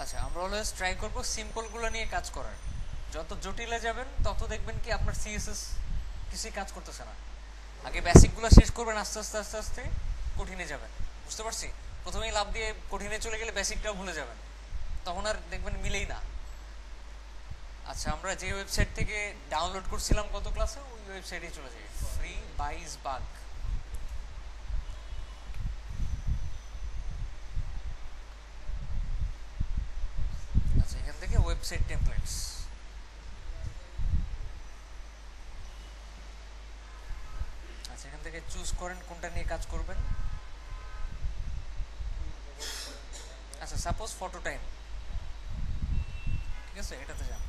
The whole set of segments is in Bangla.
আচ্ছা, আমরা অলওয়েজ ট্রাই করব সিম্পলগুলো নিয়ে কাজ করার। যত জটিলে যাবেন তত দেখবেন কি আপনার সিএসএস কিছুই কাজ করতেছে না। আগে বেসিকগুলো শেষ করবেন, আস্তে আস্তে আস্তে আস্তে কঠিনে যাবেন। বুঝতে পারছি? প্রথমেই লাভ দিয়ে কঠিনে চলে গেলে বেসিকটাও ভুলে যাবেন, তখন আর দেখবেন মিলেই না। আচ্ছা, আমরা যে ওয়েবসাইট থেকে ডাউনলোড করছিলাম গত ক্লাসে, ওই ওয়েবসাইটে চলে যাই, ফ্রি বাইজ বাগ। আচ্ছা, এখান থেকে ওয়েবসাইট টেমপ্লেটস। আচ্ছা, এখান থেকে চুজ করেন কোনটা নিয়ে কাজ করবেন। আচ্ছা, সাপোজ ফটো টাইম, ঠিক আছে, এটাতে যান।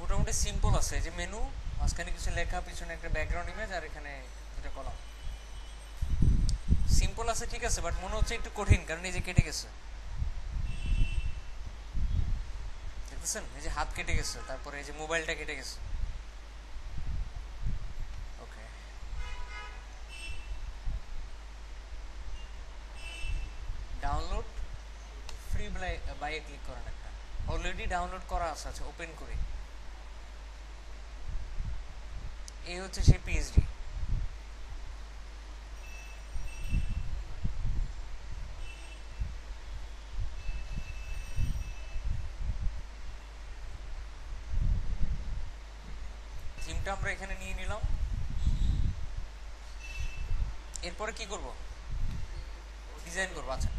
মোটামুটি সিম্পল আছে, যে মেনু, মাঝখানে কিছু লেখা, পিছনে একটা ব্যাকগ্রাউন্ড ইমেজ, আর এখানে দুটো কলাম। সিম্পল আছে, ঠিক আছে, বাট মনে হচ্ছে একটু কঠিন, কারণ এই যে কেটে গেছে, দেখতেছেন, এই যে হাত কেটে গেছে, তারপরে এই যে মোবাইলটা কেটে গেছে। ওকে, ডাউনলোড ফ্রি বাইয়ে ক্লিক করেন একটা, অলরেডি ডাউনলোড করা আছে। আচ্ছা, ওপেন করি। এই হচ্ছে সেই পিএইচডি। থিমটা আমরা এখানে নিয়ে নিলাম। এরপরে কি করব? ডিজাইন করবো। আচ্ছা,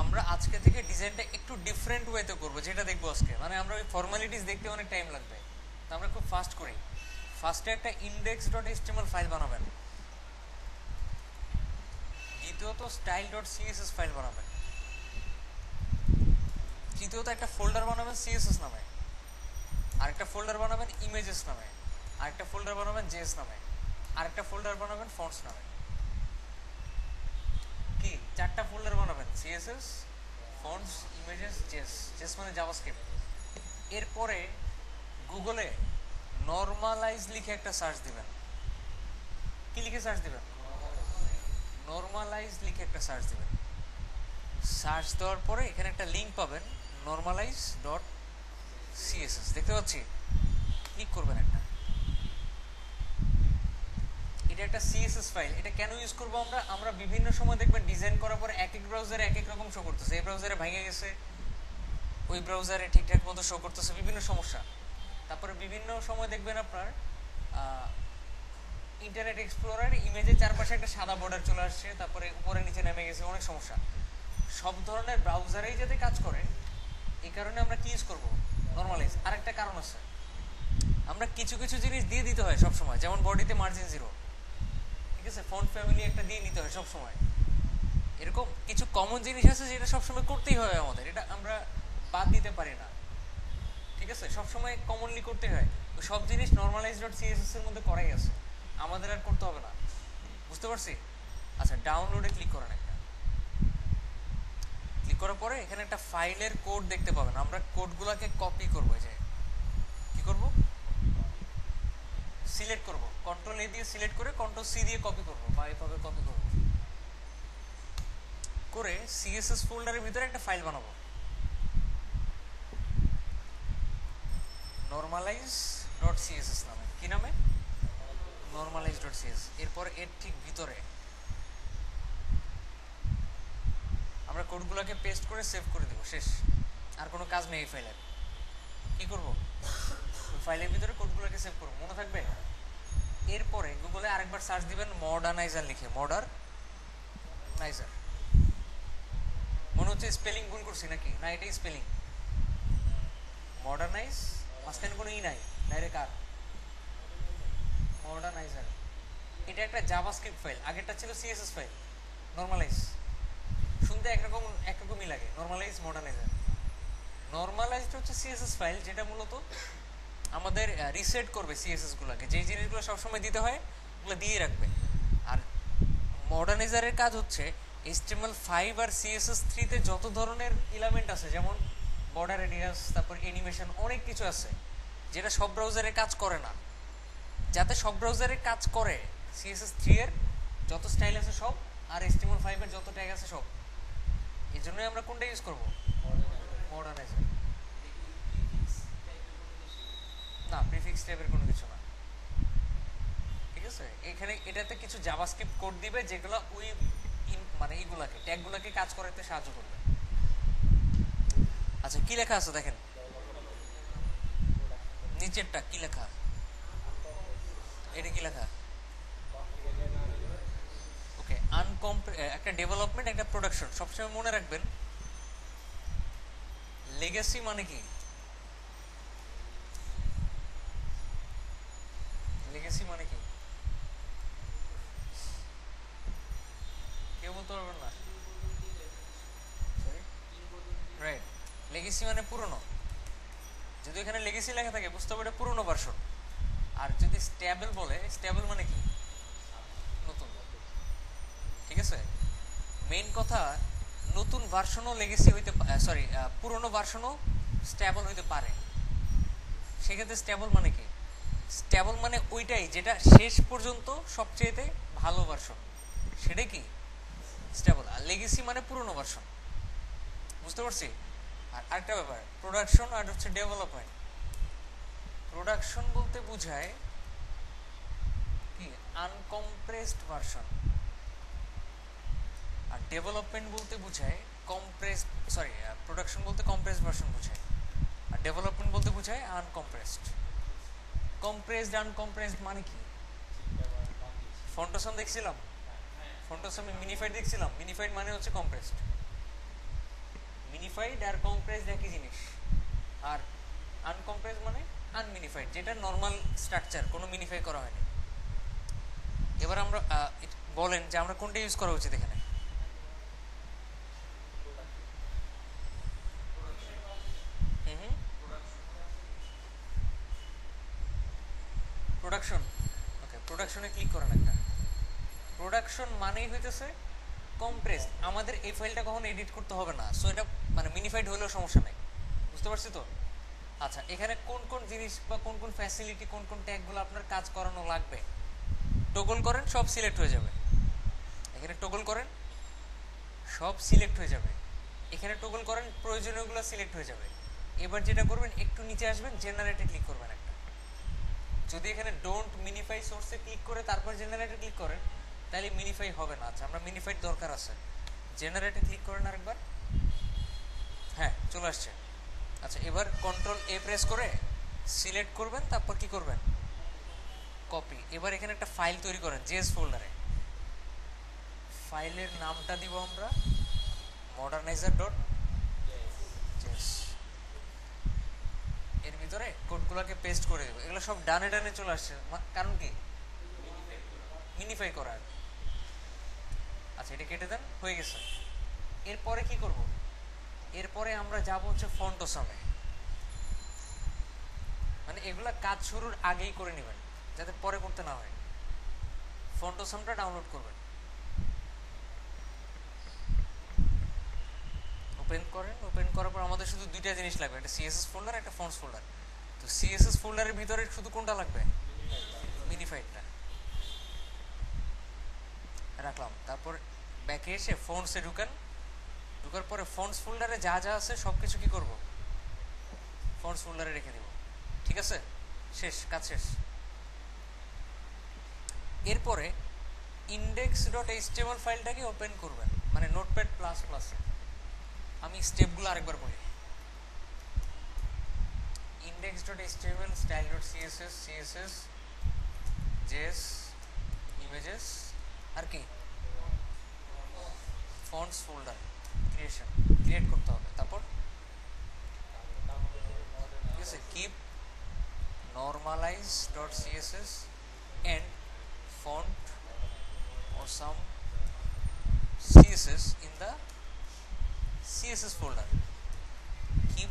আমরা আজকে থেকে ডিজাইনটা একটু ডিফারেন্ট ওয়েতে করবো, যেটা দেখবো আজকে। মানে আমরা ওই ফর্মালিটিস দেখতে অনেক টাইম লাগবে, তো আমরা খুব ফাস্ট করি। ফার্স্টে একটা index.html ফাইল বানাবেন, দ্বিতীয়ত style.css ফাইল বানাবেন, তৃতীয়ত একটা ফোল্ডার বানাবেন css নামে, আরেকটা ফোল্ডার বানাবেন ইমেজেস নামে, আরেকটা ফোল্ডার বানাবেন জেএস নামে, আরেকটা ফোল্ডার বানাবেন ফন্টস নামে। কি, চারটা ফোল্ডার বানাবেন, css, fonts, images, JS. JS মানে জাভাস্ক্রিপ্ট। এরপরে গুগলে নরমালাইজ লিখে একটা সার্চ দিবেন। কি লিখে সার্চ দিবেন? নরমালাইজ লিখে একটা সার্চ দিবেন। সার্চ দেওয়ার পরে এখানে একটা লিঙ্ক পাবেন, normalize.css, দেখতে পাচ্ছি। ক্লিক করবেন একটা, এটা একটা সিএসএস ফাইল। এটা কেন ইউজ করবো আমরা? আমরা বিভিন্ন সময় দেখবেন ডিজাইন করার পরে এক এক ব্রাউজারে এক এক রকম শো করতেছে। এই ব্রাউজারে ভেঙে গেছে, ওই ব্রাউজারে ঠিকঠাক মতো শো করতেছে, বিভিন্ন সমস্যা। তারপরে বিভিন্ন সময় দেখবেন আপনার ইন্টারনেট এক্সপ্লোরার ইমেজের চারপাশে একটা সাদা বর্ডার চলে আসছে, তারপরে উপরে নিচে নেমে গেছে, অনেক সমস্যা। সব ধরনের ব্রাউজারেই যাতে কাজ করে, এই কারণে আমরা কি ইউজ করবো? নরমালাইজ। আরেকটা কারণ আছে, আমরা কিছু কিছু জিনিস দিয়ে দিতে হয় সব সময়, যেমন বডিতে মার্জিন 0, ঠিক আছে, ফন্ট ফ্যামিলি একটা দিয়ে নিতে হয় সব সময়। এরকম কিছু কমন জিনিস আছে যেটা সবসময় করতেই হয় আমাদের, এটা আমরা বাদ দিতে পারি না, ঠিক আছে, সবসময় কমনলি করতে হয়। সব জিনিস normalize.css এর মধ্যে করাই আছে, আমাদের আর করতে হবে না। বুঝতে পারছি? আচ্ছা, ডাউনলোডে ক্লিক করেন একটা। ক্লিক করার পরে এখানে একটা ফাইলের কোড দেখতে পাবেন। আমরা কোডগুলোকে কপি করবো। এই যে কি করব? সিলেক্ট করব, কন্ট্রোল এ দিয়ে সিলেক্ট করে কন্ট্রোল সি দিয়ে কপি করব, বা এভাবে কপি করব করে সিএসএস ফোল্ডারের ভিতরে একটা ফাইল বানাবো, normalize.css নামে। কি নামে? normalize.css। এরপর এর ঠিক ভিতরে আমরা কোডগুলোকে পেস্ট করে সেভ করে দেব, শেষ। আর কোনো কাজ নেই এই ফাইলের। কি করব? ফাইলের ভিতরে কোডগুলোকে সেভ করব, মনে থাকবে। এরপরে গুগলে আরেকবার সার্চ দিবেন মডার্নাইজার লিখে, মডার্নাইজার। মনে হচ্ছে স্পেলিং ভুল করছি নাকি? না, এটাই স্পেলিং। মডার্নাইজ, মাঝখানে কোনো ই নাই, ডাইরেক্ট আর মডার্নাইজার। এটা একটা জাভাস্ক্রিপ্ট ফাইল, আগেরটা ছিল সিএসএস ফাইল। নরমালাইজ শুনতে একরকমই লাগে, নরমালাইজ, মডার্নাইজার। নরমালাইজড হচ্ছে সিএসএস ফাইল, যেটা মূলত আমাদের রিসেট করবে সিএসএস গুলোকে, যেই জিনিসগুলো সবসময় দিতে হয় ওগুলো দিয়ে রাখবে। আর মডার্নাইজারের কাজ হচ্ছে HTML5 আর CSS3 তে যত ধরনের এলিমেন্ট আছে, যেমন বর্ডার রেডিয়াস, তারপর অ্যানিমেশন, অনেক কিছু আছে যেটা সব ব্রাউজারে কাজ করে না। যাতে সব ব্রাউজারে কাজ করে, CSS3 এর যত স্টাইল আছে সব, আর HTML5 এর যত ট্যাগ আছে সব, এই জন্যই আমরা কোনটা ইউজ করব, মডার্নাইজার। না, প্রিফিক্স টাইপের কোনো কিছু না, ঠিক আছে। এখানে এটাতে কিছু জাভাস্ক্রিপ্ট কোড দিবে যেগুলো ওই মানে এইগুলাকে ট্যাগগুলোকে কাজ করাতে সাহায্য করবে। আচ্ছা, কি লেখা আছে দেখেন নিচেরটা, কি লেখা, এটা কি লেখা? ওকে, একটা ডেভেলপমেন্ট, একটা প্রোডাকশন। সবসময় মনে রাখবেন লেগেসি মানে কি, লেগেসি মানে কি কেউ বলতে পারবেন না? রাইট, লেগেসি মানে পুরনো। যদি এখানে লেগেসি লেখা থাকে বুঝতে হবে এটা পুরনো ভার্সন। আর যদি স্টেবল বলে, স্টেবল মানে কি, নতুন, ঠিক আছে। মেইন কথা, নতুন ভার্সনও লেগেসি হইতে, সরি পুরনো ভার্সনও স্টেবল হইতে পারে। সেক্ষেত্রে স্টেবল মানে কি, স্টেবল মানে ওইটাই যেটা শেষ পর্যন্ত সবচেয়ে ভালো ভার্সন, সেটাই কি স্টেবল। আর লেগেসি মানে পুরনো ভার্সন, বুঝতে পারছি। আর আরেকটা ব্যাপার, প্রোডাকশন আর হচ্ছে ডেভেলপমেন্ট। প্রোডাকশন বলতে বোঝায় কি, আনকম্প্রেসড ভার্সন। আর ডেভেলপমেন্ট বলতে বোঝায় কম্প্রেসড, সরি প্রোডাকশন বলতে কম্প্রেসড ভার্সন বোঝায়, আর ডেভেলপমেন্ট বলতে বোঝায় আনকম্প্রেসড। কম্প্রেসড আনকম্প্রেসড মানে কি, ফন্টোসন দেখছিলাম, ফন্টোসন মিনিফাইড দেখছিলাম। মিনিফাইড মানে হচ্ছে কম্প্রেসড, মিনিফাইড আর কম্প্রেসড একই জিনিস। আর আনকম্প্রেসড মানে আনমিনিফাইড, যেটা নর্মাল স্ট্রাকচার, কোনো মিনিফাই করা হয়নি। এবার আমরা বলেন যে আমরা কোনটা ইউজ করা উচিত এখানে। প্রোডাকশন, ওকে, প্রোডাকশনে ক্লিক করেন একটা। প্রোডাকশন মানেই হইতেছে কম্প্রেস। আমাদের এই ফাইলটা কখনো এডিট করতে হবে না, সো এটা মানে মিনিফাইড হলেও সমস্যা নেই, বুঝতে পারছি তো। আচ্ছা, এখানে কোন কোন জিনিস বা কোন কোন ফ্যাসিলিটি, কোন কোন ট্যাগগুলো আপনার কাজ করানো লাগবে, টগল করেন, সব সিলেক্ট হয়ে যাবে। এখানে টগল করেন, সব সিলেক্ট হয়ে যাবে। এখানে টগল করেন, প্রয়োজনীয়গুলো সিলেক্ট হয়ে যাবে। এবার যেটা করবেন, একটু নিচে আসবেন, জেনারেটে ক্লিক করবেন একটা। যদি এখানে ডোন্ট মিনিফাই সোর্সে ক্লিক করে তারপর জেনারেটে ক্লিক করেন তাহলে মিনিফাই হবে না। আচ্ছা, আমরা মিনিফাইড দরকার আছে, জেনারেটে ক্লিক করেন আরেকবার। হ্যাঁ, চলে আসছে। আচ্ছা, এবার কন্ট্রোল এ প্রেস করে সিলেক্ট করবেন, তারপর কি করবেন, কপি। এবার এখানে একটা ফাইল তৈরি করেন জেএস ফোল্ডারে। ফাইলের নামটা দিব আমরা modernizer.js। এর ভিতরে কোডগুলোকে পেস্ট করে দেবো। এগুলো সব ডানে ডানে চলে আসছে, কারণ কি, মিনিফাই করার। আচ্ছা, এটা কেটে দেন, হয়ে গেছে। এরপরে কি করব, এরপরে আমরা যাব হচ্ছে ফন্টোসমে। মানে এগুলা কাজ শুরুর আগেই করে নেবেন যাতে পরে করতে না হয়। ফন্টোসমটা ডাউনলোড করবেন, ওপেন করেন। ওপেন করার পর আমাদের শুধু দুইটা জিনিস লাগবে, একটা সিএসএস ফোল্ডার, একটা ফন্টস ফোল্ডার। তো সিএসএস ফোল্ডারের ভিতরে শুধু কোনটা লাগবে, মিনিফাইডটা রাখলাম। তারপর ব্যাকে এসে ফন্টসে ঢুকার পরে ফন্টস ফোল্ডারে যা যা আছে সব কিছু কি করব, ফন্টস ফোল্ডারে রেখে দেব। ঠিক আছে, শেষ, কাজ শেষ। এরপরে index.html ফাইলটাকে ওপেন করবেন, মানে নোটপ্যাড প্লাস প্লাসে। আমি স্টেপগুলো আরেকবার বলি, index.html, style.css, css, js, images, আর কি ফন্টস ফোল্ডার ক্রিয়েট করতে হবে। তারপর ঠিক আছে, keep normalize.css and font or some css in the css folder. keep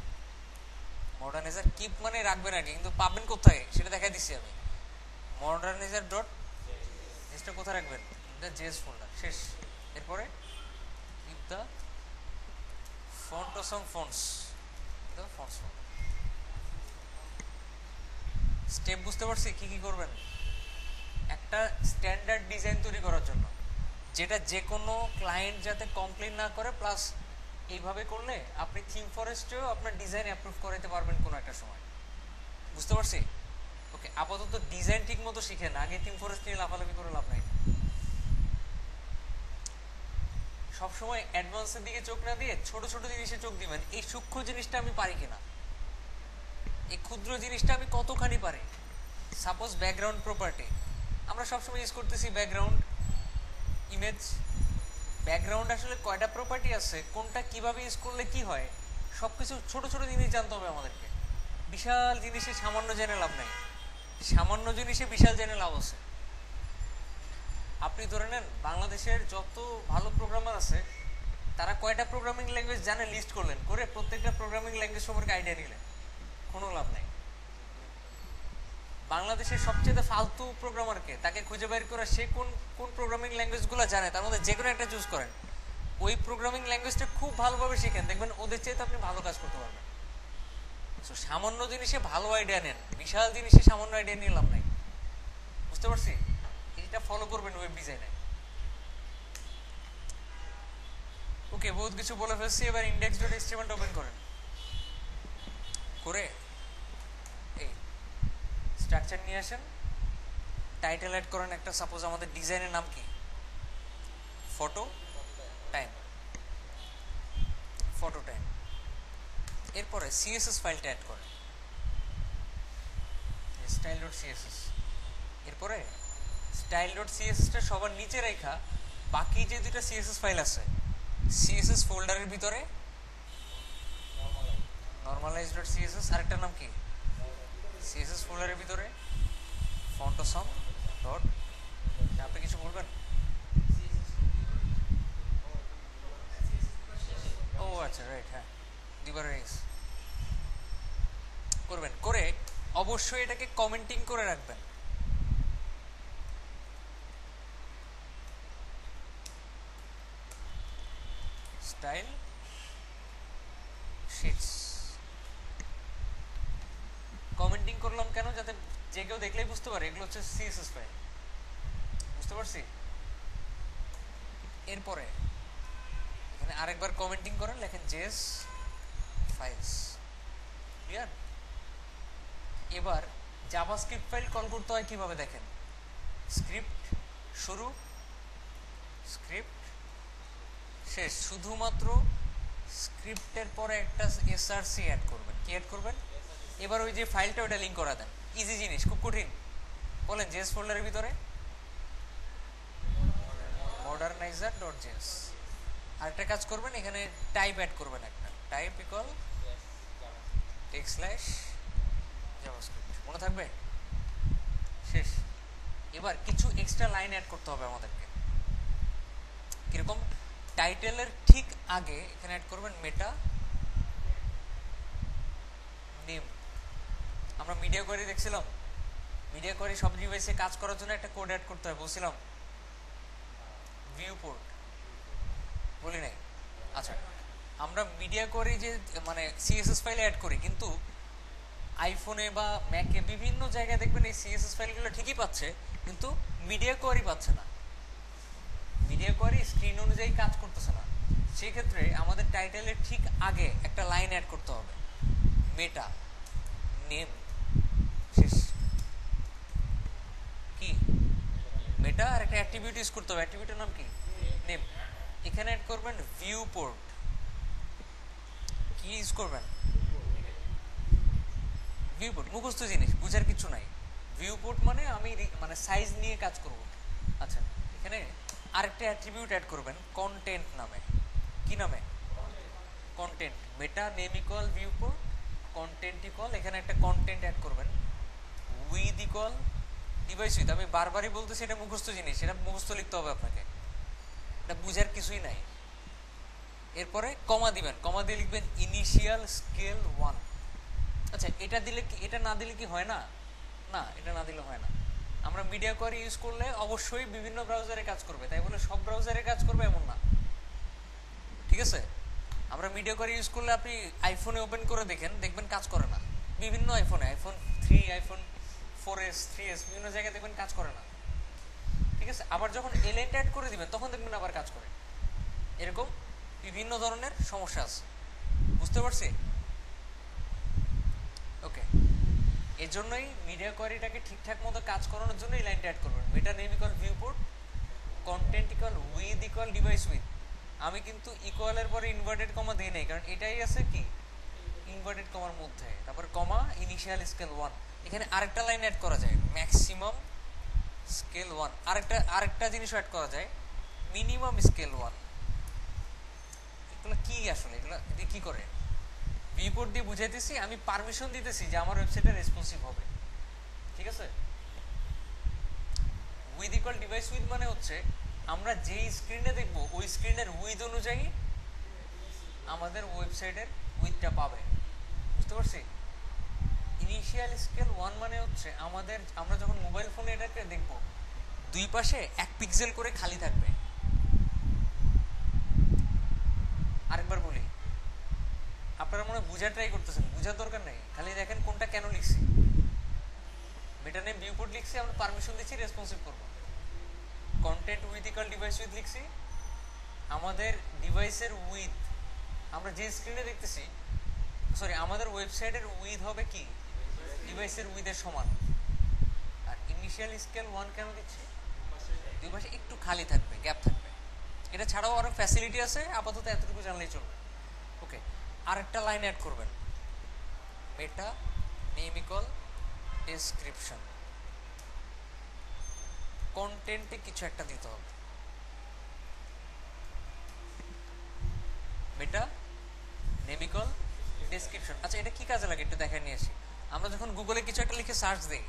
modernizer, keep মানে রাখবেন আগে, কিন্তু পাবেন কোথায় সেটা দেখাই দিচ্ছি আমি। modernizer ডট জিনিসটা কোথায় রাখবেন, দ্য js ফোল্ডার। শেষ। এরপরে keep the font or some fonts, the fonts folder। Step বুঝতে পারছি কি কি করবেন। একটা স্ট্যান্ডার্ড ডিজাইন তৈরি করার জন্য, যেটা যে কোনো ক্লায়েন্ট যাতে কমপ্লেন না করে, প্লাস এইভাবে করলে আপনি থিম ফরেস্টেও আপনার ডিজাইন অ্যাপ্রুভ করাতে পারবেন কোনো একটা সময়। বুঝতে পারছি? ওকে, আপাতত ডিজাইন ঠিক মতো শিখেন, আগে থিম ফরেস্ট নিয়ে লাফালাফি করে লাভ নাই। সবসময় অ্যাডভান্সের দিকে চোখ না দিয়ে ছোট ছোট জিনিসে চোখ দিবেন। এই সূক্ষ্ম জিনিসটা আমি পারি কিনা, এই ক্ষুদ্র জিনিসটা আমি কতখানি পারি। সাপোজ ব্যাকগ্রাউন্ড প্রপার্টি, আমরা সবসময় ইউজ করতেছি ব্যাকগ্রাউন্ড ইমেজ। ব্যাকগ্রাউন্ড আসলে কয়টা প্রপার্টি আছে, কোনটা কিভাবে ইউজ করলে কি হয়, সবকিছু ছোট ছোট জিনিস জানতে হবে আমাদেরকে। বিশাল জিনিসে সামান্য জেনে লাভ নাই, সামান্য জিনিসে বিশাল জেনে লাভ আছে। আপনি ধরে নেন বাংলাদেশের যত ভালো প্রোগ্রামার আছে তারা কয়টা প্রোগ্রামিং ল্যাঙ্গুয়েজ জানে লিস্ট করলেন, করে প্রত্যেকটা প্রোগ্রামিং ল্যাঙ্গুয়েজ সম্পর্কে আইডিয়া নিলেন, কোনো লাভ নাই। বাংলাদেশের সবচেয়ে ফালতু প্রোগ্রামারকে, তাকে খুঁজে বের করা সে কোন কোন প্রোগ্রামিং ল্যাঙ্গুয়েজগুলো জানে, তার মধ্যে যে কোনো একটা চুজ করেন, ওই প্রোগ্রামিং ল্যাঙ্গুয়েজটা খুব ভালোভাবে শিখেন, দেখবেন ওদের চেয়ে আপনি ভালো কাজ করতে পারবেন। সো সামান্য জিনিসে ভালো আইডিয়া নেন, বিশাল জিনিসে সামান্য আইডিয়া নিয়ে লাভ নাই। বুঝতে পারছি? এটা ফলো করবেন ওয়েব ডিজাইনে। ওকে, বহুত কিছু বলে ফেলছি, এবার index.html ওপেন করেন। করে এই স্ট্রাকচার নিয়ে আসেন, টাইটেল অ্যাড করেন একটা, সাপোজ আমাদের ডিজাইনের নাম কি, ফটো টাইম, ফটো টাইম। এরপরে সিএসএস ফাইলটা অ্যাড করেন, style.css। এরপরে style.css-টা সবার নিচে রেখা বাকি যে দুটো সিএসএস ফাইল আছে সিএসএস ফোল্ডারের ভিতরে normalize.css, আরেকটার নাম কি সিএসএস ফোল্ডারের ভিতরে font-awesome ডট। আপনি কিছু বলবেন? ও আচ্ছা, রাইট, হ্যাঁ, দুবার করবেন। করে অবশ্যই এটাকে কমেন্টিং করে রাখবেন। স্টাইল শিটস কমেন্টিং করলাম কেন, যাতে যে কেউ দেখলেই বুঝতে পারে এগুলো হচ্ছে সিএসএস ফাইল। বুঝতে পারছি? এরপরে এখানে আরেকবার কমেন্টিং করেন, লেখেন জেএস ফাইলস। ক্লিয়ার? এবার জাভাস্ক্রিপ্ট ফাইল কল করতে হয় কিভাবে দেখেন। স্ক্রিপ্ট শুরু, স্ক্রিপ্ট শেষ, শুধুমাত্র স্ক্রিপ্টের পরে একটা এসআরসি অ্যাড করবেন। কি অ্যাড করবেন? এবার ওই যে ফাইলটা ওটা লিঙ্ক করা দেন, ইজি জিনিস, খুব কঠিন। বলেন জেএস ফোল্ডারের ভিতরে modernizer.js। আরেকটা কাজ করবেন, এখানে টাইপ অ্যাড করবেন, একটা টাইপ ইকুয়াল টেক্সট/জাভাস্ক্রিপ্ট, মনে থাকবে? শেষ। এবার কিছু এক্সট্রা লাইন অ্যাড করতে হবে আমাদেরকে। কিরকম? টাইটেলের ঠিক আগে এখানে অ্যাড করবেন মেটা নেম। আমরা মিডিয়া কোয়েরি দেখছিলাম, মিডিয়া কোয়েরি সব ডিভাইসে কাজ করার জন্য একটা কোড অ্যাড করতে হয়, বলছিলাম ভিউ পোর্ট, বলি নাই? আচ্ছা, আমরা মিডিয়া কোয়েরি যে মানে সিএসএস ফাইল অ্যাড করি, কিন্তু আইফোনে বা ম্যাকে বিভিন্ন জায়গায় দেখবেন এই সিএসএস ফাইলগুলো ঠিকই পাচ্ছে, কিন্তু মিডিয়া কোয়েরি পাচ্ছে না, মিডিয়া কোয়েরি স্ক্রিন অনুযায়ী কাজ করতেছে না। সেই ক্ষেত্রে আমাদের টাইটেলের ঠিক আগে একটা লাইন অ্যাড করতে হবে, মেটা নেম। শেষ। কি মেটা আর একটা অ্যাট্রিবিউট ইউজ করতে হবে, অ্যাট্রিবিউটের নাম কি নেম। এখানে অ্যাড করবেন ভিউ পোর্ট। কি ইউজ করবেন? ভিউ পোর্ট মুখস্থ জিনিস, বুঝার কিছু নাই। ভিউ পোর্ট মানে আমি মানে সাইজ নিয়ে কাজ করব। আচ্ছা, এখানে আরেকটা অ্যাট্রিবিউট অ্যাড করবেন কন্টেন্ট নামে। কি নামে? Content. Meta name equal viewport, content equal, এখানে একটা কন্টেন্ট অ্যাড করবেন উইথ ইকুয়াল ডিভাইস উইথ। আমি বারবারই বলতেছি এটা মুখস্থ জিনিস, এটা মুখস্থ লিখতে হবে আপনাকে, এটা বুঝার কিছুই নাই। এরপরে কমা দিবেন, কমা দিয়ে লিখবেন ইনিশিয়াল স্কেল 1। আচ্ছা, এটা দিলে কি, এটা না দিলে কি হয় না? না, এটা না দিলে হয় না। আমরা মিডিয়া কোয়েরি ইউজ করলে অবশ্যই বিভিন্ন ব্রাউজারে কাজ করবে, তাই বলে সব ব্রাউজারে কাজ করবে এমন না, ঠিক আছে? আমরা মিডিয়া কোয়েরি ইউজ করলে আপনি আইফোনে ওপেন করে দেখেন, দেখবেন কাজ করে না। বিভিন্ন আইফোনে, আইফোন 3, আইফোন 4S, 3S, বিভিন্ন জায়গায় দেখবেন কাজ করে না, ঠিক আছে? আবার যখন এলিয়েন্ট অ্যাড করে দিবেন তখন দেখবেন আবার কাজ করে। এরকম বিভিন্ন ধরনের সমস্যা আছে, বুঝতে পারছি? ওকে, এর জন্যই মিডিয়া কোয়ারিটাকে ঠিকঠাক মতো কাজ করানোর জন্য এই লাইনটা অ্যাড করবেন, meta name equal viewport, content equal width equal device width. আমি কিন্তু ইকুয়ালের পরে ইনভার্টেড কমা দিই নাই, কারণ এটাই আছে কি ইনভার্টেড কমার মধ্যে, তারপর কমা ইনিশিয়াল স্কেল 1। এখানে আরেকটা লাইন অ্যাড করা যায়, ম্যাক্সিমাম স্কেল 1। আরেকটা জিনিস অ্যাড করা যায়, মিনিমাম স্কেল 1। এগুলো কি আসলে, এগুলো দিয়ে কি করে? ভিউপোর্ট দিয়ে বুঝাইতেছি, আমি পারমিশন দিতেছি যে আমার ওয়েবসাইটে রেসপন্সিভ হবে, ঠিক আছে? উইথ ইকুয়াল ডিভাইস উইথ মানে হচ্ছে আমরা যেই স্ক্রিনে দেখবো ওই স্ক্রিনের উইথ অনুযায়ী আমাদের ওয়েবসাইটের উইথটা পাবে, বুঝতে পারছি? ইনিশিয়াল স্কেল 1 মানে হচ্ছে আমরা যখন মোবাইল ফোনে এটাকে দেখবো দুই পাশে 1 পিক্সেল করে খালি থাকবে। আরেকবার বলি, আপনারা মনে হয় বুঝার ট্রাই করতেছেন, বুঝার দরকার নেই, খালি দেখেন কোনটা কেন লিখছি। মেটা নেম ভিউপোর্ট লিখছি, আমরা পারমিশন দিচ্ছি রেসপন্সিভ করবো। Content with equal device with লিখছি, আমাদের ডিভাইসের উইথ আমরা যে স্ক্রিনে দেখতেছি, সরি আমাদের ওয়েবসাইটের উইথ হবে কি ডিভাইসের উইথের সমান। আর ইনিশিয়াল স্কেল 1 কেন দিচ্ছি? দুই পাশে একটু খালি থাকবে, গ্যাপ থাকবে। এটা ছাড়াও আরো ফ্যাসিলিটি আছে, আপাতত এতটুকু জানলেই চলবে। ওকে, আরেকটা লাইন অ্যাড করবেন, মেটা নেম ইকুয়াল ডেসক্রিপশন। কন্টেন্টে কিছু একটা দিতে হবে, মেটা নেম ইকুয়াল ডেসক্রিপশন। আচ্ছা, এটা কি কাজে লাগে একটু দেখে নিয়ে আসি। আমরা যখন গুগলে কিছু একটা লিখে সার্চ দিই,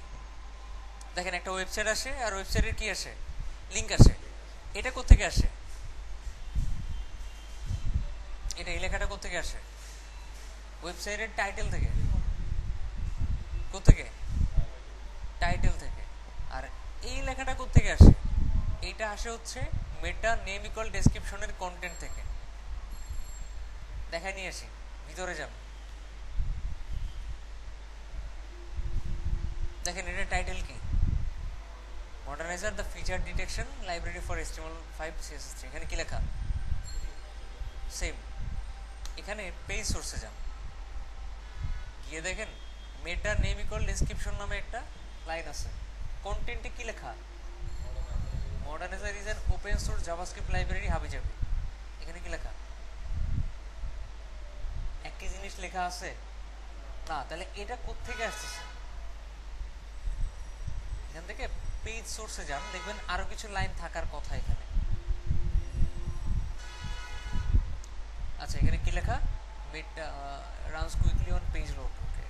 দেখেন একটা ওয়েবসাইট আসে, আর ওয়েবসাইটের কি আসে, লিঙ্ক আসে। এটা কোত্থেকে আসে? এই লেখাটা কোত্থেকে আসে? ওয়েবসাইটের টাইটেল থেকে। কোত্থেকে? টাইটেল থেকে। আর এই লেখাটা কোত্থেকে আসে? এইটা আসে হচ্ছে মেটা নেম ইকুয়াল ডেসক্রিপশনের কন্টেন্ট থেকে। দেখাই নিয়ে আসি, ভিতরে যান, দেখেন এটা টাইটেল কি, moderniser the feature detection library for HTML5 CSS3। এখানে কি লেখা? সেম। এখানে পেজ সোর্সে যান, গিয়ে দেখেন মেটা নেম ইকুয়াল ডেসক্রিপশন নামে একটা লাইন আছে। কন্টেন্টে কি লেখা? Modernizer is an open source JavaScript library হাবিজাবি। এখানে কি লেখা? একই জিনিস লেখা আছে না? তাহলে এটা কোত্থেকে আসতেছে? এখান থেকে পেজ সোর্সে যান, দেখবেন আরো কিছু লাইন থাকার কথা এখানে। আচ্ছা, এখানে কি লেখা? Meta runs quickly on page load. Okay,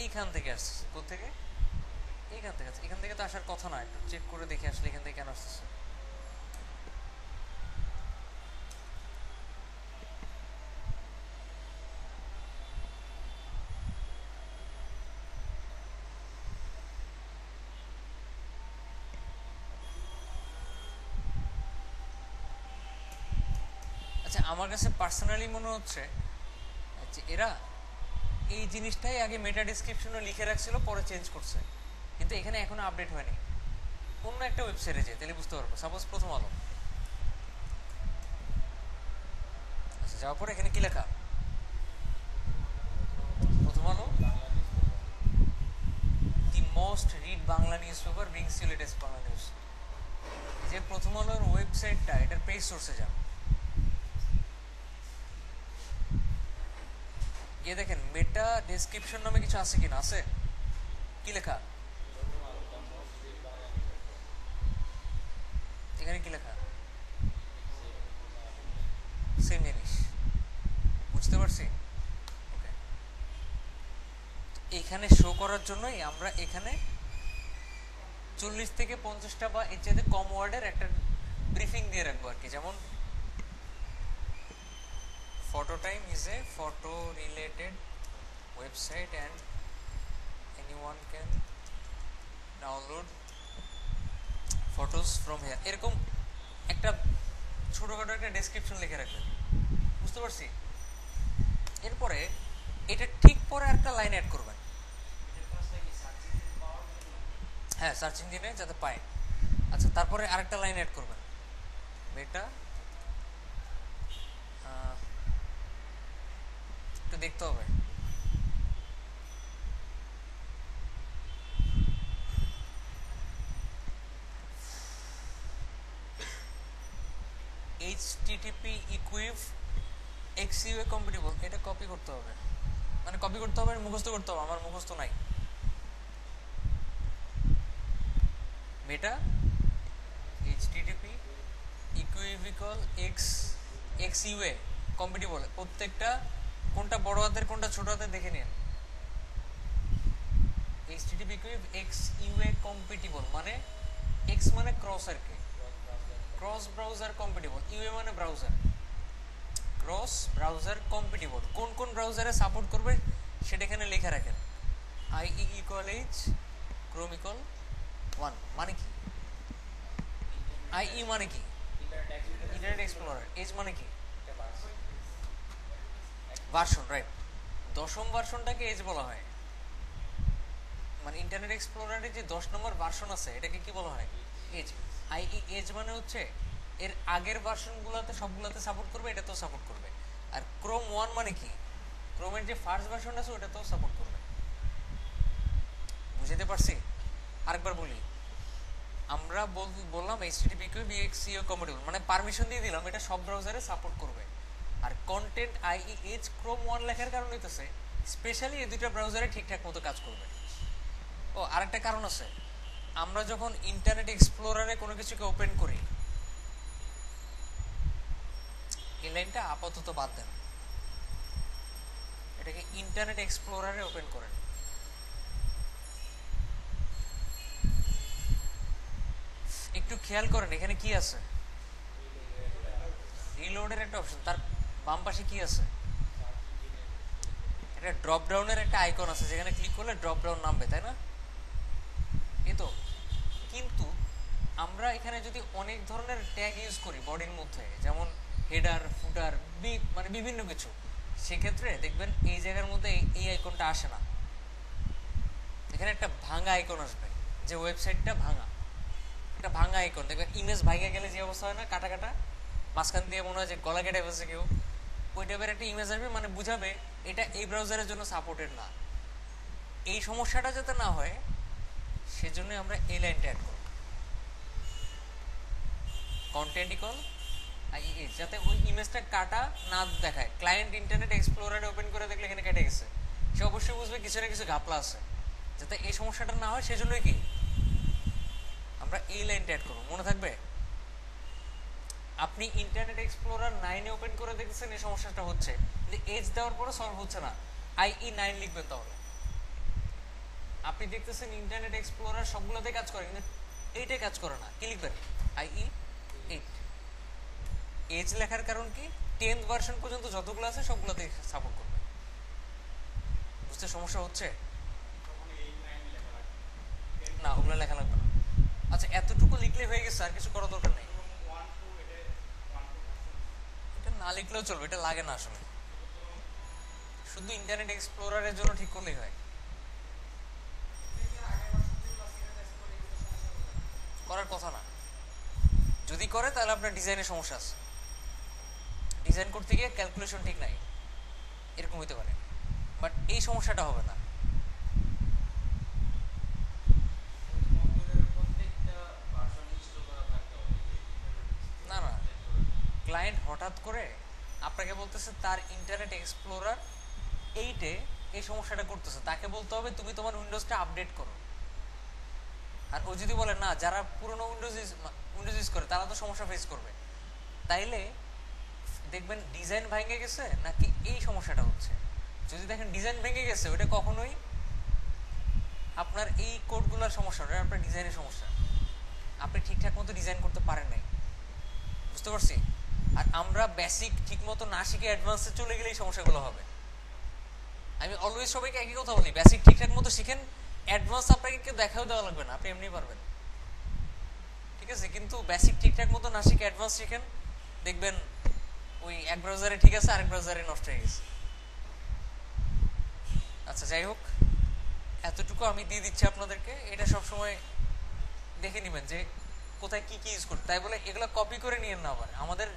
এইখান থেকে আসছে। কোত্থেকে? এইখান থেকে। এখান থেকে তো আসার কথা না, একটু চেক করে দেখে আসলে এখান থেকে কেন আসতেছে। আচ্ছা, আমার কাছে পার্সোনালি মনে হচ্ছে যে এরা এই জিনিসটাই আগে মেটা ডেসক্রিপশনে লিখে রাখছিল, পরে চেঞ্জ করছে, কিন্তু এখানে এখনো আপডেট হয়নি। অন্য একটা ওয়েবসাইটে যে তাহলে বুঝতে পারবো, সাপোজ প্রথম আলো। আচ্ছা, যাওয়ার পরে এখানে কি লেখা? Prothom Alo the most read Bangla newspaper brings you latest Bangla news. যে প্রথম আলোর ওয়েবসাইটটা, এটার পেজ সোর্সে যান, গিয়ে দেখেন মেটা ডেসক্রিপশন নামে কিছু আছে কিনা। আছে? কি লেখা? এখানে কি লেখা? সেম জিনিস, বুঝতে পারছি? ওকে, এখানে শো করার জন্যই আমরা এখানে 40 থেকে 50টা বা এর চাইতে কম ওয়ার্ডের একটা ব্রিফিং দিয়ে রাখবো আর কি। যেমন photo time is a photo related website and anyone can download photos from here। এরকম একটা ছোটখাটো একটা ডেসক্রিপশন লিখে রাখবেন, বুঝতে পারছি? এরপরে এটা ঠিক পরে একটা লাইন অ্যাড করবেন, হ্যাঁ, সার্চ ইঞ্জিনে যাতে পায়। আচ্ছা, তারপরে আরেকটা লাইন অ্যাড করবেন, মেটা, একটু দেখতে হবে, এইচটিটিপি ইকুইভ এক্সইউএ কম্পিটিবল, এটা কপি করতে হবে, মানে কপি করতে হবে, মুখস্থ করতে হবে, আমার মুখস্থ নাই। মেটা এইচটিটিপি ইকুইভিকল এক্সইউএ কম্পিটিবল, প্রত্যেকটা কোনটা বড় হাতের কোনটা ছোট হাতের দেখে নিন। এইচটিটিপি ইকুইভ এক্সইউএ কম্পিটিবল মানে এক্স মানে ক্রস আর কি, ক্রস ব্রাউজার কম্পিটিবল, ইউএ মানে ব্রাউজার, ক্রস ব্রাউজার কম্পিটিবল, কোন কোন ব্রাউজারে সাপোর্ট করবে সেটা এখানে লেখা রাখেন। আইই ইকুয়াল এইচ, ক্রোম ইকুয়াল 1 মানে কি, আইই মানে কি ইন্টারনেট এক্সপ্লোরার, এজ মানে কি ভার্সন, রাইট, দশম ভার্সনটাকে এজ বলা হয়, মানে ইন্টারনেট এক্সপ্লোরারে যে 10 নম্বর ভার্সন আছে এটাকে কি বলা হয়, এজ। আইই এজ মানে হচ্ছে এর আগের ভার্সনগুলোতে সবগুলোতে সাপোর্ট করবে, এটাতেও সাপোর্ট করবে। আর ক্রোম 1 মানে কি, ক্রোমের যে ফার্স্ট ভার্সন আছে ওটাতেও সাপোর্ট করবে। বুঝতে পারছি? আরেকবার বলি, আমরা বললাম এইচটিটিপি বিএক্সইও কম্পিটিবল মানে পারমিশন দিয়ে দিলাম এটা সব ব্রাউজারে সাপোর্ট করবে। আর কন্টেন্ট আইই এজ ক্রোম 1 লেখার কারণ হইতেছে স্পেশালি এই দুইটা ব্রাউজারে ঠিকঠাক মতো কাজ করবে। ও আরেকটা কারণ আছে, আমরা যখন ইন্টারনেট এক্সপ্লোরারে কোনো কিছুকে ওপেন করি, এই লাইনটা আপাতত বাদ দেন, এটাকে ইন্টারনেট এক্সপ্লোরারে ওপেন করেন। একটু খেয়াল করেন এখানে কি আছে, রিলোডের একটা অপশন, তার বাম পাশে কি আছে, এটা ড্রপ ডাউনের একটা আইকন আছে যেখানে ক্লিক করলে ড্রপ ডাউন নামবে, তাই না? এই তো, কিন্তু আমরা এখানে যদি অনেক ধরনের ট্যাগ ইউজ করি বডির মধ্যে, যেমন হেডার ফুটার মানে বিভিন্ন কিছু, সেক্ষেত্রে দেখবেন এই জায়গার মধ্যে এই আইকনটা আসে না, এখানে একটা ভাঙা আইকন আসবে, যে ওয়েবসাইটটা ভাঙা, একটা ভাঙা আইকন দেখবেন, ইমেজ ভাঙা গেলে যে অবস্থা হয় না, কাটা কাটা মাঝখান দিয়ে মনে হয় যে গলা কেটে ফেলছে কেউ, ওই টাইপের একটা ইমেজ আসবে, মানে বুঝাবে এটা এই ব্রাউজারের জন্য সাপোর্টেড না। এই সমস্যাটা যাতে না হয় সেজন্য আমরা এই লাইনটা অ্যাড করব, কন্টেন্ট ইকুয়াল আইএস, যাতে ওই ইমেজটা কাটা না দেখায়। ক্লায়েন্ট ইন্টারনেট এক্সপ্লোরারে ওপেন করে দেখলে এখানে কেটে গেছে, সে অবশ্যই বুঝবে কিছু না কিছু ঘাপলা আছে, যাতে এই সমস্যাটা না হয় সেজন্যই কি আমরা এই লাইনটা অ্যাড করব। মনে থাকবে, আপনি ইন্টারনেট এক্সপ্লোরার 9 ওপেন করে দেখতেছেন এই সমস্যাটা হচ্ছে, কিন্তু এজ দেওয়ার পরে সলভ হচ্ছে না, আইই 9 লিখবেন। তাহলে আপনি দেখতেছেন ইন্টারনেট এক্সপ্লোরার সবগুলোতে কাজ করে, কিন্তু এইটাই কাজ করে না, কি লিখবেন, আইই 8। এজ লেখার কারণ কি, 10th ভার্সন পর্যন্ত যতগুলো আছে সবগুলোতে সাপোর্ট করবে। বুঝতে সমস্যা হচ্ছে না? ওগুলো লেখা লাগবে না। আচ্ছা, এতটুকু লিখলে হয়ে গেছে, আর কিছু করার দরকার নেই। এটা না লিখলেও চলবে, এটা লাগে না আসলে, শুধু ইন্টারনেট এক্সপ্লোরারের জন্য ঠিক করলেই হয়। করার কথা না, যদি করে তাহলে আপনার ডিজাইনের সমস্যা আছে, ডিজাইন করতে গিয়ে ক্যালকুলেশন ঠিক নাই, এরকম হইতে পারে, বাট এই সমস্যাটা হবে না। না না, ক্লায়েন্ট হঠাৎ করে আপনাকে বলতেছে তার ইন্টারনেট এক্সপ্লোরার 8-এ এই সমস্যাটা করতেছে, তাকে বলতে হবে তুমি তোমার উইন্ডোজটা আপডেট করো। আর ও যদি বলে না, যারা পুরনো উইন্ডোজ ইউজ করে তারা তো সমস্যা ফেস করবে, তাইলে দেখবেন ডিজাইন ভেঙে গেছে নাকি এই সমস্যাটা হচ্ছে। যদি দেখেন ডিজাইন ভেঙে গেছে, ওটা কখনোই আপনার এই কোডগুলোর সমস্যা, ওটা আপনার ডিজাইনের সমস্যা, আপনি ঠিকঠাক মতো ডিজাইন করতে পারেন নাই। বুঝতে পারছি? আর আমরা বেসিক ঠিক মতো না শিখে অ্যাডভান্সে চলে গেলে এই সমস্যাগুলো হবে। আমি অলওয়েজ সবাইকে একই কথা বলি, বেসিক ঠিকঠাক মতো শিখেন, অ্যাডভান্স আপনাকে কেউ দেখাও দেওয়া লাগবে না, আপনি এমনি পারবেন, ঠিক আছে? কিন্তু বেসিক ঠিকঠাক মতো না শিখে অ্যাডভান্স শিখেন, দেখবেন ওই এক ব্রাউজারে ঠিক আছে, আরেক ব্রাউজারে নষ্ট হয়ে গেছে। আচ্ছা, যাই হোক, এতটুকু আমি দিয়ে দিচ্ছি আপনাদেরকে, এটা সবসময় দেখে নেবেন যে কোথায় কি কি ইউজ করতে, তাই বলে এগুলো কপি করে নিয়ে না, আবার আমাদের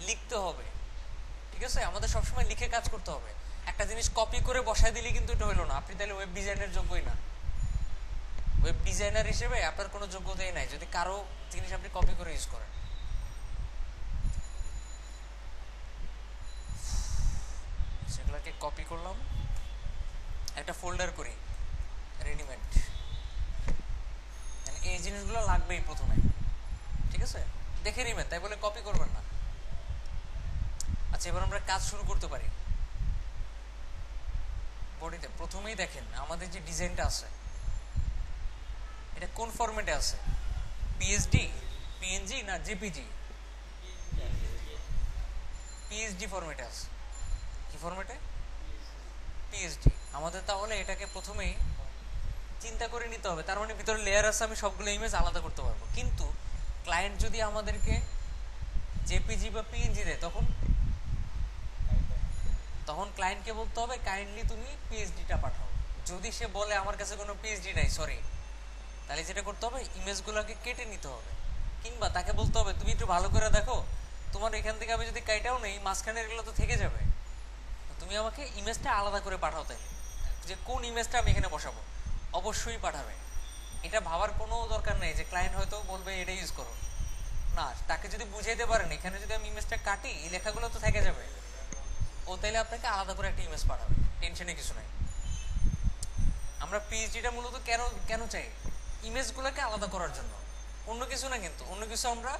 লিখতে হবে। ঠিক আছে, আমাদের সবসময় লিখে কাজ করতে হবে। একটা জিনিস কপি করে বসায় দিলে কিন্তু এটা হলো না, আপনি তাহলে ওয়েব ডিজাইনের যোগ্যই না। ওয়েব ডিজাইনার হিসেবে আপনার কোনো যোগ্যতাই নাই যদি কারো জিনিস আপনি কপি করে ইউজ করেন। সেগুলোকে কপি করলাম, একটা ফোল্ডার করি রেডিমেড, এই জিনিসগুলো লাগবেই প্রথমে। ঠিক আছে, দেখে নেবেন, তাই বলে কপি করবেন না। আচ্ছা, এবার আমরা কাজ শুরু করতে পারি। বডিতে প্রথমেই দেখেন আমাদের যে ডিজাইনটা আছে এটা কোন ফরম্যাটে আছে, পিএসডি, পিএনজি না জেপিজি? পিএসডি ফরম্যাটে আছে। কি ফরম্যাটে? পিএসডি। আমাদের তাহলে এটাকে প্রথমেই চিন্তা করে নিতে হবে, তার মানে ভিতরে লেয়ার আছে, আমি সবগুলো ইমেজ আলাদা করতে পারবো। কিন্তু ক্লায়েন্ট যদি আমাদেরকে জেপিজি বা পিএনজি দেয় তখন ক্লায়েন্টকে বলতে হবে কাইন্ডলি তুমি পিএইচডিটা পাঠাও। যদি সে বলে আমার কাছে কোনো পিএইচডি নাই, সরি, তাহলে যেটা করতে হবে ইমেজগুলোকে কেটে নিতে হবে, কিংবা তাকে বলতে হবে তুমি একটু ভালো করে দেখো, তোমার এখান থেকে আমি যদি কাইটাও নেই মাঝখানের এগুলো তো থেকে যাবে, তুমি আমাকে ইমেজটা আলাদা করে পাঠাও, তাই যে কোন ইমেজটা আমি এখানে বসাবো। অবশ্যই পাঠাবে, এটা ভাবার কোনো দরকার নেই যে ক্লায়েন্ট হয়তো বলবে এটা ইউজ করো না। তাকে যদি বুঝাইতে পারেন এখানে যদি আমি ইমেজটা কাটি এই লেখাগুলো তো থেকে যাবে, ও তাইলে আপনাকে আলাদা করে একটা ইমেজ পাঠাবে, টেনশনে কিছু নাই। আমরা পিএইচডিটা মূলত কেন কেন চাই? ইমেজগুলোকে আলাদা করার জন্য, অন্য কিছু না। কিন্তু অন্য কিছু আমরা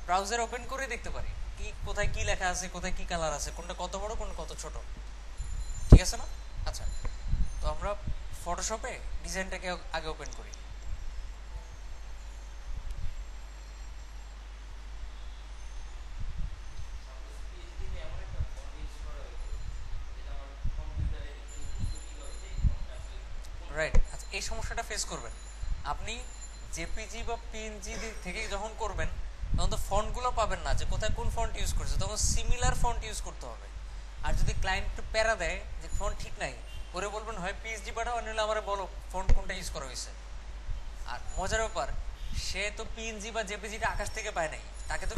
ব্রাউজার ওপেন করে দেখতে পারি কি কোথায় কি লেখা আছে, কোথায় কি কালার আছে, কোনটা কত বড় কোনটা কত ছোট। ঠিক আছে না? আচ্ছা, তো আমরা ফটোশপে ডিজাইনটাকে আগে ওপেন করি। রাইট। আচ্ছা, এই সমস্যাটা ফেস করবেন আপনি জেপিজি বা পিএনজি থেকে যখন করবেন, তখন তো ফন্টগুলো পাবেন না যে কোথায় কোন ফন্ট ইউজ করছে, তখন সিমিলার ফন্ট ইউজ করতে হবে। আর যদি ক্লায়েন্ট একটু প্যারা দেয় যে ফন্ট ঠিক নাই, ওরে বলবেন হয় পিএইচডি পাঠাও, আর নাহলে আমার বলো ফন্ট কোনটা ইউজ করা হয়েছে। আর মজার ব্যাপার, সে তো পিএনজি বা জেপিজিটা আকাশ থেকে পায় নাই, তাকে তো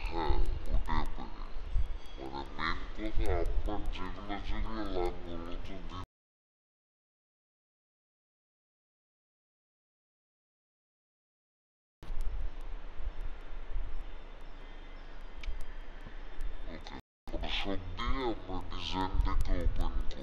হ্যাঁ, ওটা পারে। মেন কথা আপনার যেগুলো যেগুলো লাগবে ওগুলো তো ওকে, ফটোশপ দিয়ে আমরা ডিজাইনটাকে ওপেন করি।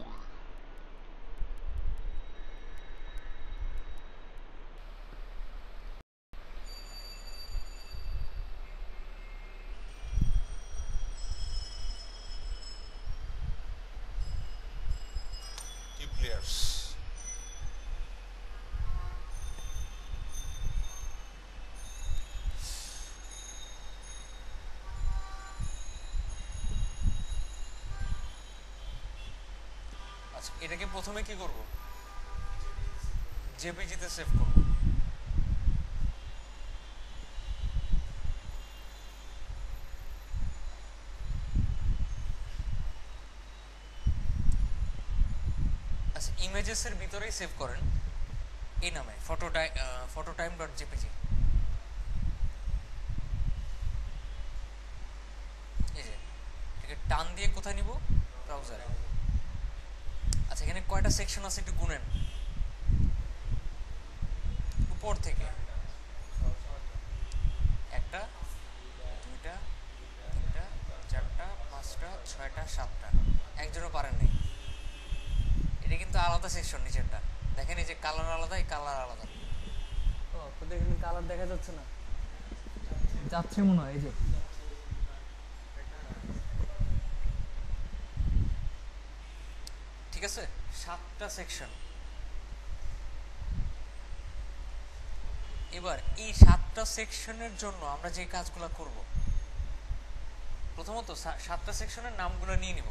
টিপ লেয়ার্স। আচ্ছা, এটাকে প্রথমে কি করব? জেপিজিতে সেভ করব। আচ্ছা, ইমেজেসের ভিতরেই সেভ করেন এই নামে ফটোটাইম ডট জেপিজি। এই যে এটাকে টান দিয়ে কোথায় নিব? ব্রাউজারে। আচ্ছা, এখানে কয়টা সেকশন আছে একটু গুনেন উপর থেকে। একটা, দুইটা, তিনটা, চারটা, পাঁচটা, ছয়টা, সাতটা। একজনও পারেন নাই। এটা কিন্তু আলাদা সেকশন নিচেরটা, দেখেন এই যে কালার আলাদা, এই কালার আলাদা। ও আপনাদের এখানে কালার দেখা যাচ্ছে না, যাচ্ছে মনে হয়। এই যে ঠিক আছে, 7টা সেকশন। এবার এই 7টা সেকশনের জন্য আমরা যে কাজগুলো করব, প্রথমত 7টা সেকশনের নামগুলো নিয়ে নিব।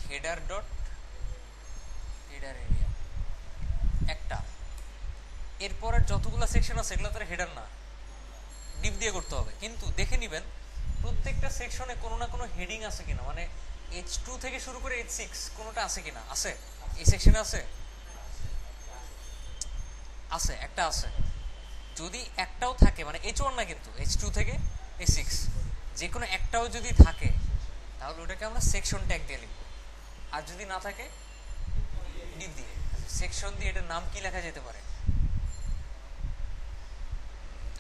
হেডার ডট হেডার এরিয়া একটা। এরপরের যতগুলো সেকশন আছে এগুলো তার হেডার না, ডিপ দিয়ে করতে হবে। কিন্তু দেখে নিবেন প্রত্যেকটা সেকশনে কোনো না কোনো হেডিং আছে কিনা, মানে H2 থেকে শুরু করে H6 কোনোটা আছে কিনা। আছে, এই সেকশনে আছে আছে একটা আছে। যদি একটাও থাকে মানে H1 না কিন্তু H2 থেকে H6 যে কোনো একটাও যদি থাকে তাহলে ওটাকে আমরা সেকশন ট্যাগ দিয়ে লিখবো। আর যদি না থাকে ডিপ দিয়ে সেকশন দিয়ে এটার নাম কি লেখা যেতে পারে?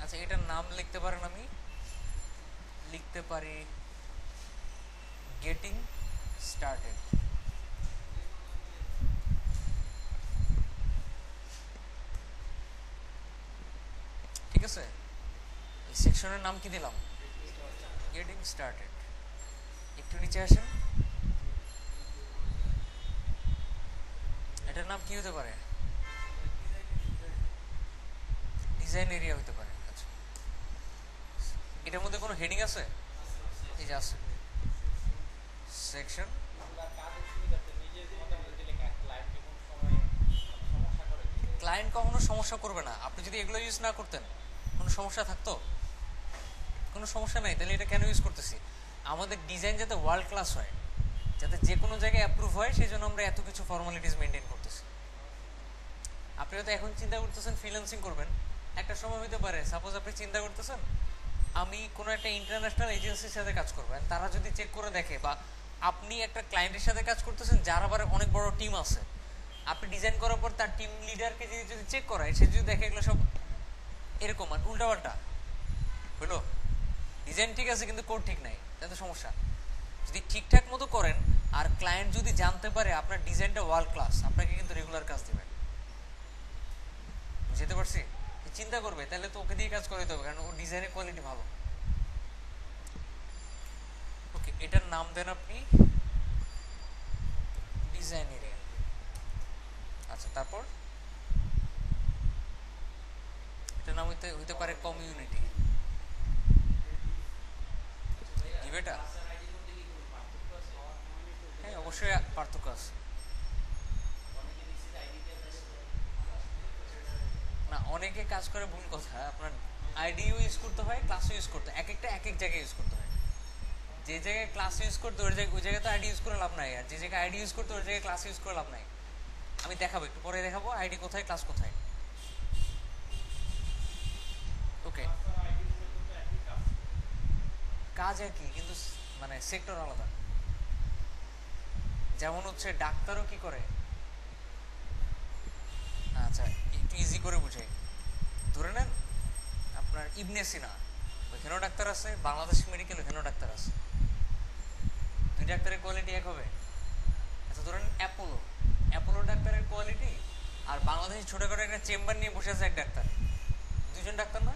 আচ্ছা এটার নাম লিখতে পারেন, আমি লিখতে পারি গেটিং স্টার্টেড। ঠিক আছে, এই সেকশনের নাম কি দিলাম? Getting started. একটু নিচে আসেন, এটার নাম কি হতে পারে? ডিজাইন এরিয়া হতে পারে। আচ্ছা এটার মধ্যে কোনো হেডিং আছে? এই যে আছে সেকশন। ক্লায়েন্ট কখনো সমস্যা করবে না, আপনি যদি এগুলো ইউজ না করতেন কোনো সমস্যা থাকতো? কোনো সমস্যা নাই। তাহলে এটা কেন ইউজ করতেছি? আমাদের ডিজাইন যাতে ওয়ার্ল্ড ক্লাস হয়, যাতে যে কোনো জায়গায় অ্যাপ্রুভ হয়, সেই জন্য আমরা এত কিছু ফর্মালিটিস মেনটেন করতেছি। আপনি হয়তো এখন চিন্তা করতেছেন ফ্রিল্যান্সিং করবেন, একটা সময় হতে পারে সাপোজ আপনি চিন্তা করতেছেন আমি কোনো একটা ইন্টারন্যাশনাল এজেন্সির সাথে কাজ করবো, তারা যদি চেক করে দেখে, বা আপনি একটা ক্লায়েন্টের সাথে কাজ করতেছেন যার আবার অনেক বড় টিম আছে, আপনি ডিজাইন করার পর তার টিম লিডারকে যদি চেক করায়, সে যদি দেখে এগুলো সব এরকম আর উল্টাপাল্টা হলো, ডিজাইন ঠিক আছে কিন্তু কোড ঠিক নাই, তাতে সমস্যা। যদি ঠিকঠাক মতো করেন আর ক্লায়েন্ট যদি জানতে পারে আপনার ডিজাইনটা ওয়ার্ল্ড ক্লাস, আপনাকে কিন্তু রেগুলার কাজ দেবে। বুঝতে পারছি? চিন্তা করবে তাহলে তো ওকে দিয়ে কাজ করাইতে হবে, কারণ ওর ডিজাইনের কোয়ালিটি ভালো। ওকে, এটার নাম দেন আপনি ডিজাইন এরিয়া। আচ্ছা তারপর এটার নাম হইতে পারে কমিউনিটি। এটা হ্যাঁ অবশ্যই পার্থক্য আছে। না অনেকে কাজ করে ভুল কথা, আপনার আইডিও ইউজ করতে হয়, ক্লাসও ইউজ করতে হয়, এক একটা এক এক জায়গায় ইউজ করতে হয়। যে জায়গায় ক্লাস ইউজ করতে ওই জায়গায় তো আইডি ইউজ করে লাভ নাই, আর যে জায়গায় আইডি ইউজ করতে ওই জায়গায় ক্লাস ইউজ করে লাভ নাই। আমি দেখাবো, একটু পরে দেখাবো আইডি কোথায় ক্লাস কোথায়। ওকে, কাজ একই কিন্তু মানে সেক্টর আলাদা। যেমন হচ্ছে ডাক্তারও কি করে, আচ্ছা একটু ইজি করে বুঝাই। ধরে নেন আপনার ইবনে সিনা, ওইখানেও ডাক্তার আছে, বাংলাদেশ মেডিকেল ওইখানেও ডাক্তার আছে, দুই ডাক্তারের কোয়ালিটি এক হবে? আচ্ছা ধরেন অ্যাপোলো ডাক্তারের কোয়ালিটি আর বাংলাদেশে ছোটখাটো একটা চেম্বার নিয়ে বসে আছে এক ডাক্তার, দুজন ডাক্তার না,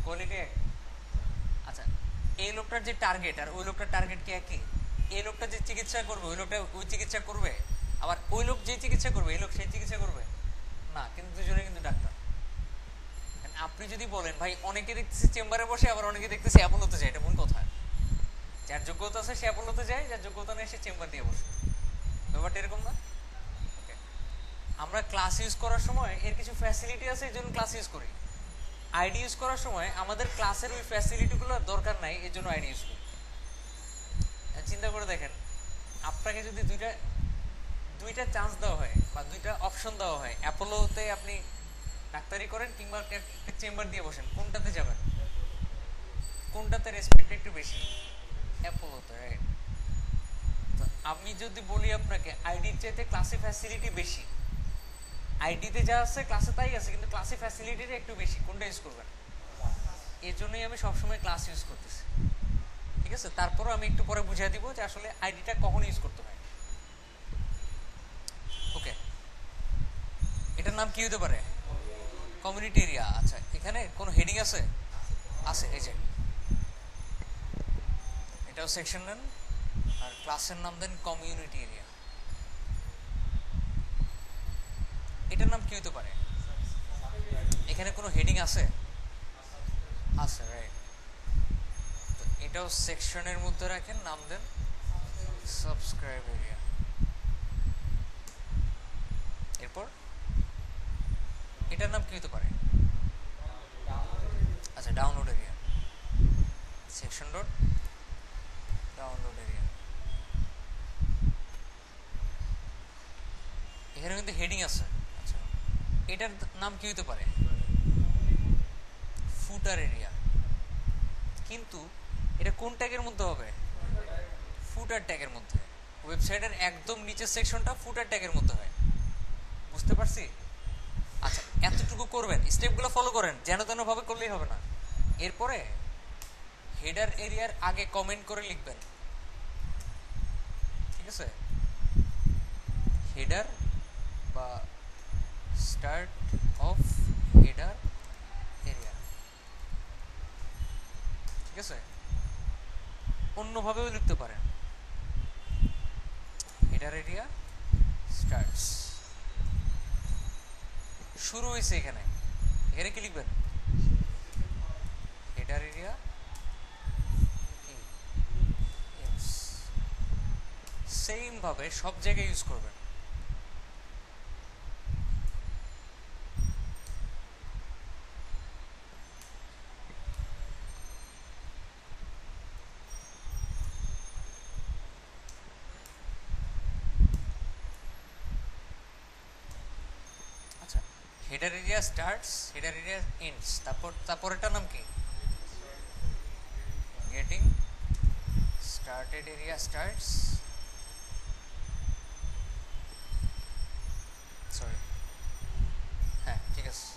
কোয়ালিটি এক। আচ্ছা এই লোকটার যে টার্গেট আর ওই লোকটার টার্গেট কি একই? এই লোকটা যে চিকিৎসা করবে ওই লোকটা ওই চিকিৎসা করবে, আবার ওই লোক যে চিকিৎসা করবে এই লোক সেই চিকিৎসা করবে না, কিন্তু দুজনে কিন্তু ডাক্তার। আপনি যদি বলেন ভাই অনেকে দেখতেছি চেম্বারে বসে, আবার অনেকে দেখতেছি অ্যাপোলোতে যায়, এটা ভুল কথা। যার যোগ্যতা আছে সে অ্যাপোলোতে যায়, যার যোগ্যতা নেই সে চেম্বার দিয়ে বসে, ব্যাপারটা এরকম না? আমরা ক্লাস ইউজ করার সময় এর কিছু ফ্যাসিলিটি আছে, এই জন্য ক্লাস ইউজ করি। আইডি ইউজ করার সময় আমাদের ক্লাসের ওই ফ্যাসিলিটিগুলো দরকার নাই, এর জন্য আইডি ইউজ করি। চিন্তা করে দেখেন, আপনাকে যদি দুইটা চান্স দেওয়া হয় বা দুইটা অপশন দেওয়া হয়, অ্যাপোলোতে আপনি ডাক্তারি করেন কিংবা চেম্বার দিয়ে বসেন, কোনটাতে যাবেন? কোনটাতে রেসপেক্ট একটু বেশি? অ্যাপোলোতে, রাইট? তো আমি যদি বলি আপনাকে আইডির চাইতে ক্লাসে ফ্যাসিলিটি বেশি, আইডিতে যা আছে ক্লাসে তাই আছে, কিন্তু ক্লাসে ফ্যাসিলিটিটা একটু বেশি, কোনটা ইউজ করবেন? এর জন্যই আমি সবসময় ক্লাস ইউজ করতেছি। ঠিক আছে, তারপরও আমি একটু পরে বুঝিয়ে দিব যে আসলে আইডিটা কখন ইউজ করতে হয়। ওকে, এটার নাম কি হতে পারে? Community area. আচ্ছা এখানে কোনো হেডিং আছে? আছে, এই যে এটাও সেকশন নেন আর ক্লাসের নাম দেন কমিউনিটি এরিয়া। এটার নাম কি হতে পারে? এখানে কোনো হেডিং আছে? আছে, রাইট। তো এটাও সেকশনের মধ্যে রাখেন, নাম দেন সাবস্ক্রাইব এরিয়া। এরপর এটার নাম কি হতে পারে? আচ্ছা download area, section dot download area. এখানে কিন্তু হেডিং আছে। আচ্ছা, এটার নাম কি হতে পারে? ফুটার এরিয়া। কিন্তু এটা কোন ট্যাগের মধ্যে হবে? ফুটার ট্যাগের মধ্যে। ওয়েবসাইটের একদম নিচের সেকশনটা ফুটার ট্যাগের মধ্যে হয়। বুঝতে পারছি? আচ্ছা, এতটুকু করবেন, স্টেপগুলো ফলো করেন, যেন তেন ভাবে করলেই হবে না। এরপরে হেডার এরিয়ার আগে কমেন্ট করে লিখবেন, ঠিক আছে? হেডার বা স্টার্ট অফ হেডার এরিয়া, ঠিক আছে? অন্যভাবেও লিখতে পারেন, হেডার এরিয়া স্টার্টস। শুরু হয়েছে এখানে, এখানে কি লিখবেন? হেডার এরিয়া সেম ভাবে সব জায়গায় ইউজ করবেন। আচ্ছা, header area starts, header area ends, তারপরেটার নাম কি? Getting started area starts, sorry, হ্যাঁ ঠিক আছে।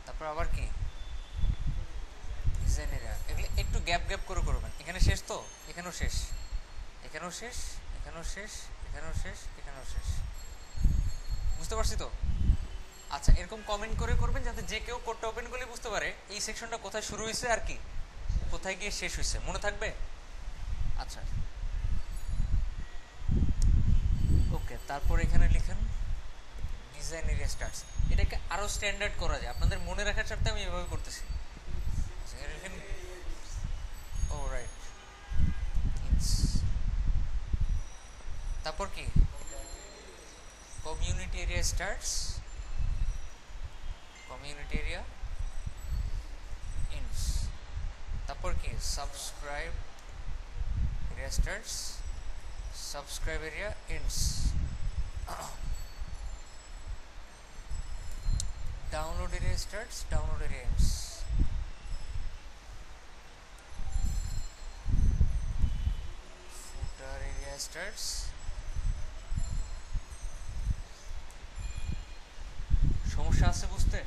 তারপর আবার কি? Design area. এগুলো একটু গ্যাপ গ্যাপ করে করবেন। এখানে শেষ তো, এখানেও শেষ, এখানেও শেষ, এখানেও শেষ, এখানেও শেষ, এখানেও শেষ। বুঝতে পারছি তো? আচ্ছা, এরকম কমেন্ট করে করবেন যাতে যে কেউ কোডটা ওপেন করলে বুঝতে পারে এই সেকশনটা কোথায় শুরু হয়েছে আর কি কোথায় গিয়ে শেষ হয়েছে, মনে থাকবে? আচ্ছা, ওকে। তারপর এখানে লিখেন ডিজাইন এরিয়া স্টার্টস। এটাকে আরো স্ট্যান্ডার্ড করা যায়, আপনাদের মনে রাখার স্বার্থে আমি এভাবে করতেছি। ও রাইট, তারপর কি? Community area starts, community area ends. তারপর কি? Subscribe area starts, subscribe area ends. Download area starts, download area ends. Footer area starts, সমস্যা আছে বুঝতে?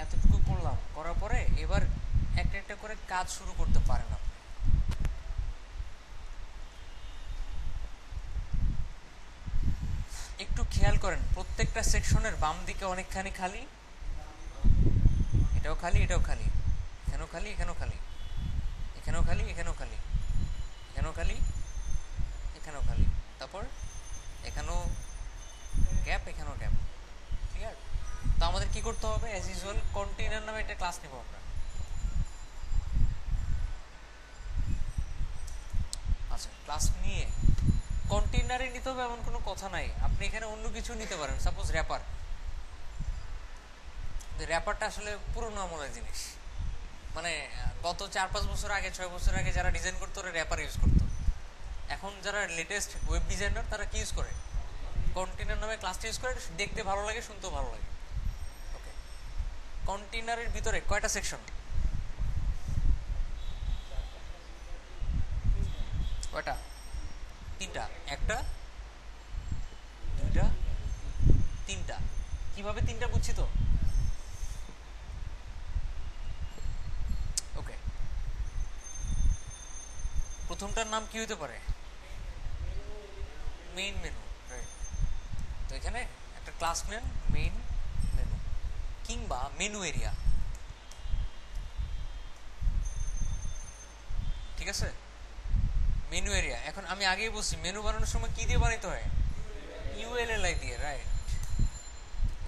এতটুকু করলাম, করার পরে এবার একটা একটা করে কাজ শুরু করতে পারেন আপনি। একটু খেয়াল করেন, প্রত্যেকটা সেকশনের বাম দিকে অনেকখানি খালি, এটাও খালি, এটাও খালি, এখানেও খালি, এখানেও খালি, এখানেও খালি, এখানেও খালি, এখানেও খালি, এখানেও খালি, তারপর এখানেও গ্যাপ, এখানেও গ্যাপ। ক্লিয়ার? তো আমাদের কি করতে হবে? অ্যাজ ইউজুয়াল কন্টেইনার নামে একটা ক্লাস নেব আমরা। আচ্ছা, ক্লাস নিয়ে কন্টেইনারে নিতে হবে এমন কোনো কথা নাই, আপনি এখানে অন্য কিছু নিতে পারেন। সাপোজ র্যাপার, র্যাপারটা আসলে পুরোনো আমলের জিনিস, মানে গত 4-5 বছর আগে, 6 বছর আগে যারা ডিজাইন করতো ওরা র্যাপার ইউজ করতো। এখন যারা লেটেস্ট ওয়েব ডিজাইনার তারা কি ইউজ করে? কন্টেইনার নামে ক্লাসটা ইউজ করে, দেখতে ভালো লাগে, শুনতেও ভালো লাগে। ওকে, কন্টেইনারের ভিতরে কয়টা সেকশন? কয়টা? 3টা। একটা, দুইটা, 3টা। কিভাবে 3টা বুঝছি তো? ওকে, প্রথমটার নাম কি হতে পারে? Main menu, right? তো এখানে একটা ক্লাস নেন মেইন মেনু, কিংবা মেনু এরিয়া, ঠিক আছে? Menu area. এখন আমি আগেই বলছি মেনু বানানোর সময় কি দিয়ে বানাইতে হয়? ইউএলএলআই দিয়ে, রাইট?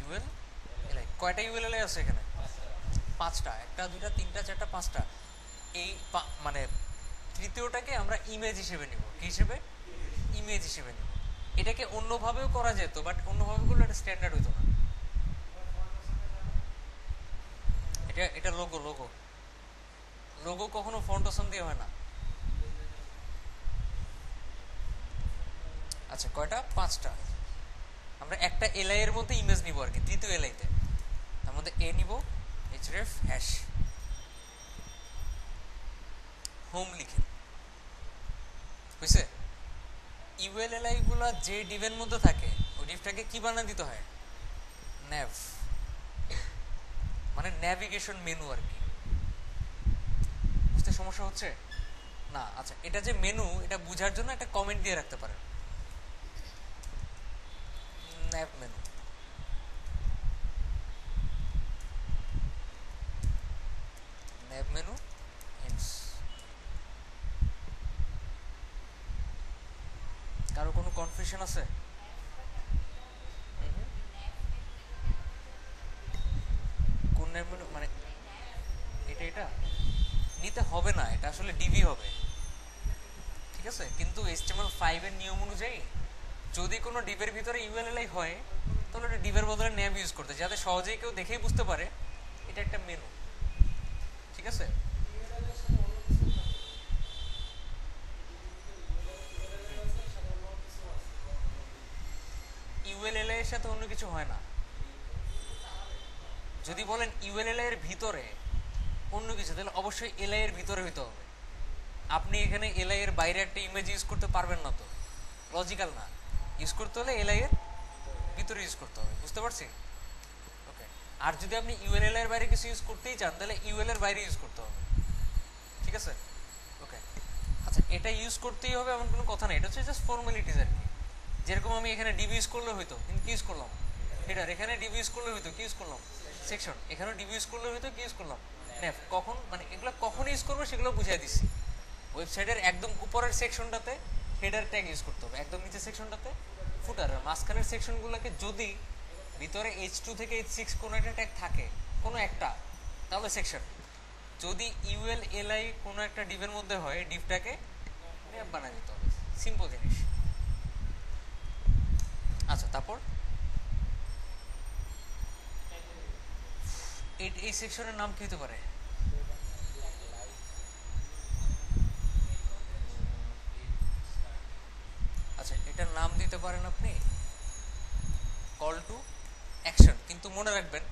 ইউএলএলআই। কয়টা ইউএলএলআই আছে এখানে? 5টা। 1টা 2টা 3টা 4টা 5টা। এই মানে তৃতীয়টাকে আমরা ইমেজ হিসেবে নিব। কি হিসেবে? ইমেজ হিসেবে নিব। এটাকে অন্যভাবেও করা যেত, বাট অন্যভাবে করলে এটা স্ট্যান্ডার্ড হইতো না। এটা লোগো, লোগো লোগো কখনো ফন্ট অপশন দিয়ে হয় না। আচ্ছা কয়টা? 5টা। আমরা একটা এলআই এর মধ্যে ইমেজ নিব আর কি, তৃতীয় এলআইতে তার মধ্যে এ নিব, href হ্যাশ হোম লিখে বুঝছে। ইউএল এলআই গুলা যে ডিভের মধ্যে থাকে ওই ডিভটাকে কি বানিয়ে দিতে হয়? ন্যাভ, মানে ন্যাভিগেশন মেনু আর কি। বুঝতে সমস্যা হচ্ছে না? আচ্ছা এটা যে মেনু, এটা বুঝার জন্য একটা কমেন্ট দিয়ে রাখতে পারেন, nav menu. Nav menu ends. কারো কোনো কনফিউশন আছে? কোন ন্যাভ মেনু মানে এটা নিতে হবে না, এটা আসলে ডিভি হবে, ঠিক আছে। কিন্তু HTML5 এর নিয়ম অনুযায়ী যদি কোনো ডিভের ভিতরে ইউএলএলআই হয় তাহলে এটা ডিভের বদলে ন্যাভ ইউজ করতে, যাতে সহজেই কেউ দেখেই বুঝতে পারে এটা একটা মেনু, ঠিক আছে। ইউএলএলআই এর সাথে অন্য কিছু হয় না। যদি বলেন ইউএলএলআই এর ভিতরে অন্য কিছু, তাহলে অবশ্যই এলআই এর ভিতরে হইতে হবে। আপনি এখানে এলআই এর বাইরে একটা ইমেজ ইউজ করতে পারবেন না, তো লজিক্যাল না। ইউজ করতে হলে এলআই এর ভিতরে ইউজ করতে হবে, বুঝতে পারছি? ওকে। আর যদি আপনি ইউএলএল এর বাইরে কিছু ইউজ করতেই চান তাহলে ইউএল এর বাইরে ইউজ করতে হবে, ঠিক আছে। ওকে। আচ্ছা এটা ইউজ করতেই হবে এমন কোনো কথা নেই, এটা হচ্ছে জাস্ট ফর্মালিটিজ আর কি। যেরকম আমি এখানে ডিবি ইউজ করলে হইতো, কিন্তু কি ইউজ করলাম? হেডার। এখানে ডিবি ইউজ করলে হইতো, কি ইউজ করলাম? সেকশন। এখানেও ডিবি ইউজ করলে হইতো, কি ইউজ করলাম? ন্যাভ। কখন মানে এগুলো কখন ইউজ করবো সেগুলো বুঝাই দিচ্ছি। ওয়েবসাইটের একদম উপরের সেকশনটাতে হেডার ট্যাগ ইউজ করতে হবে, একদম নিচের সেকশনটাতে ফুটার। আর মাঝখানের সেকশনগুলোকে যদি ভিতরে H2 থেকে H6 কোনো একটা ট্যাগ থাকে, কোনো একটা, তাহলে সেকশন। যদি ইউএল এলআই কোনো একটা ডিভের মধ্যে হয়, ডিভটাকে ন্যাভ বানিয়ে দিতে হবে, সিম্পল জিনিস। আচ্ছা তারপর এই সেকশনের নাম কি হতে পারে? আচ্ছা এটার নাম দিতে পারেন আপনি কল টু অ্যাকশন। কিন্তু মনে রাখবেন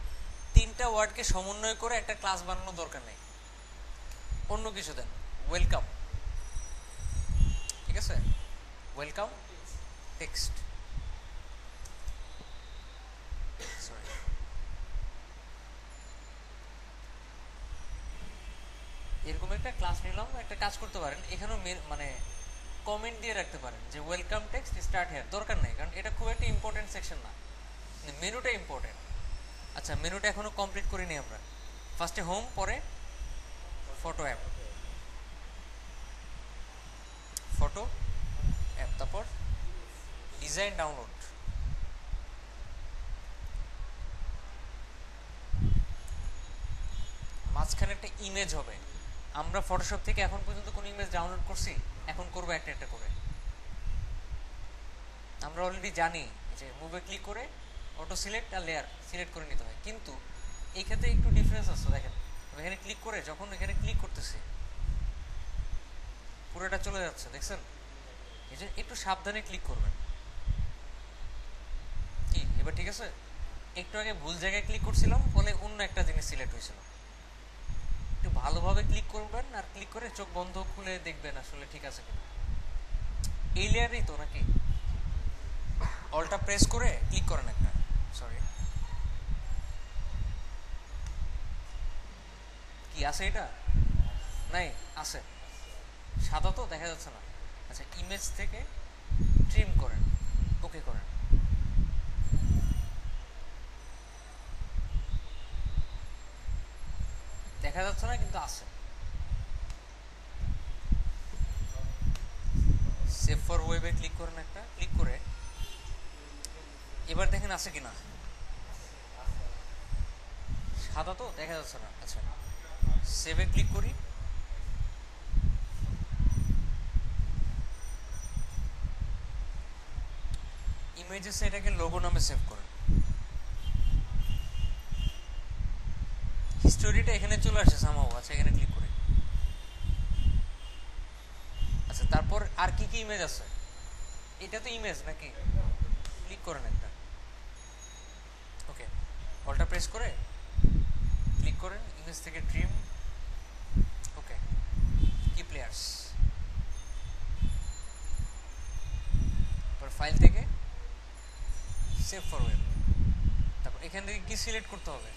3টা ওয়ার্ডকে সমন্বয় করে একটা ক্লাস বানানোর দরকার নেই, অন্য কিছু দেন। ওয়েলকাম, ঠিক আছে, ওয়েলকাম টেক্সট, সরি। এরকম একটা ক্লাস নিলাম, একটা কাজ করতে পারেন এখানেও মানে কমেন্ট দিয়ে রাখতে পারেন যে ওয়েলকাম টেক্সট স্টার্ট হিয়ার। দরকার নেই, কারণ এটা খুব একটা ইম্পর্টেন্ট সেকশন না, মেনুটা ইম্পর্টেন্ট। আচ্ছা মেনুটা এখনো কমপ্লিট করিনি আমরা। ফার্স্টে হোম, পরে ফটো অ্যাপ, ফটো অ্যাপ, তারপর ডিজাইন ডাউনলোড, মাঝখানে একটা ইমেজ হবে। আমরা ফটোশপ থেকে এখন পর্যন্ত কোন ইমেজ ডাউনলোড করছি? এখন করবো একটা একটা করে। আমরা অলরেডি জানি যে মুভে ক্লিক করে অটো সিলেক্ট আর লেয়ার সিলেক্ট করে নিতে হয়, কিন্তু এই ক্ষেত্রে একটু ডিফারেন্স আছে। দেখেন এখানে ক্লিক করে যখন এখানে ক্লিক করতেছি পুরোটা চলে যাচ্ছে, দেখছেন? এই যে একটু সাবধানে ক্লিক করবেন। কি এবার ঠিক আছে? একটু আগে ভুল জায়গায় ক্লিক করছিলাম, ফলে অন্য একটা জিনিস সিলেক্ট হয়েছিল। একটু ভালোভাবে ক্লিক করবেন, আর ক্লিক করে চোখ বন্ধ খুলে দেখবেন আসলে ঠিক আছে কিনা। এই লেয়ারেই তো নাকি? অলটা প্রেস করে ক্লিক করেন একটা, সরি কি আছে? এটা নাই, আছে, সাদা তো দেখা যাচ্ছে না। আচ্ছা ইমেজ থেকে ট্রিম করেন, ওকে করেন। দেখা যাচ্ছে না কিন্তু আছে। সেভ ফর ওয়েবে ক্লিক করেন একটা, ক্লিক করে এবার দেখেন আছে কিনা। সাদা তো দেখা যাচ্ছে না। আচ্ছা সেভে ক্লিক করি, ইমেজেস এটাকে লোগো নামে সেভ করেন। হিস্টোরিটা এখানে চলে আসে সামাও। আচ্ছা এখানে ক্লিক করি, তারপর আর কি কি ইমেজ আছে? এটা তো ইমেজ নাকি? ক্লিক করেন একটা, ওকে, অলটা প্রেস করে ক্লিক করেন, ইমেজ থেকে ট্রিম, ওকে, কি প্লেয়ার্স, তারপর ফাইল থেকে সেভ ফর ওয়েব, তারপর এখান থেকে কি সিলেক্ট করতে হবে?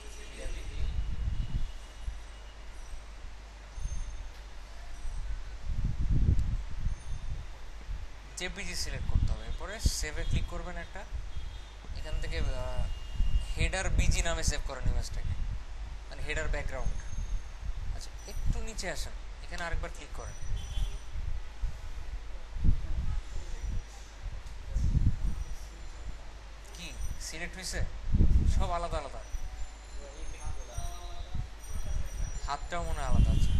জেপিজি সিলেক্ট করতে হবে। এরপরে সেভে ক্লিক করবেন একটা, এখান থেকে হেডার বিজি নামে সেভ করেন ইমেজটাকে, মানে হেডার ব্যাকগ্রাউন্ড। আচ্ছা একটু নিচে আসেন, এখানে আরেকবার ক্লিক করেন, কি সিলেক্ট হয়েছে? সব আলাদা আলাদা, হাতটাও মনে হয় আলাদা আছে।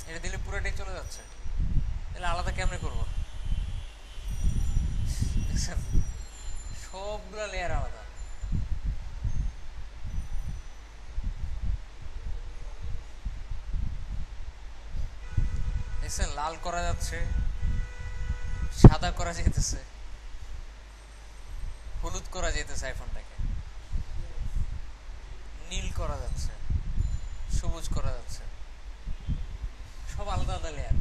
এটা দিলে পুরোটাই চলে যাচ্ছে, তাহলে আলাদা কেমনে করবো? দেখছেন সবগুলো লেয়ার আলাদা। দেখছেন লাল করা যাচ্ছে, সাদা করা যেতেছে, হলুদ করা যেতেছে, আইফোনটাকে নীল করা যাচ্ছে, সবুজ করা যাচ্ছে, সব আলাদা আলাদা লেয়ার।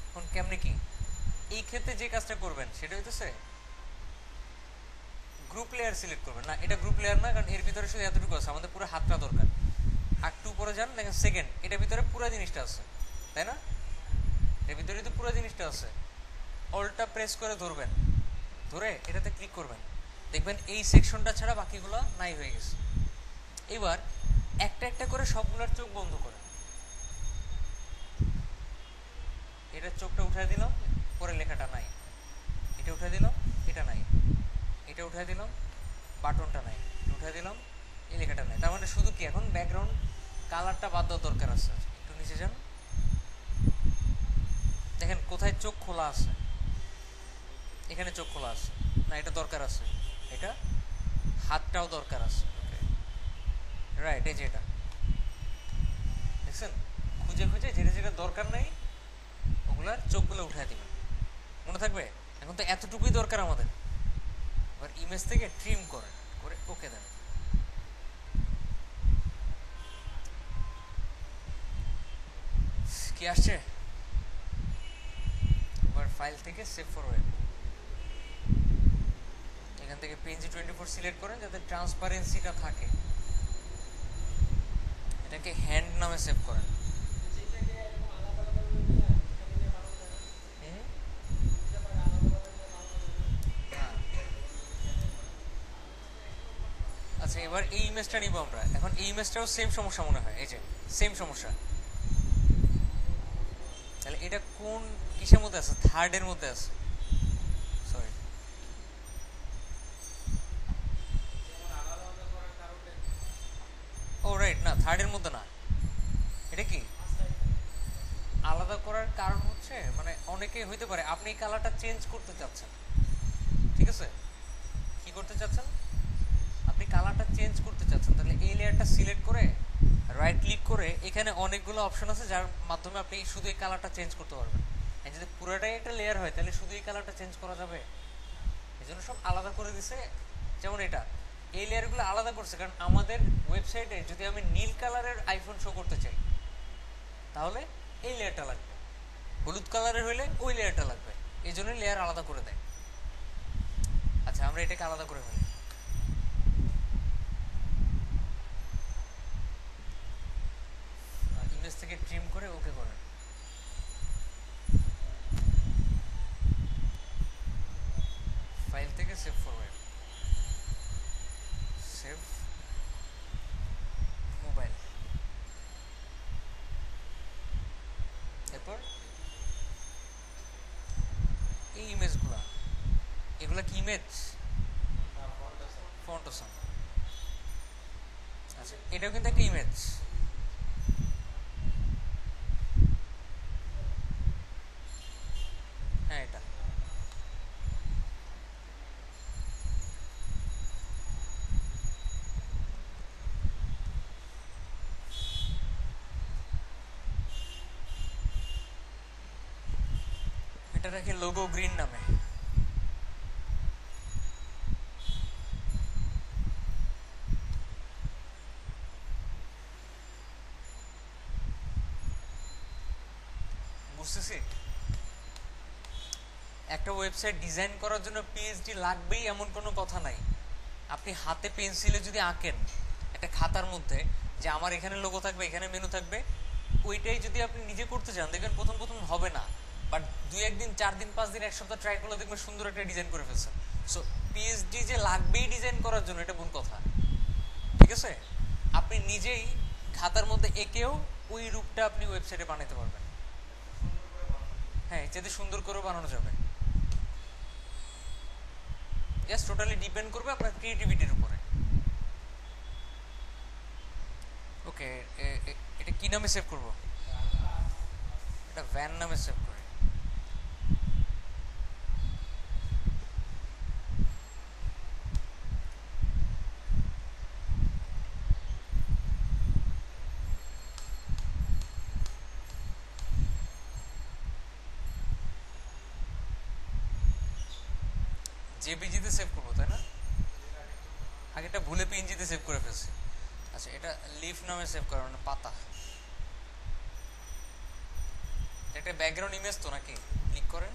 এখন কেমনে কি এই ক্ষেত্রে যে কাজটা করবেন সেটা হইতেছে গ্রুপ লেয়ার সিলেক্ট করবেন না। এটা গ্রুপ লেয়ার না, কারণ এর ভিতরে শুধু এতটুকু আছে, আমাদের পুরো হাতটা দরকার। একটু উপরে যান, দেখেন সেকেন্ড, এটার ভিতরে পুরো জিনিসটা আছে, তাই না? এর ভিতরে তো পুরো জিনিসটা আছে। অলটা প্রেস করে ধরবেন, ধরে এটাতে ক্লিক করবেন, দেখবেন এই সেকশনটা ছাড়া বাকিগুলো নাই হয়ে গেছে। এবার একটা একটা করে সবগুলোর চোখ বন্ধ করেন। এটার চোখটা উঠাই দিলাম, পরে লেখাটা নাই, এটা উঠাই দিলাম, এটা নাই, এটা উঠাই দিলাম, বাটনটা নাই, উঠাই দিলাম, এই লেখাটা নাই। তার মানে শুধু কি এখন ব্যাকগ্রাউন্ড কালারটা বাদ দেওয়ার দরকার আছে। একটু নিচে যান, দেখেন কোথায় চোখ খোলা আছে, এখানে চোখ খোলা আছে না, এটা দরকার আছে, এটা হাতটাও দরকার আছে, রাইট, এই যে এটা দেখছেন, খুঁজে খুঁজে যেটা যেটা দরকার নাই ওগুলার চোখগুলো উঠাই দিবেন, মনে থাকবে। এখন তো এতটুকুই দরকার আমাদের। এবার ইমেজ থেকে ট্রিম করেন, করে ওকে দেন। কি আসছে? এবার ফাইল থেকে সেভ ফর ওয়েব, এখান থেকে PNG 24 সিলেক্ট করেন যাতে ট্রান্সপারেন্সিটা থাকে, এটাকে হ্যান্ড নামে সেভ করেন। আচ্ছা এবার এই ইমেজটা নিব আমরা। এখন এই ইমেজটাও সেম সমস্যা মনে হয়, এই যে সেম সমস্যা। তাহলে এটা কোন কিসের মধ্যে আছে? থার্ডের মধ্যে আছে, সরি। ও রাইট, না থার্ডের মধ্যে না। এটা কি আলাদা করার কারণ হচ্ছে, মানে অনেকে হইতে পারে আপনি এই কালারটা চেঞ্জ করতে চাচ্ছেন, ঠিক আছে? কি করতে চাচ্ছেন? আপনি কালারটা চেঞ্জ করতে চাচ্ছেন, তাহলে এই লেয়ারটা সিলেক্ট করে রাইট ক্লিক করে এখানে অনেকগুলো অপশন আছে যার মাধ্যমে আপনি শুধু এই কালারটা চেঞ্জ করতে পারবেন। যদি পুরোটাই একটা লেয়ার হয় তাহলে শুধু এই কালারটা চেঞ্জ করা যাবে, এই জন্য সব আলাদা করে দিছে। যেমন এটা এই লেয়ারগুলো আলাদা করছে, কারণ আমাদের ওয়েবসাইটে যদি আমি নীল কালারের আইফোন শো করতে চাই তাহলে এই লেয়ারটা লাগবে, হলুদ কালারের হইলে ওই লেয়ারটা লাগবে, এই জন্য লেয়ার আলাদা করে দেয়। আচ্ছা আমরা এটাকে আলাদা করে ফেলি, ইমেজ থেকে ট্রিম করে ওকে করেন। ফাইল থেকে save for web, save mobile, এরপর এই ইমেজগুলা, এগুলা কি ইমেজ? ফন্টোসন। আচ্ছা এটাও কিন্তু একটা ইমেজ। হ্যাঁ এটা এটা রাখি লোগো গ্রিন নামে। বুঝতেছি একটা ওয়েবসাইট ডিজাইন করার জন্য পিএইচডি লাগবেই এমন কোনো কথা নাই। আপনি হাতে পেন্সিলে যদি আঁকেন একটা খাতার মধ্যে যে আমার এখানে লোগো থাকবে, এখানে মেনু থাকবে, ওইটাই যদি আপনি নিজে করতে চান দেখবেন প্রথম প্রথম হবে না, বাট 2-1 দিন 4 দিন 5 দিন 1 সপ্তাহ ট্রাই করলে দেখবেন সুন্দর একটা ডিজাইন করে ফেলছেন। সো পিএইচডি যে লাগবেই ডিজাইন করার জন্য এটা ভুল কথা, ঠিক আছে? আপনি নিজেই খাতার মধ্যে এঁকেও ওই রূপটা আপনি ওয়েবসাইটে বানাতে পারবেন। হ্যাঁ, যাতে সুন্দর করে বানানো যাবে। জাস্ট টোটালি ডিপেন্ড করবে আপনার ক্রিয়েটিভিটির উপরে। ওকে, এটা কি নামে সেভ করব? এটা ভ্যান নামে সেভ করি। জেপিজিতে সেভ করবো তাই না? আগেটা ভুলে পিএনজিতে সেভ করে ফেলছি। আচ্ছা, এটা লিফ নামে সেভ করা, মানে পাতা। একটা ব্যাকগ্রাউন্ড ইমেজ তো নাকি? ক্লিক করেন,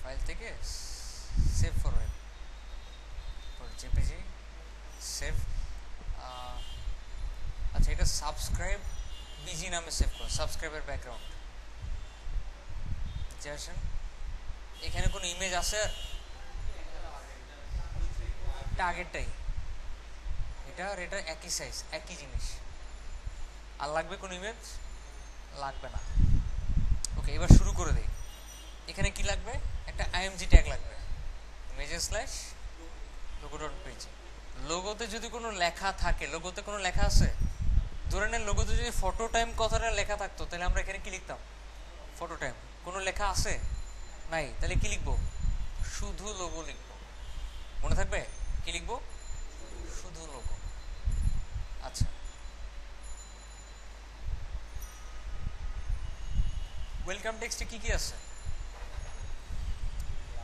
ফাইল থেকে সেভ করবেন, জেপিজি সেভ। আচ্ছা, এটা সাবস্ক্রাইব বিজি নামে সেভ করুন, সাবস্ক্রাইবের ব্যাকগ্রাউন্ড। আসেন, এখানে কোনো ইমেজ আছে? এটা আগেরটাই, এটা আর এটা একই সাইজ, একই জিনিস। আর লাগবে কোনো ইমেজ? লাগবে না। ওকে, এবার শুরু করে দিই। এখানে কি লাগবে? একটা আইএমজি ট্যাগ লাগবে, images slash logo dot page. লোগোতে যদি কোনো লেখা থাকে, লোগোতে কোনো লেখা আছে, ধরে নেন লোগোতে যদি ফটো টাইম কথাটা লেখা থাকতো তাহলে আমরা এখানে কি লিখতাম? Photo time. কোনো লেখা আছে? নাই, তাহলে কি লিখবো? শুধু লোগো লিখবো। মনে থাকবে কি লিখবো? শুধু লোগো। আচ্ছা, ওয়েলকাম টেক্সটে কি কি আছে?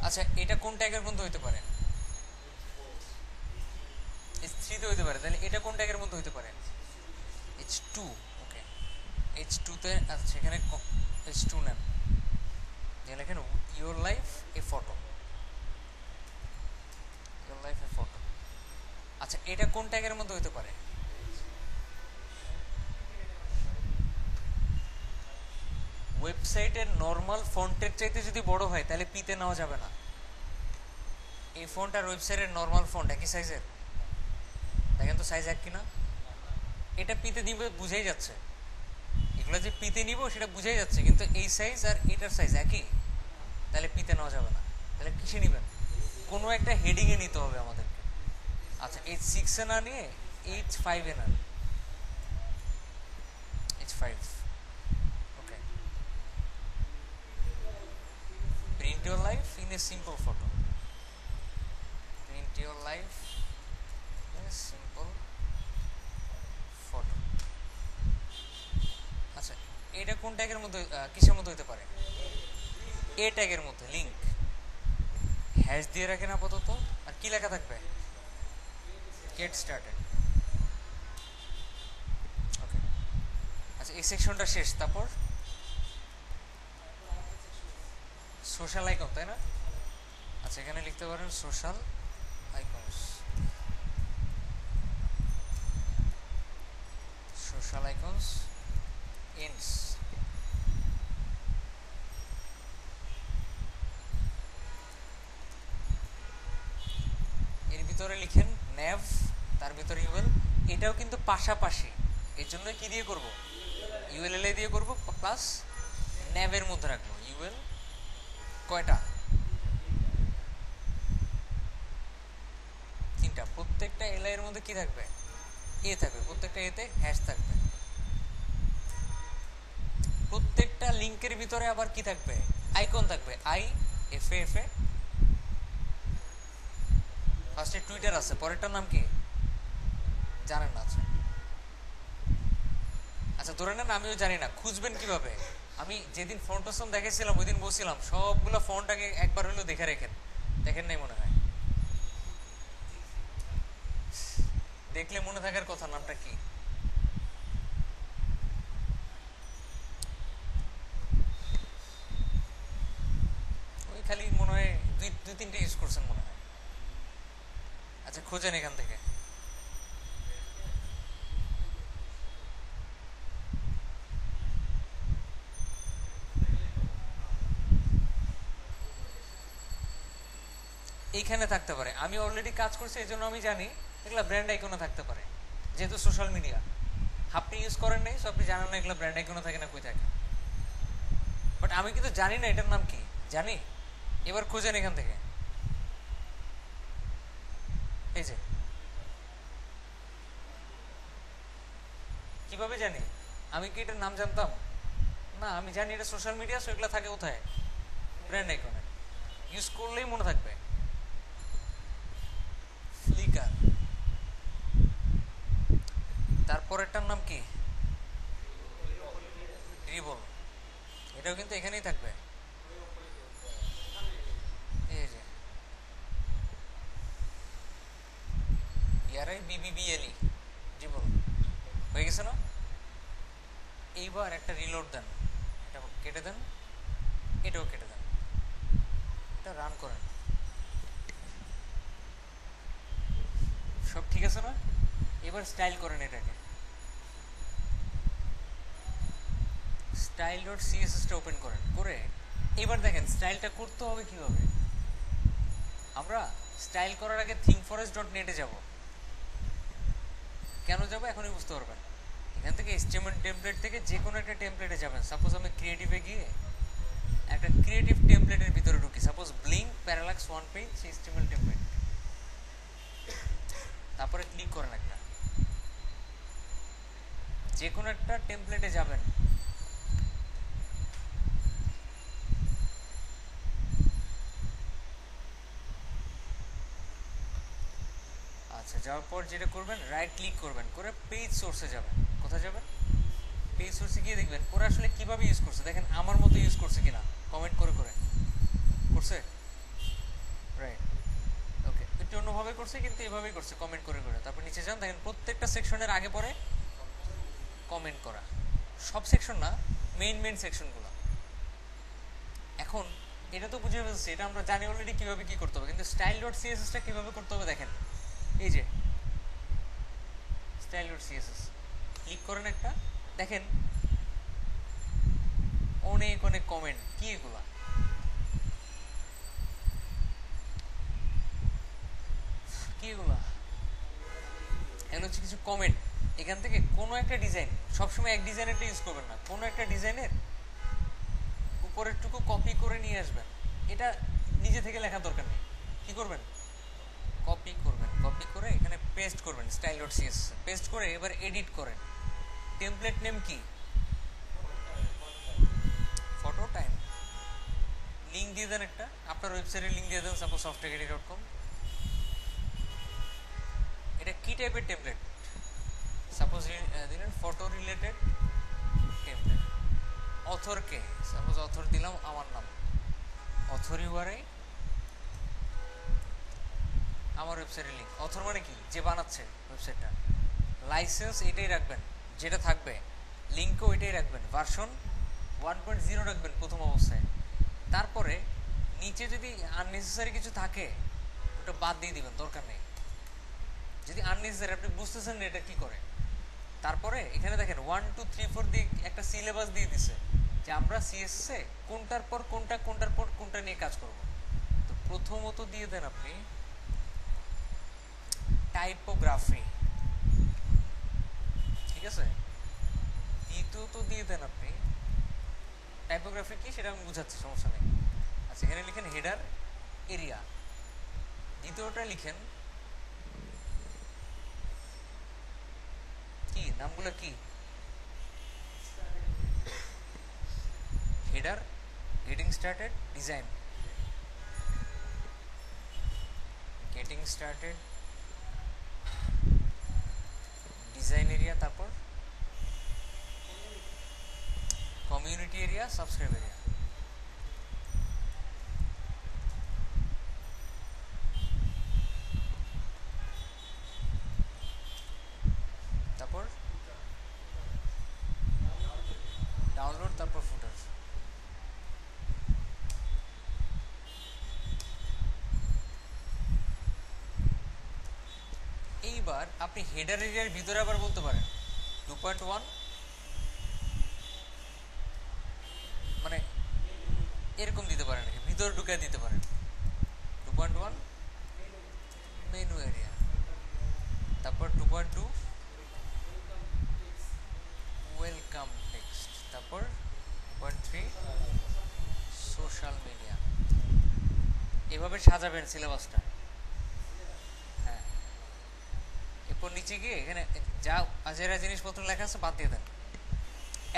আচ্ছা, এটা কোন ট্যাগের মধ্যে হইতে পারে? H3 তে হইতে পারে, তাহলে এটা কোন ট্যাগের মধ্যে হইতে পারে? H2। ওকে, H2 তে। আচ্ছা, এখানে H2 নেন, লেখেন your life A photo, your life A photo. আচ্ছা, এটা কোন ট্যাগের মধ্যে হইতে পারে? ওয়েবসাইটের নর্মাল ফন্টের চাইতে যদি বড় হয় তাহলে পিতে নেওয়া যাবে না। এই ফন্ট আর ওয়েবসাইটের নর্মাল ফন্ট একই সাইজের, দেখেন তো সাইজ এক কিনা। এটা পিতে নিবে বুঝাই যাচ্ছে, এগুলো যে পিতে নিব সেটা বুঝাই যাচ্ছে, কিন্তু এই সাইজ আর এটার সাইজ একই, তাহলে পিতে নেওয়া যাবে না। তাহলে কিসে নিবেন? কোনো একটা হেডিং এ নিতে হবে আমাদেরকে। আচ্ছা, H6 এ না নিয়ে H5 এ নেন, H5। Okay, print your life in a simple photo, print your life in a simple photo. আচ্ছা, এটা কোন ট্যাগের মধ্যে, কিসের মধ্যে হতে পারে? এ ট্যাগের মধ্যে। লিংক হ্যাশ দিয়ে রাখেন আপাতত। আর কি লেখা থাকবে? Get started. ওকে, আচ্ছা, এই সেকশনটা শেষ। তারপর সোশ্যাল আইকন, তাই না? আচ্ছা, এখানে লিখতে পারেন social icons, social icons ends. এর ভিতরে লিখেন নেভ, তার ভিতরে ইউএল। এটাও কিন্তু পাশাপাশি, এর জন্য কি দিয়ে করব? ইউএল দিয়ে করব, প্লাস নেভের মধ্যে রাখবো ইউএল। কয়টা? 3টা। প্রত্যেকটা এলআই এর মধ্যে কি থাকবে? এ থাকবে, প্রত্যেকটা এতে হ্যাশ থাকবে। প্রত্যেকটা লিংকের ভিতরে আবার কি থাকবে? আইকন থাকবে, আই এফ এ এফ এ ফার্স্টে টুইটার আছে, পরেরটার নাম কি জানেন না? আচ্ছা আচ্ছা, ধরে নেন আমিও জানি না, খুঁজবেন কিভাবে? আমি যেদিন ফন্টসম দেখেছিলাম ওই দিন বলছিলাম সবগুলো ফন্টটাকে একবার হলেও দেখে রেখেন। দেখেন নাই মনে হয়? দেখলে মনে থাকার কথা। নামটা কি? ওই খালি মনে হয় দুই তিনটে ইউজ করছেন মনে হয়। আচ্ছা খোঁজেন এখান থেকে। এইখানে থাকতে পারে, আমি অলরেডি কাজ করছি এই জন্য আমি জানি এগুলো ব্র্যান্ড আইকনে থাকতে পারে, যেহেতু সোশ্যাল মিডিয়া আপনি ইউজ করেন নাই, সো আপনি জানেন না এগুলো ব্র্যান্ড আইকনে থাকে না কই থাকে। বাট আমি কিন্তু জানি না এটার নাম কি, জানি। এবার খুঁজেন এখান থেকে। এই যে, কিভাবে জানি? আমি কি এটার নাম জানতাম? না, আমি জানি এটা সোশ্যাল মিডিয়া, সো এগুলো থাকে কোথায়? ব্র্যান্ড আইকনে। ইউজ করলেই মনে থাকবে। ফ্লিকার। তারপরেরটার নাম কি? রিবল। এটাও কিন্তু এখানেই থাকবে। এই যে ইয়ারাই বিবিবিএলই রিবল হয়ে গেছে না? এইবার একটা রিলোড দেন, এটা কেটে দেন, এটাও কেটে দেন, এটা রান করেন। সব ঠিক আছে না? এবার স্টাইল করেন এটাকে। স্টাইল ডট সিএসএসটা ওপেন করেন, করে এবার দেখেন স্টাইলটা করতে হবে কিভাবে। আমরা স্টাইল করার আগে thinkforest.net এ যাব। কেন যাব এখনই বুঝতে পারবেন। এখান থেকে HTML টেমপ্লেট থেকে যে কোনো একটা টেমপ্লেটে যাবেন। সাপোজ আমি ক্রিয়েটিভে গিয়ে একটা ক্রিয়েটিভ টেমপ্লেটের ভিতরে ঢুকি, suppose blink parallax one page HTML template, তারপরে ক্লিক করেন একটা, যে কোনো একটা টেমপ্লেটে যাবেন। আচ্ছা, যাওয়ার পর যেটা করবেন, রাইট ক্লিক করবেন, করে পেজ সোর্সে যাবেন। কোথায় যাবেন? পেজ সোর্সে গিয়ে দেখবেন ওরা আসলে কিভাবে ইউজ করছে, দেখেন আমার মতো ইউজ করছে কিনা, কমেন্ট করে করে করছে। রাইট, ওকে, একটু অন্যভাবে করছে কিন্তু এভাবেই করছে, কমেন্ট করে করে। তারপর নিচে যান, দেখেন প্রত্যেকটা সেকশনের আগে পরে কমেন্ট করা। সব সেকশন না, মেইন সেকশনগুলো। এখন এটা তো বুঝে ফেলছি, এটা আমরা জানি অলরেডি কিভাবে কি করতে হবে, কিন্তু স্টাইল ডট সিএসএসটা কিভাবে করতে হবে দেখেন। এই যে স্টাইল ডট সিএসএস ক্লিক করেন একটা, দেখেন অনেক অনেক কমেন্ট। কি এগুলা? কি এগুলা? এগুলো হচ্ছে কিছু কমেন্ট। এখান থেকে কোনো একটা ডিজাইন, সবসময় এক ডিজাইনেরটা ইউজ করবেন না, কোনো একটা ডিজাইনের উপরেরটুকু কপি করে নিয়ে আসবেন। এটা নিজে থেকে লেখার দরকার নেই। কি করবেন? কপি করবেন, কপি করে এখানে পেস্ট করবেন স্টাইল ডট সিএস, পেস্ট করে এবার এডিট করেন। টেমপ্লেট নেম কি? Photo time. লিঙ্ক দিয়ে দেন একটা, আপনার ওয়েবসাইটের লিঙ্ক দিয়ে দেন, সাপোজ softwareacademy.com। এটা কি টাইপের টেমপ্লেট? সাপোজ দিলেন ফটো রিলেটেড টেমপ্লেট। অথর কে? সাপোজ অথর দিলাম আমার নাম, অথর ইউআরআই আমার ওয়েবসাইটের লিঙ্ক। অথর মানে কি? যে বানাচ্ছে ওয়েবসাইটটা। লাইসেন্স এটাই রাখবেন যেটা থাকবে, লিঙ্কও এটাই রাখবেন, ভার্সন 1.0 রাখবেন প্রথম অবস্থায়। তারপরে নিচে যদি আননেসেসারি কিছু থাকে ওটা বাদ দিয়ে দিবেন, দরকার নেই। যদি আননেসেসারি আপনি বুঝতেছেন না এটা কি করে। তারপরে এখানে দেখেন 1 2 3 4 দিয়ে একটা সিলেবাস দিয়ে দিছে যে আমরা সিএসএস এ কোনটার পর কোনটা, কোনটার পর কোনটা নিয়ে কাজ করব। তো প্রথমত দিয়ে দেন আপনি টাইপোগ্রাফি, ঠিক আছে। দ্বিতীয়ত দিয়ে দেন আপনি টাইপোগ্রাফি কি সেটা আমি বুঝাচ্ছি, সমস্যা নেই। আচ্ছা, এখানে লিখেন হেডার এরিয়া। দ্বিতীয়টা লিখেন কি, নামগুলো কি? Header, getting started, design. Getting started, design area, তারপর কমিউনিটি এরিয়া, সাবস্ক্রাইব এরিয়া। তারপর ডাউনলোড, তারপর ফুটার। এইবার আপনি হেডার এরিয়ার ভিতরে আবার বলতে পারেন 2.1, মানে এরকম দিতে পারেন, ভিতরে ঢুকে দিতে পারেন 2.1 মেনু এরিয়া, তারপর 2.2 ওয়েলকাম টেক্সট, তারপর 2.3 সোশ্যাল মিডিয়া। এভাবে সাজাবেন সিলেবাসটা। হ্যাঁ, এরপর নিচে গিয়ে এখানে যা আজেরা জিনিসপত্র লেখা আছে বাদ দিয়ে দেন,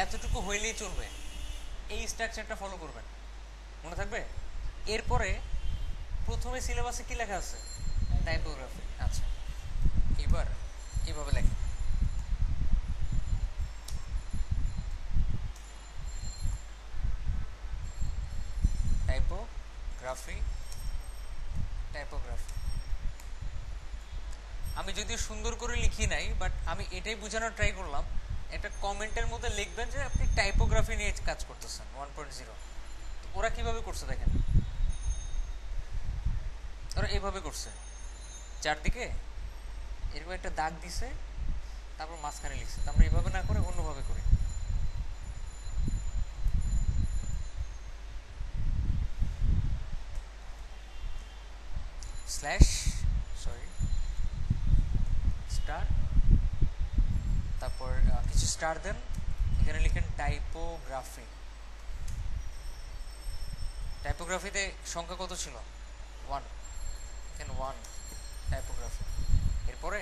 এতটুকু হইলেই চলবে। এই স্ট্রাকচারটা ফলো করবেন, মনে থাকবে। এরপরে প্রথমে সিলেবাসে কি লেখা আছে? টাইপোগ্রাফি। আচ্ছা, এবার এইভাবে লেখেন, টাইপোগ্রাফি, টাইপোগ্রাফি। আমি যদিও সুন্দর করে লিখি নাই, বাট আমি এটাই বোঝানোর ট্রাই করলাম। একটা কমেন্টের মধ্যে লিখবেন যে আপনি টাইপোগ্রাফি নিয়ে কাজ করতেছেন 1.0। ওরা কিভাবে করছে দেখেন, ওরা এইভাবে করছে, চারদিকে এরকম একটা দাগ দিছে, তারপর মাঝখানে লিখছে। আমরা এইভাবে না করে অন্যভাবে করি। স্ল্যাশ, সরি, স্টার, তারপর কিছু স্টার দেন, এখানে লিখেন টাইপোগ্রাফি। টাইপোগ্রাফিতে সংখ্যা কত ছিল? 1, এখানে 1 টাইপোগ্রাফি। এরপরে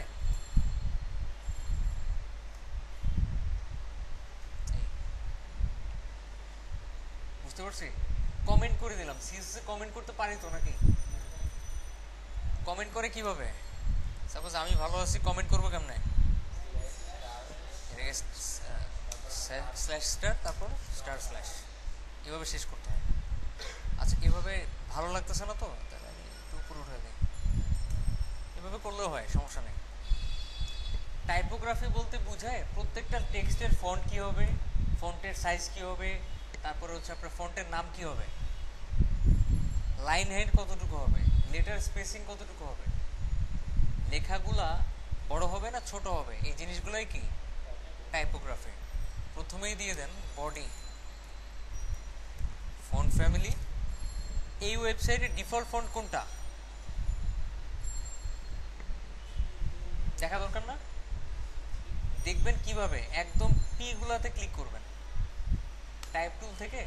বুঝতে পারছি, কমেন্ট করে দিলাম। সিএসএস কমেন্ট করতে পারি তো নাকি? কমেন্ট করে কিভাবে? সাপোজ আমি ভালো আছি, কমেন্ট করবো কেমনে? স্ল্যাশ স্টার, তারপর স্টার স্ল্যাশ, এভাবে শেষ করতে হয়। আচ্ছা, এভাবে ভালো লাগতেছে না তো, তাহলে আমি একটু উপরে উঠে দিই। এভাবে করলেও হয়, সমস্যা নেই। টাইপোগ্রাফি বলতে বোঝায় প্রত্যেকটা টেক্সটের ফন্ট কি হবে, ফন্টের সাইজ কি হবে, তারপরে হচ্ছে আপনার ফন্টের নাম কি হবে, লাইন হাইট কতটুকু হবে, লেটার স্পেসিং কতটুকু হবে, লেখাগুলা বড় হবে না ছোট হবে, এই জিনিসগুলোই কি টাইপোগ্রাফি। প্রথমেই দিয়ে দেন বডি, ফন্ট ফ্যামিলি। এই ওয়েবসাইটের ডিফল্ট ফন্ট কোনটা দেখা দরকার না? দেখবেন কিভাবে, একদম পি গুলাতে ক্লিক করবেন, টাইপ টুল থেকে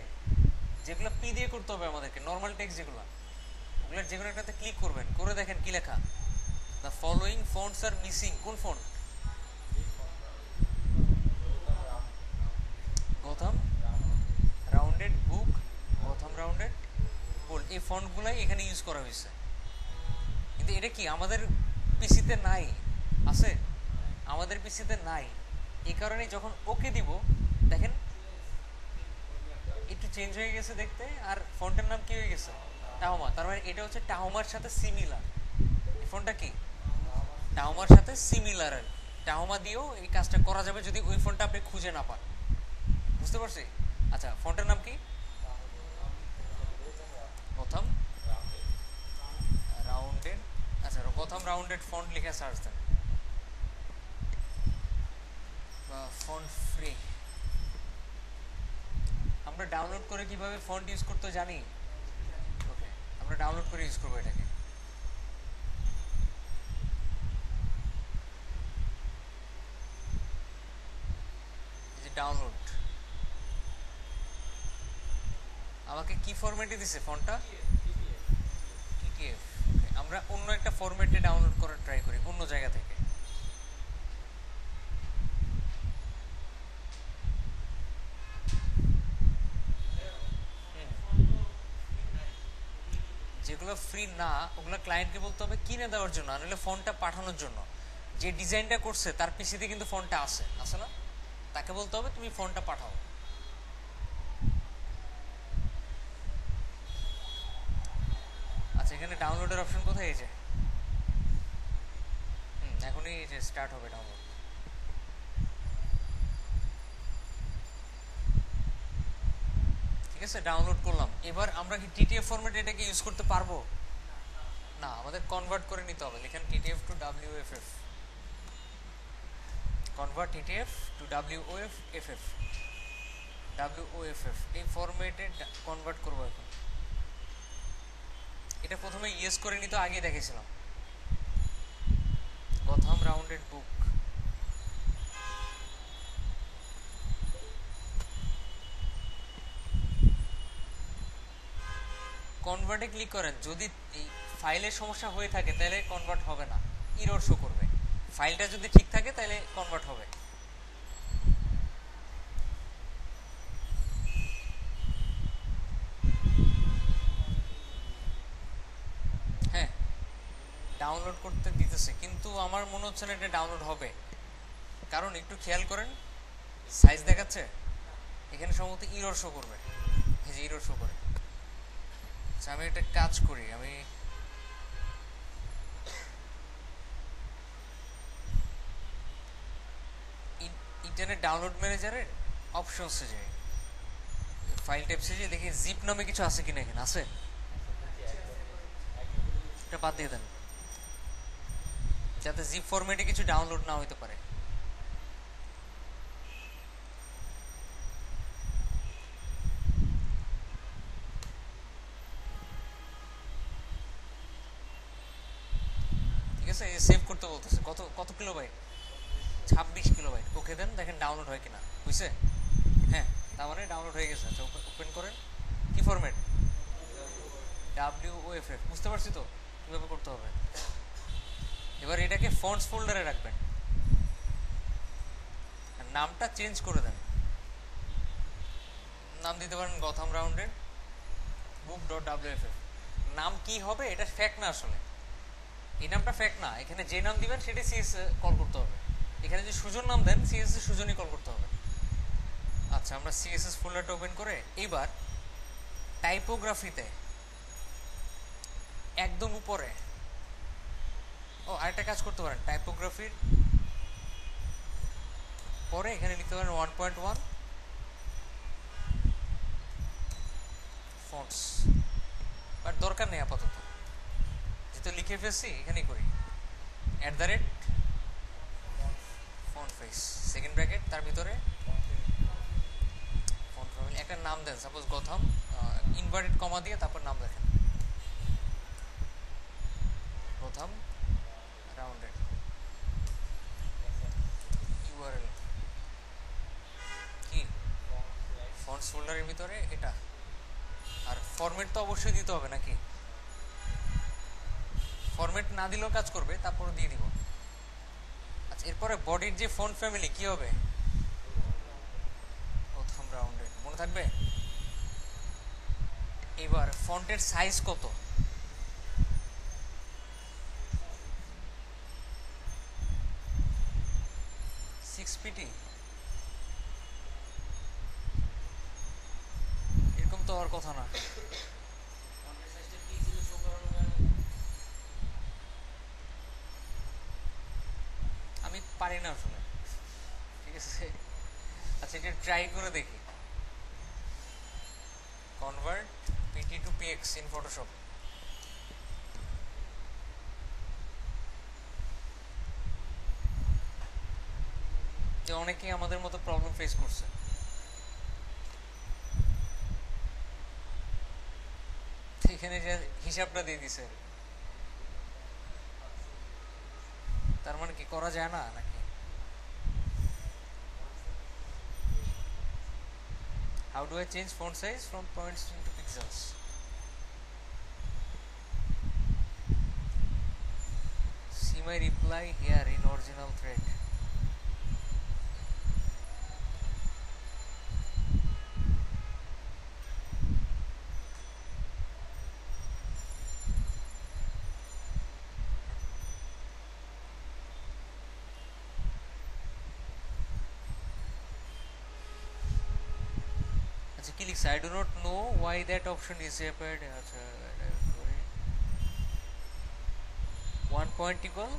যেগুলো পি দিয়ে করতে হবে আমাদেরকে, নর্মাল টেক্সট যেগুলো, ওগুলোর যে কোনো একটাতে ক্লিক করবেন, করে দেখেন কি লেখা, the following fonts are missing. কোন font? Gautam rounded book, Gautam rounded bold, এই ফন্টগুলাই এখানে ইউজ করা হয়েছে। কিন্তু এটা কি আমাদের পিসিতে নাই? আছে, আমাদের পিসিতে নাই। এই কারণে যখন ওকে দিব, দেখেন একটু চেঞ্জ হয়ে গেছে দেখতে, আর ফন্টের নাম কি হয়ে গেছে? টাহমা। তার মানে এটা হচ্ছে টাহমার সাথে সিমিলার। এই ফোনটা কি টাহমার সাথে সিমিলার। টাহমা দিয়েও এই কাজটা করা যাবে যদি ওই ফোনটা আপনি খুঁজে না পান। বুঝতে পারছি? আচ্ছা, ফন্টের নাম কি? প্রথম রাউন্ডেড। আচ্ছা, প্রথম রাউন্ডেড ফন্ট লিখে সার্চ দেন, বা ফন্ট ফ্রি। আমরা ডাউনলোড করে কিভাবে ফন্ট ইউজ করতে জানি। ওকে, আমরা ডাউনলোড করে ইউজ করবো এটাকে। এই যে ডাউনলোড, আমাকে কি ফরম্যাটে দিছে ফন্টটা? টিটিএফ। আমরা অন্য একটা ফরম্যাটে ডাউনলোড করার ট্রাই করি, অন্য জায়গা থেকে। যেগুলো ফ্রি না ওগুলো ক্লায়েন্টকে বলতে হবে কিনে দেওয়ার জন্য, আর নাহলে ফোনটা পাঠানোর জন্য। যে ডিজাইনটা করছে তার পিসিতে কিন্তু ফোনটা আছে না, তাকে বলতে হবে তুমি ফোনটা পাঠাও। আচ্ছা, এখানে ডাউনলোডের অপশন কোথায়? এই যে এখনই এই যে স্টার্ট হবে ডাউনলোড। ঠিক আছে, ডাউনলোড করলাম। এবার আমরা কি টিটিএফ ফরম্যাটে এটাকে ইউজ করতে পারবো? না, আমাদের কনভার্ট করে নিতে হবে। লিখেন TTF to WFF, convert TTF to WOFF, WOFF এই ফরম্যাটে কনভার্ট করবো এখন। এটা প্রথমে ইউজ করে নিতে আগে দেখেছিলাম, গথাম রাউন্ডেড বুক। কনভার্টে ক্লিক করেন, যদি এই ফাইলের সমস্যা হয়ে থাকে তাহলে কনভার্ট হবে না, এরর শো করবে। ফাইলটা যদি ঠিক থাকে তাহলে কনভার্ট হবে। হ্যাঁ, ডাউনলোড করতে দিতেছে, কিন্তু আমার মনে হচ্ছে না এটা ডাউনলোড হবে। কারণ একটু খেয়াল করেন, সাইজ দেখাচ্ছে এখানে সম্ভবত এরর শো করবে। এই যে এরর শো করে। আচ্ছা, আমি একটা কাজ করি, আমি ইন্টারনেট ডাউনলোড ম্যানেজারের অপশনসে যাই, ফাইল ট্যাবসে যাই, দেখি জিপ নামে কিছু আছে কিনা। এখানে আছে, এটা বাদ দিয়ে দেন, যাতে জিপ ফরম্যাটে কিছু ডাউনলোড না হইতে পারে। ঠিক আছে, সেভ করতে বলতেছে। কত কত কিলোবাইট? 26 কিলোবাইট। ওকে দেন, দেখেন ডাউনলোড হয় কিনা। বুঝছে? হ্যাঁ, তার মানে ডাউনলোড হয়ে গেছে। আচ্ছা, ওপেন করেন। কি ফরম্যাট? ডাব্লিউওএফএফ। বুঝতে পারছি তো কিভাবে করতে হবে। এবার এটাকে ফন্টস ফোল্ডারে রাখবেন, আর নামটা চেঞ্জ করে দেন। নাম দিতে পারেন গথাম রাউন্ডেড বুক ডট ডাব্লিউএফএফ। নাম কি হবে এটা ফ্যাক্ট না, আসলে এই নামটা ফ্যাক্ট না। এখানে যে নাম দিবেন সেটাই সিএস কল করতে হবে। এখানে যে সুজন নাম দেন, সিএস সুজনই কল করতে হবে। আচ্ছা, আমরা সিএসএস ফোল্ডারটা ওপেন করে এইবার টাইপোগ্রাফিতে একদম উপরে, আরেকটা কাজ করতে পারেন, টাইপোগ্রাফির পরে এখানে লিখতে পারেন 1.1 ফন্টস। বাট দরকার নেই আপাতত, যেহেতু লিখে ফেলছি এখানেই করি। ফন্ট ফেস সেকেন্ড ব্র্যাকেট, তার ভিতরে ফন্ট ফ্যামিলি। একটা নাম দেন, সাপোজ গথাম, ইনভার্টেড কমা দিয়ে তারপর নাম দেখেন গথাম রাউন্ডেড। ইউআরএল কি? ফন্টস ফোল্ডারের ভিতরে এটা। আর ফরম্যাট তো অবশ্যই দিতে হবে নাকি? ফরম্যাট না দিলেও কাজ করবে, তারপরে দিয়ে দিব। আচ্ছা, এরপরে বডির যে ফন্ট ফ্যামিলি কি হবে? প্রথম রাউন্ডেড, মনে থাকবে? এবার ফন্টের সাইজ কত? 6 pt। এরকম তো হওয়ার কথা না। আমি পারি না আসলে, ঠিক আছে। আচ্ছা, এটা ট্রাই করে দেখি। Convert PT to PX in Photoshop. যে অনেকেই আমাদের মতো প্রবলেম ফেস করছে। এখানে যে হিসাবটা দিয়ে দিছে, তার মানে কি করা যায় না নাকি? How do I change font size from points into pixels? See my reply here in original thread. আচ্ছা কি লিখছে, I do not know why that option is appeared. আচ্ছা 1 point equal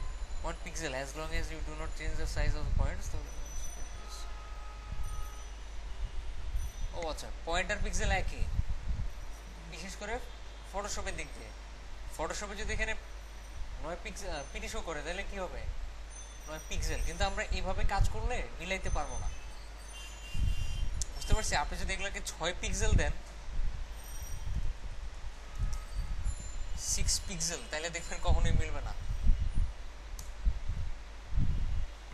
1 pixel as long as you do not change the size of the points. ও আচ্ছা, পয়েন্ট আর পিক্সেল একই, বিশেষ করে ফটোশপের দিক দিয়ে। ফটোশপে যদি এখানে 9 পিক্সেল পিটি শো করে তাহলে কি হবে 9 পিক্সেল, কিন্তু আমরা এইভাবে কাজ করলে মিলাইতে পারবো না। বুঝতে পারছি? আপনি যদি এগুলোকে 6 পিক্সেল দেন, 6 পিক্সেল, তাহলে দেখবেন কখনোই মিলবে না।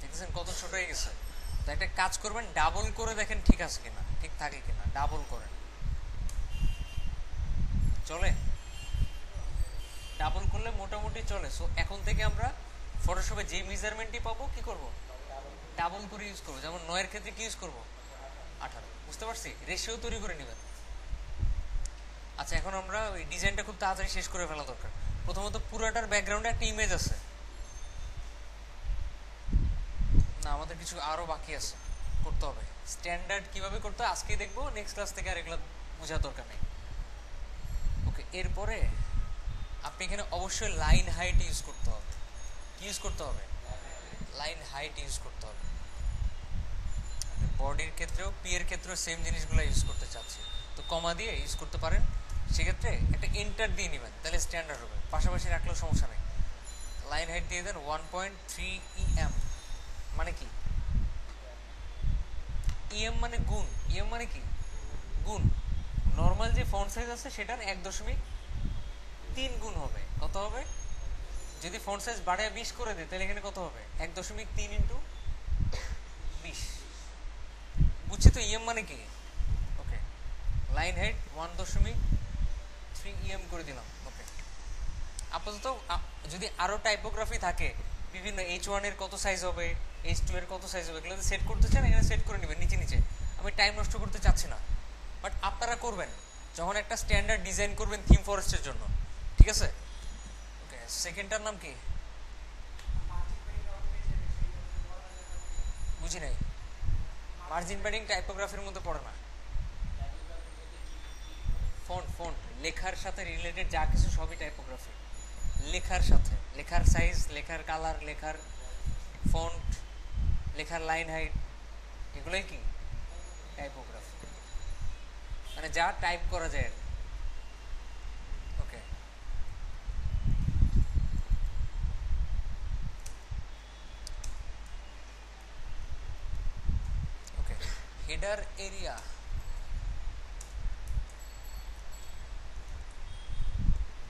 দেখছেন কত ছোট হয়ে গেছে? তো একটা কাজ করবেন, ডাবল করে দেখেন ঠিক আছে কিনা, ঠিক থাকে কিনা, ডাবল করেন। চলে? ডাবল করলে মোটামুটি চলে। সো এখন থেকে আমরা ফটোশপে যে মেজারমেন্টই পাবো কি করব, ডাবল করে ইউজ করবো। যেমন 9 এর ক্ষেত্রে কি ইউজ করব, 18। বুঝতে পারছি? রেশিও তৈরি করে নেবেন। আচ্ছা এখন আমরা ওই ডিজাইনটা খুব তাড়াতাড়ি শেষ করে ফেলা দরকার। প্রথমত পুরোটার ব্যাকগ্রাউন্ডে একটা ইমেজ আছে না, আমাদের কিছু আরো বাকি আছে করতে হবে। স্ট্যান্ডার্ড কিভাবে করতে হয় আজকে দেখবো, নেক্সট ক্লাস থেকে আর এগুলো বোঝার দরকার নেই। ওকে, এরপরে আপনি এখানে অবশ্যই লাইন হাইট ইউজ করতে হবে। কি ইউজ করতে হবে? লাইন হাইট ইউজ করতে হবে। বডির ক্ষেত্রেও পি এর ক্ষেত্রেও সেম জিনিসগুলো ইউজ করতে চাচ্ছি, তো কমা দিয়ে ইউজ করতে পারেন। সেক্ষেত্রে একটা এন্টার দিয়ে নেবেন, তাহলে স্ট্যান্ডার্ড হবে। পাশাপাশি রাখলেও সমস্যা নেই। লাইন হাইট দিয়ে দেন 1.3 em। মানে কি em? মানে গুণ। em মানে কি গুণ। নর্মাল যে ফন্ট সাইজ আছে সেটার 1.3 গুণ হবে। কত হবে? যদি ফন্ট সাইজ বাড়ায় 20 করে দেয় তাহলে এখানে কত হবে? 1.3 ইন্টু 20। বুঝছি তো em মানে কি? ওকে, লাইন হাইট 1.3 em করে দিলাম। ওকে, আপাতত যদি আরো টাইপোগ্রাফি থাকে, বিভিন্ন H1 এর কত সাইজ হবে, H2 এর কত সাইজ হবে, এগুলো সেট করতে চান এখানে সেট করে নেবেন নিচে নিচে। আমি টাইম নষ্ট করতে চাচ্ছি না, বাট আপনারা করবেন যখন একটা স্ট্যান্ডার্ড ডিজাইন করবেন থিম ফরেস্টের জন্য। ঠিক আছে? ওকে, সেকেন্ডটার নাম কি? বুঝি নাই। মার্জিন প্যাডিং টাইপোগ্রাফির মধ্যে পড়ে না। ফন্ট ফন্ট লেখার সাথে রিলেটেড যা কিছু সবই টাইপোগ্রাফি। লেখার সাথে, লেখার সাইজ, লেখার কালার, লেখার ফন্ট, লেখার লাইন হাইট, এগুলোই কি টাইপোগ্রাফি, মানে যা টাইপ করা যায়। ওকে, ওকে, হেডার এরিয়া,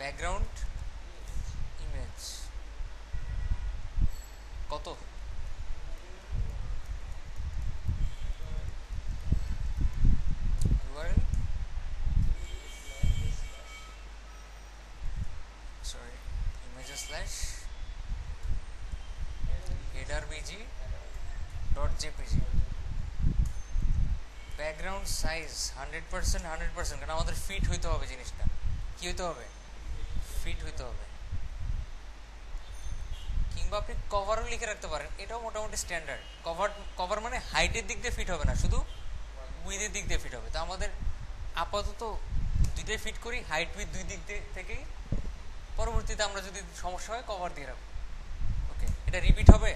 ব্যাকগ্রাউন্ড ইমেজ কত? URL sorry images slash header bg.jpg। Background size 100%, কারণ আমাদের ফিট হইতে হবে। জিনিসটা কি হইতে হবে? ফিট হইতে হবে। কিংবা আপনি কভারও লিখে রাখতে পারেন, এটাও মোটামুটি স্ট্যান্ডার্ড। কভার মানে হাইটের দিক দিয়ে ফিট হবে না, শুধু উইথের দিক দিয়ে ফিট হবে। তো আমাদের আপাতত দুইটাই ফিট করি, হাইট উইথ দুই দিক থেকেই। পরবর্তীতে আমরা যদি সমস্যা হয় কভার দিয়ে রাখবো। ওকে, এটা রিপিট হবে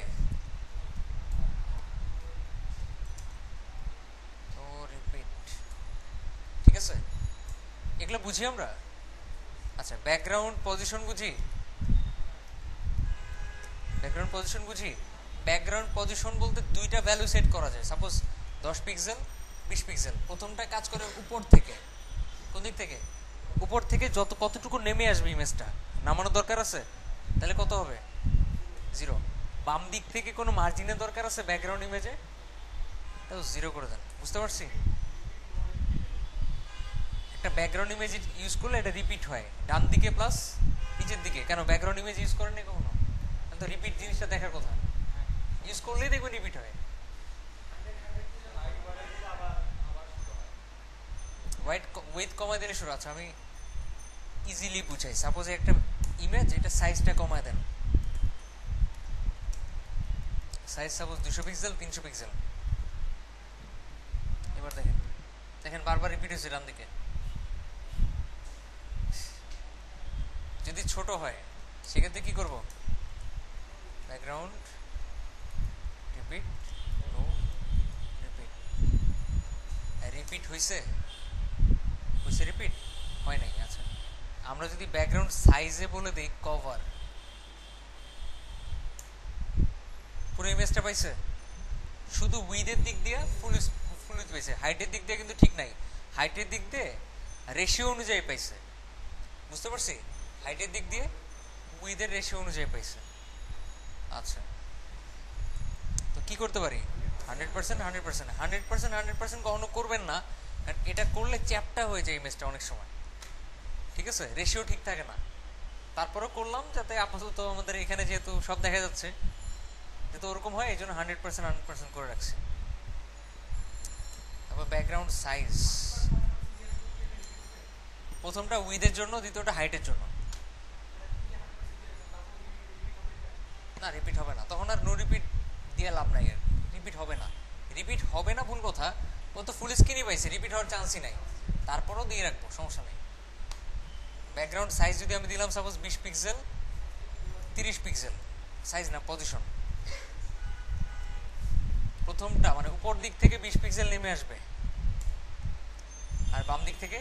তো রিপিট। ঠিক আছে, এগুলো বুঝি আমরা। আচ্ছা, ব্যাকগ্রাউন্ড পজিশন বুঝি। ব্যাকগ্রাউন্ড পজিশন বুঝি। ব্যাকগ্রাউন্ড পজিশন বলতে দুইটা ভ্যালু সেট করা যায়। Suppose 10 pixel, 20 pixel. প্রথমটা কাজ করে উপর থেকে। কোন দিক থেকে? উপর থেকে কতটুকু নেমে আসবে ইমেজটা, নামানোর দরকার আছে, তাহলে কত হবে? 0। বাম দিক থেকে কোনো মার্জিনের দরকার আছে ব্যাকগ্রাউন্ড ইমেজে, তাও 0 করে দেন। বুঝতে পারছি? একটা ব্যাকগ্রাউন্ড ইমেজ ইউজ করলে এটা রিপিট হয় ডান দিকে প্লাস নিচের দিকে। কেন ব্যাকগ্রাউন্ড ইমেজ ইউজ করেন না কখনো? তো রিপিট জিনিসটা দেখার কথা, ইউজ করলেই দেখবেন রিপিট হয়। হোয়াইট উইথ কমায় দিলে শুরু। আচ্ছা, আমি ইজিলি বুঝাই। সাপোজ একটা ইমেজ, এটা সাইজটা কমায় দেন। Size suppose 200 pixel, 300 pixel. এবার দেখেন দেখেন বারবার রিপিট হচ্ছে ডান দিকে। যদি ছোট হয় সেক্ষেত্রে কি করব, background repeat, no repeat. Repeat হয়েছে হয়েছে, রিপিট হয় নাই। আচ্ছা, আমরা যদি ব্যাকগ্রাউন্ড সাইজে বলে দিই কভার, পুরো ইমেজটা পাইছে, শুধু উইথের দিক দিয়ে ফুল উইথ পাইছে, হাইটের দিক দিয়ে কিন্তু ঠিক নাই। হাইটের দিক দিয়ে রেশিও অনুযায়ী পাইছে, বুঝতে পারছি? হাইটের দিক দিয়ে উইথের রেশিও অনুযায়ী পাইছে। আচ্ছা, তো কি করতে পারি, 100% 100%, 100% 100% কখনো করবেন না, কারণ এটা করলে চ্যাপটা হয়ে যায় ইমেজটা অনেক সময়, ঠিক আছে? রেশিও ঠিক থাকে না। তারপরেও করলাম যাতে আপাতত আমাদের এখানে যেহেতু সব দেখা যাচ্ছে, যেহেতু ওরকম হয় এই জন্য 100% 100% করে রাখছি। তারপর ব্যাকগ্রাউন্ড সাইজ, প্রথমটা উইথের জন্য, দ্বিতীয়টা হাইটের জন্য। না, রিপিট হবে না, তখন আর নো রিপিট দিয়ে লাভ নাই, আর রিপিট হবে না। রিপিট হবে না ভুল কথা, ও তো ফুল স্ক্রিনই পাইছে, রিপিট হওয়ার চান্সই নাই, তারপরেও দিয়ে রাখবো, সমস্যা নেই। ব্যাকগ্রাউন্ড সাইজ যদি আমি দিলাম সাপোজ 20 পিক্সেল, 30 পিক্সেল, সাইজ না পজিশন, প্রথমটা মানে উপর দিক থেকে 20 পিক্সেল নেমে আসবে, আর বাম দিক থেকে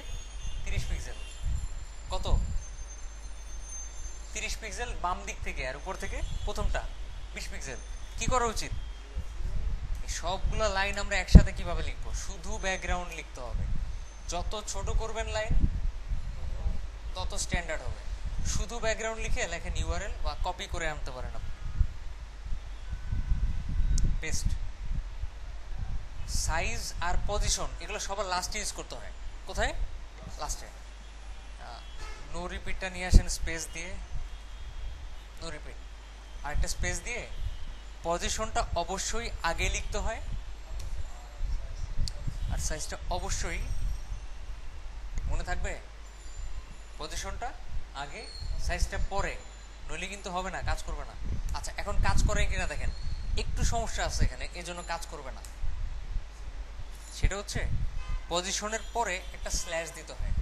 30 পিক্সেল। কত? 30 পিক্সেল বাম দিক থেকে, আর উপর থেকে প্রথমটা 20 পিক্সেল। কি করা উচিত, সবগুলো লাইন আমরা একসাথে কিভাবে লিখবো, শুধু ব্যাকগ্রাউন্ড লিখতে হবে। যত ছোট করবেন লাইন তত স্ট্যান্ডার্ড হবে। শুধু ব্যাকগ্রাউন্ড লিখে লেখেন ইউআরএল, বা কপি করে আনতে পারেন আপনি, পেস্ট। সাইজ আর পজিশন এগুলো সবার লাস্টে ইউজ করতে হয়। কোথায়? লাস্টে। নো রিপিটটা নিয়ে আসেন স্পেস দিয়ে, নো রিপিট, আর একটা স্পেস দিয়ে পজিশনটা অবশ্যই আগে লিখতে হয়, আর সাইজটা অবশ্যই মনে থাকবে, পজিশনটা আগে সাইজটা পরে, নইলে কিন্তু হবে না, কাজ করবে না। আচ্ছা, এখন কাজ করে কিনা দেখেন, একটু সমস্যা আছে এখানে, এজন্য কাজ করবে না। সেটা হচ্ছে পজিশনের পরে একটা স্ল্যাশ দিতে হয়,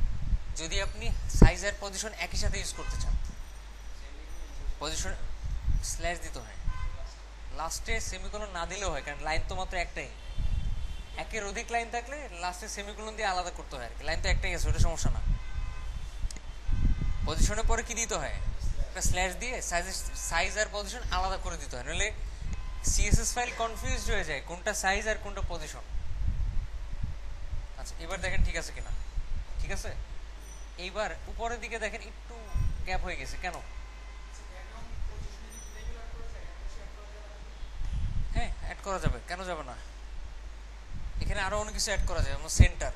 যদি আপনি সাইজ আর পজিশন একই সাথে ইউজ করতে চান। পজিশন স্ল্যাশ দিতে হয়, লাস্টে সেমিকোলন না দিলেও হয়, কারণ লাইন তো মাত্র একটাই, একের অধিক লাইন থাকলে লাস্টে সেমিকোলন দিয়ে আলাদা করতে হয় আর কি, লাইন তো একটাই আছে, ওটা সমস্যা না। পজিশনের পরে কি দিতে হয়, একটা স্ল্যাশ দিয়ে সাইজ আর পজিশন আলাদা করে দিতে হয়, নইলে সিএসএস ফাইল কনফিউজ হয়ে যায় কোনটা সাইজ আর কোনটা পজিশন। আচ্ছা, এবার দেখেন ঠিক আছে কিনা, ঠিক আছে। এইবার উপরের দিকে দেখেন একটু গ্যাপ হয়ে গেছে, কেন? হ্যাঁ, অ্যাড করা যাবে, কেন যাবে না? এখানে আরো অনেক কিছু অ্যাড করা যায়, যেমন সেন্টার,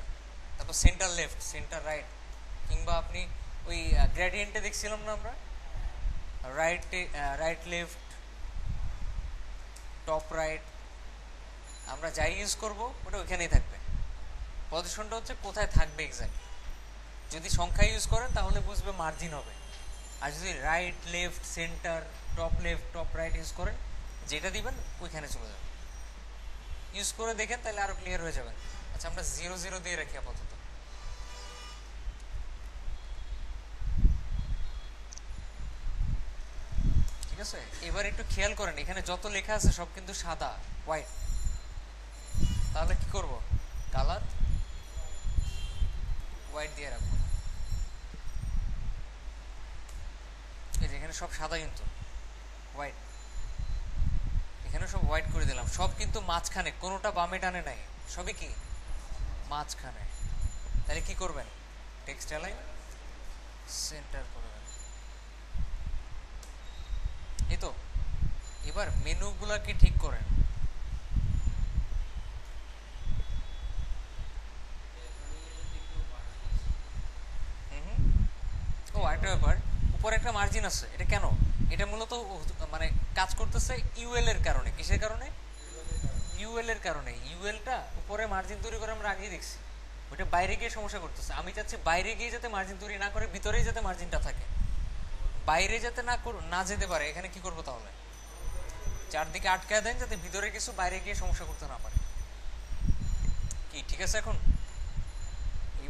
তারপর সেন্টার লেফট, সেন্টার রাইট, কিংবা আপনি ওই গ্রেডিয়েন্টে দেখছিলাম না আমরা, রাইট লেফট, টপ রাইট, আমরা যাই ইউজ করব ওটা ওইখানেই থাকবে। পজিশনটা হচ্ছে কোথায় থাকবে এক্স্যাক্ট। যদি সংখ্যা ইউজ করেন তাহলে বুঝবে মার্জিন হবে, আর যদি right left centre top left top right use করেন, যেটা দিবেন ওইখানে চলে যাবে। ইউজ করে দেখেন, তাহলে আরো ক্লিয়ার হয়ে যাবেন। আচ্ছা, আমরা 0 0 দিয়ে রাখি আপাতত। ঠিক আছে, এবার একটু খেয়াল করেন, এখানে যত লেখা আছে সব কিন্তু সাদা, হোয়াইট। তাহলে কি করব, কালার হোয়াইট দিয়ে রাখবো। এই যে এখানে সব সাদা কিন্তু হোয়াইট, এখানে সব হোয়াইট করে দিলাম, সব কিন্তু মাঝখানে, কোনোটা বামে টানে নাই, সবই কি মাঝখানে। তাহলে কি করবেন, টেক্সট অ্যালাইন সেন্টার করবেন, এই তো। এবার মেনুগুলাকে ঠিক করেন, ও আরেকটা ব্যাপার, উপরে একটা মার্জিন আছে, এটা কেন? এটা মূলত মানে কাজ করতেছে ইউএল এর কারণে। কিসের কারণে? ইউএল এর কারণে। ইউএলটা উপরে মার্জিন তৈরি করে আমরা আগেই দেখছি, ওটা বাইরে গিয়ে সমস্যা করতেছে। আমি চাচ্ছি বাইরে গিয়ে যাতে মার্জিন তৈরি না করে, ভিতরেই যাতে মার্জিনটা থাকে, বাইরে যাতে না যেতে পারে। এখানে কি করবো তাহলে, চারদিকে আটকায় দেন, যাতে ভিতরে কিছু বাইরে গিয়ে সমস্যা করতে না পারে। কি ঠিক আছে এখন?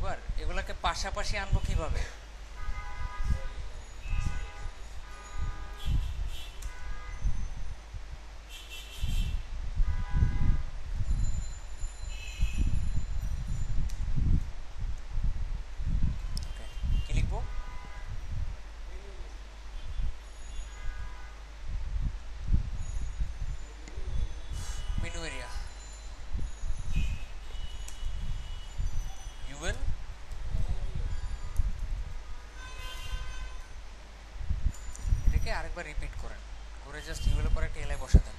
এবার এগুলাকে পাশাপাশি আনবো কিভাবে? Okay, কি লিখবো? মেনু এরিয়া ইউএল এটাকে আরেকবার রিপিট করেন, করে জাস্ট ইউএল পরে একটা এলআই বসে দেন।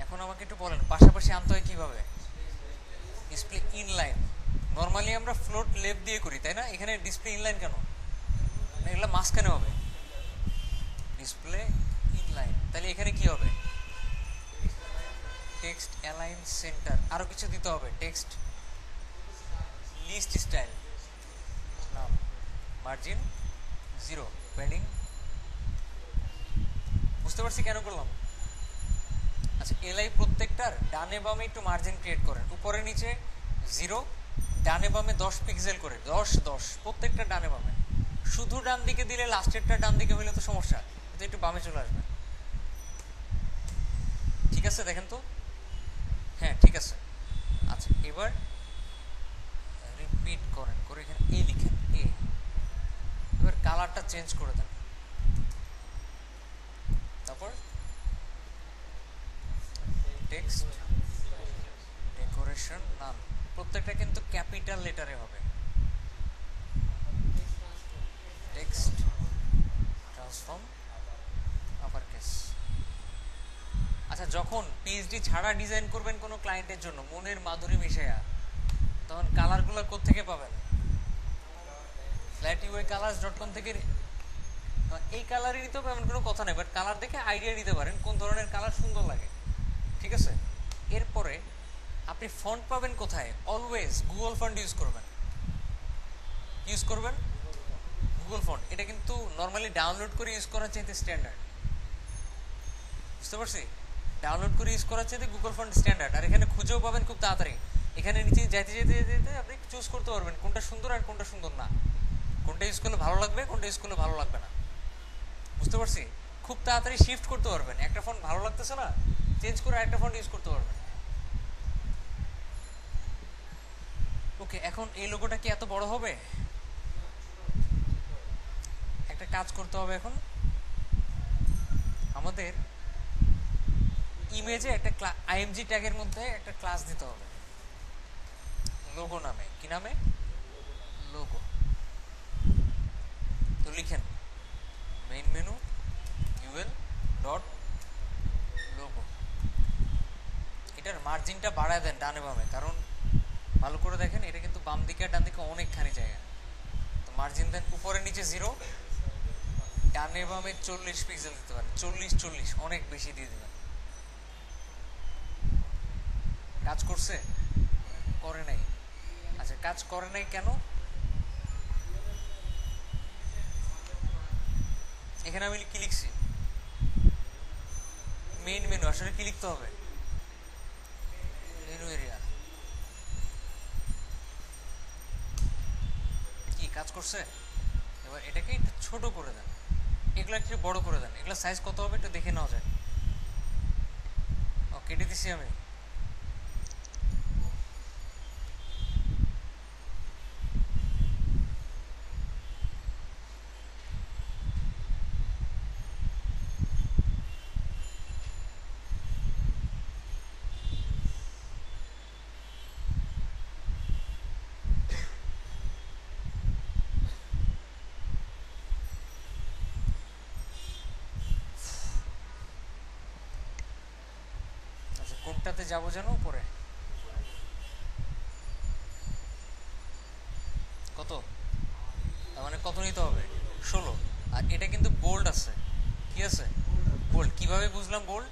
এখন আমাকে একটু বলেন পাশাপাশি আনতে হয় কিভাবে? ডিসপ্লে ইনলাইন, নর্মালি আমরা ফ্লোট লেফট দিয়ে করি তাই না, এখানে ডিসপ্লে ইনলাইন কেন? এগুলো মাঝখানে হবে, ডিসপ্লে ইনলাইন। তাহলে এখানে কি হবে? টেক্সট অ্যালাইন সেন্টার, আরো কিছু দিতে হবে, টেক্সট লিস্ট স্টাইল, নাম, মার্জিন 0, প্যাডিং। বুঝতে পারছি কেন করলাম? আচ্ছা, এলআই প্রত্যেকটার ডানে বামে একটু মার্জিন ক্রিয়েট করেন, উপরে নিচে 0, ডানে বামে 10 পিক্সেল করে, 10 10 প্রত্যেকটা ডানে বামে। শুধু ডান দিকে দিলে লাস্টেরটা ডান দিকে হইলে তো সমস্যা, কিন্তু একটু বামে চলে আসবে। ঠিক আছে, দেখেন তো, হ্যাঁ ঠিক আছে। আচ্ছা, এবার রিপিট করেন, করে এখানে এ লিখেন, এ। এবার কালারটা চেঞ্জ করে দেন, তারপর টেক্সট ডেকোরেশন নাম, প্রত্যেকটা কিন্তু ক্যাপিটাল লেটারে হবে। Text transform upper case. আচ্ছা, যখন পিএইচডি ছাড়া ডিজাইন করবেন কোনো ক্লায়েন্টের জন্য মনের মাধুরী মিশাইয়া, তখন কালারগুলো কোত্থেকে পাবেন? flatyuicolors.com থেকে। এই কালারই নিতে হবে এমন কোনো কথা নেই, বাট কালার দেখে আইডিয়া নিতে পারেন কোন ধরনের কালার সুন্দর লাগে। ঠিক আছে, এরপরে আপনি ফন্ট পাবেন কোথায়? অলওয়েজ গুগল ফন্ট ইউজ করবেন। গুগল ফন্ট, এটা কিন্তু নর্মালি ডাউনলোড করে ইউজ করার চাইতে স্ট্যান্ডার্ড। বুঝতে পারছি, ডাউনলোড করে ইউজ করার চাইতে গুগল ফন্ট স্ট্যান্ডার্ড। আর এখানে খুঁজেও পাবেন খুব তাড়াতাড়ি, এখানে নিচে যাইতে যেতে যেতে আপনি চুজ করতে পারবেন কোনটা সুন্দর আর কোনটা সুন্দর না, কোনটা ইউজ করলে ভালো লাগবে, কোনটা ইউজ করলে ভালো লাগবে না। বুঝতে পারছি, খুব তাড়াতাড়ি শিফট করতে পারবেন, একটা ফন্ট ভালো লাগতেছে না, চেঞ্জ করে আরেকটা ফন্ট ইউজ করতে পারবেন। ওকে, এখন এই লোগোটা কি এত বড় হবে? একটা কাজ করতে হবে, এখন আমাদের ইমেজে একটা আইএমজি ট্যাগের মধ্যে একটা ক্লাস দিতে হবে লোগো নামে। কি নামে? লোগো। তো লিখেন main menu UL dot logo. এটার মার্জিনটা বাড়ায় দেন ডানে বামে, কারণ ভালো করে দেখেন এটা কিন্তু বাম দিকে আর ডান দিকে অনেকখানি জায়গা। তো মার্জিন দেন উপরে নিচে 0, ডানে বামে 40 পিক্সেল দিতে পারেন, 40 40 অনেক বেশি দিয়ে দিবেন। কাজ করছে? করে নাই। আচ্ছা, কাজ করে নাই কেন? এখানে আমি কি লিখছি? Main menu. আসলে কি লিখতে হবে? Menu area. কি কাজ করছে? এবার এটাকে একটু ছোট করে দেন, এগুলো একটু বড় করে দেন। এগুলো সাইজ কত হবে একটু দেখে নেওয়া যায়। ও, কেটে দিছি আমি। কোনটাতে যাবো যেন? উপরে কত? তার মানে কত নিতে হবে? 16। আর এটা কিন্তু বোল্ড আছে। কি আছে? বোল্ড। কিভাবে বুঝলাম বোল্ড?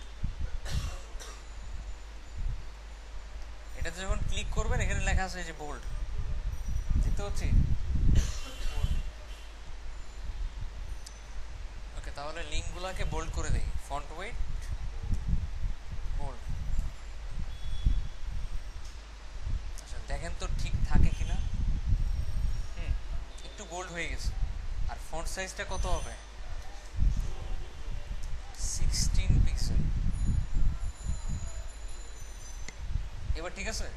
এটাতে যখন ক্লিক করবেন এখানে লেখা আছে যে বোল্ড, দেখতে পাচ্ছি। ওকে, তাহলে লিঙ্কগুলোকে বোল্ড করে দেই। Font weight bold. আচ্ছা, দেখেন তো ঠিক থাকে কিনা। বোল্ড হয়ে গেছে। আর ফন্ট সাইজটা কত হবে? 16 পিক্সেল। এবার ঠিক আছে?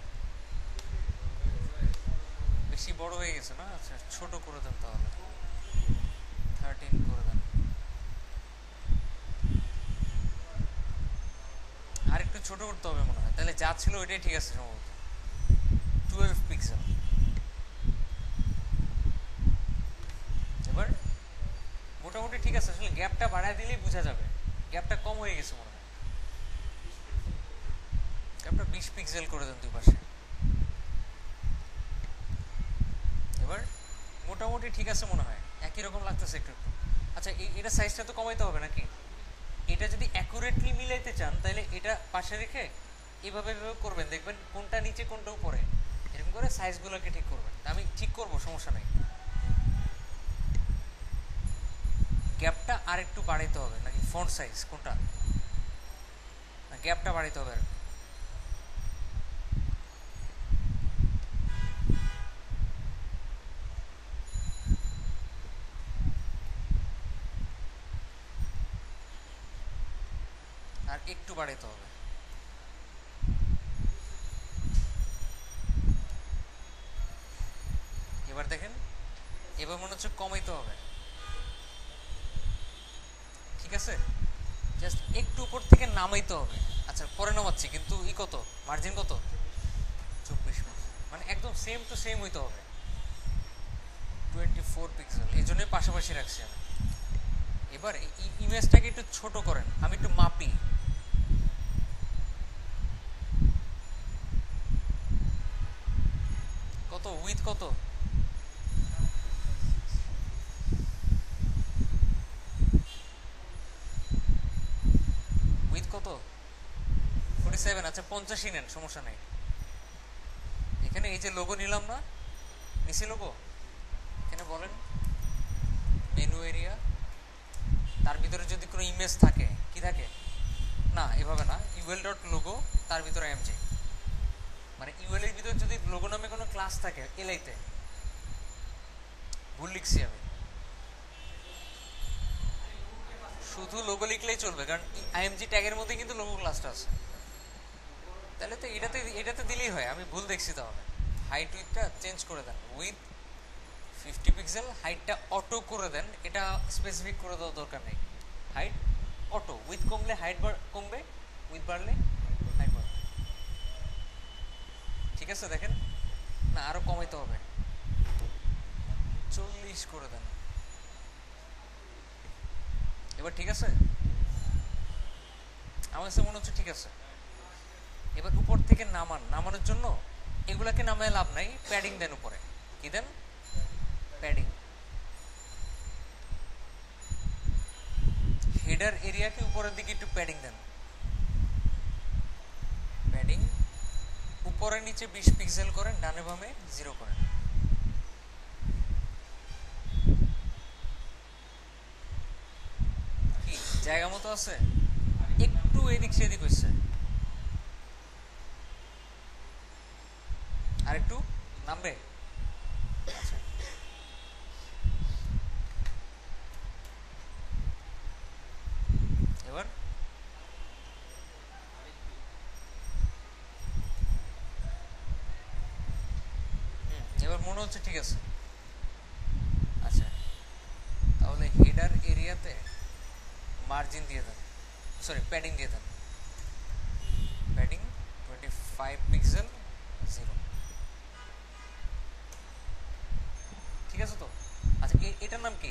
বেশি বড় হয়ে গেছে না? আচ্ছা ছোট করে দেন তাহলে, 13 করে দেন। আর একটু ছোট করতে হবে মনে হয়, তাহলে যা ছিল ওইটাই ঠিক আছে সম্ভবত। 12 পিক্সেল। এবার মোটামুটি ঠিক আছে, আসলে গ্যাপটা বাড়ায় দিলেই বোঝা যাবে। গ্যাপটা কম হয়ে গেছে মনে হয়, গ্যাপটা 20 পিক্সেল করে দেন দুই পাশে। এবার মোটামুটি ঠিক আছে মনে হয়, একই রকম লাগতেছে একটু একটু। আচ্ছা এটা সাইজটা তো কমাইতে হবে নাকি? এটা যদি অ্যাকুরেটলি মিলাইতে চান তাহলে এটা পাশে রেখে এভাবে এভাবে করবেন, দেখবেন কোনটা নিচে কোনটা উপরে, এরকম করে সাইজগুলোকে ঠিক করবেন। আমি ঠিক করব, সমস্যা নাই। গ্যাপটা আর একটু বাড়াইতে হবে নাকি ফন্ট সাইজ কোনটা? না গ্যাপটা বাড়াইতে হবে আর আর একটু বাড়াইতে হবে। এবার দেখেন, এবার মনে হচ্ছে কমাইতে হবে। ঠিক আছে, জাস্ট একটু উপর থেকে নামাইতে হবে। আচ্ছা পরে নামাচ্ছি, কিন্তু কত মার্জিন কত? 24 মানে একদম সেম টু সেম হইতে হবে। 24 পিক্সেল, এই জন্যই পাশাপাশি রাখছি আমি। এবার ইমেজটাকে একটু ছোট করেন, আমি একটু মাপি। কত উইথ কত? উইথ কত? 47। আচ্ছা 50 নেন, সমস্যা নেই। এখানে এই যে লোগো নিলাম না, নিচে লোগো, এখানে বলেন মেনু এরিয়া, তার ভিতরে যদি কোনো ইমেজ থাকে, কি থাকে? না এভাবে না, ইউএল ডট লোগো, তার ভিতরে এমজি, মানে ইউএল এর ভিতরে যদি লোগো নামে কোনো ক্লাস থাকে, এলআইতে ভুল লিখছি আমি, শুধু লোগো লিখলেই চলবে, কারণ আইএমজি ট্যাগের মধ্যে কিন্তু লোগো ক্লাসটা আছে। তাহলে তো এটাতে দিলেই হয়, আমি ভুল দেখছি তাহলে। হাইট উইথটা চেঞ্জ করে দেন, উইথ 50 পিক্সেল, হাইটটা অটো করে দেন, এটা স্পেসিফিক করে দেওয়ার দরকার নেই। হাইট অটো, উইথ কমলে হাইট কমবে, উইথ বাড়লে হাইট বাড়বে। ঠিক আছে দেখেন, না আরো কমাইতে হবে, 40 করে দেন। এবার ঠিক আছে, আমার কাছে মনে হচ্ছে ঠিক আছে। এবার উপর থেকে নামানোর জন্য এগুলাকে নামায় লাভ নাই, প্যাডিং দেন উপরে। কি দেন? প্যাডিং। হেডার এরিয়াকে উপরের দিকে একটু প্যাডিং দেন, প্যাডিং উপরে নিচে 20 পিক্সেল করেন, ডানে বামে 0 করেন। কি জায়গা মতো আছে? একটু এদিক সেদিক হচ্ছে, আর একটু নামবে। আচ্ছা এবার এবার মনে হচ্ছে ঠিক আছে। আচ্ছা তাহলে হেডার এরিয়াতে মার্জিন দিয়ে দেন, সরি প্যাডিং দিয়ে দেন, প্যাডিং 25 পিক্সেল 0। ঠিক আছে তো? আচ্ছা এটার নাম কি?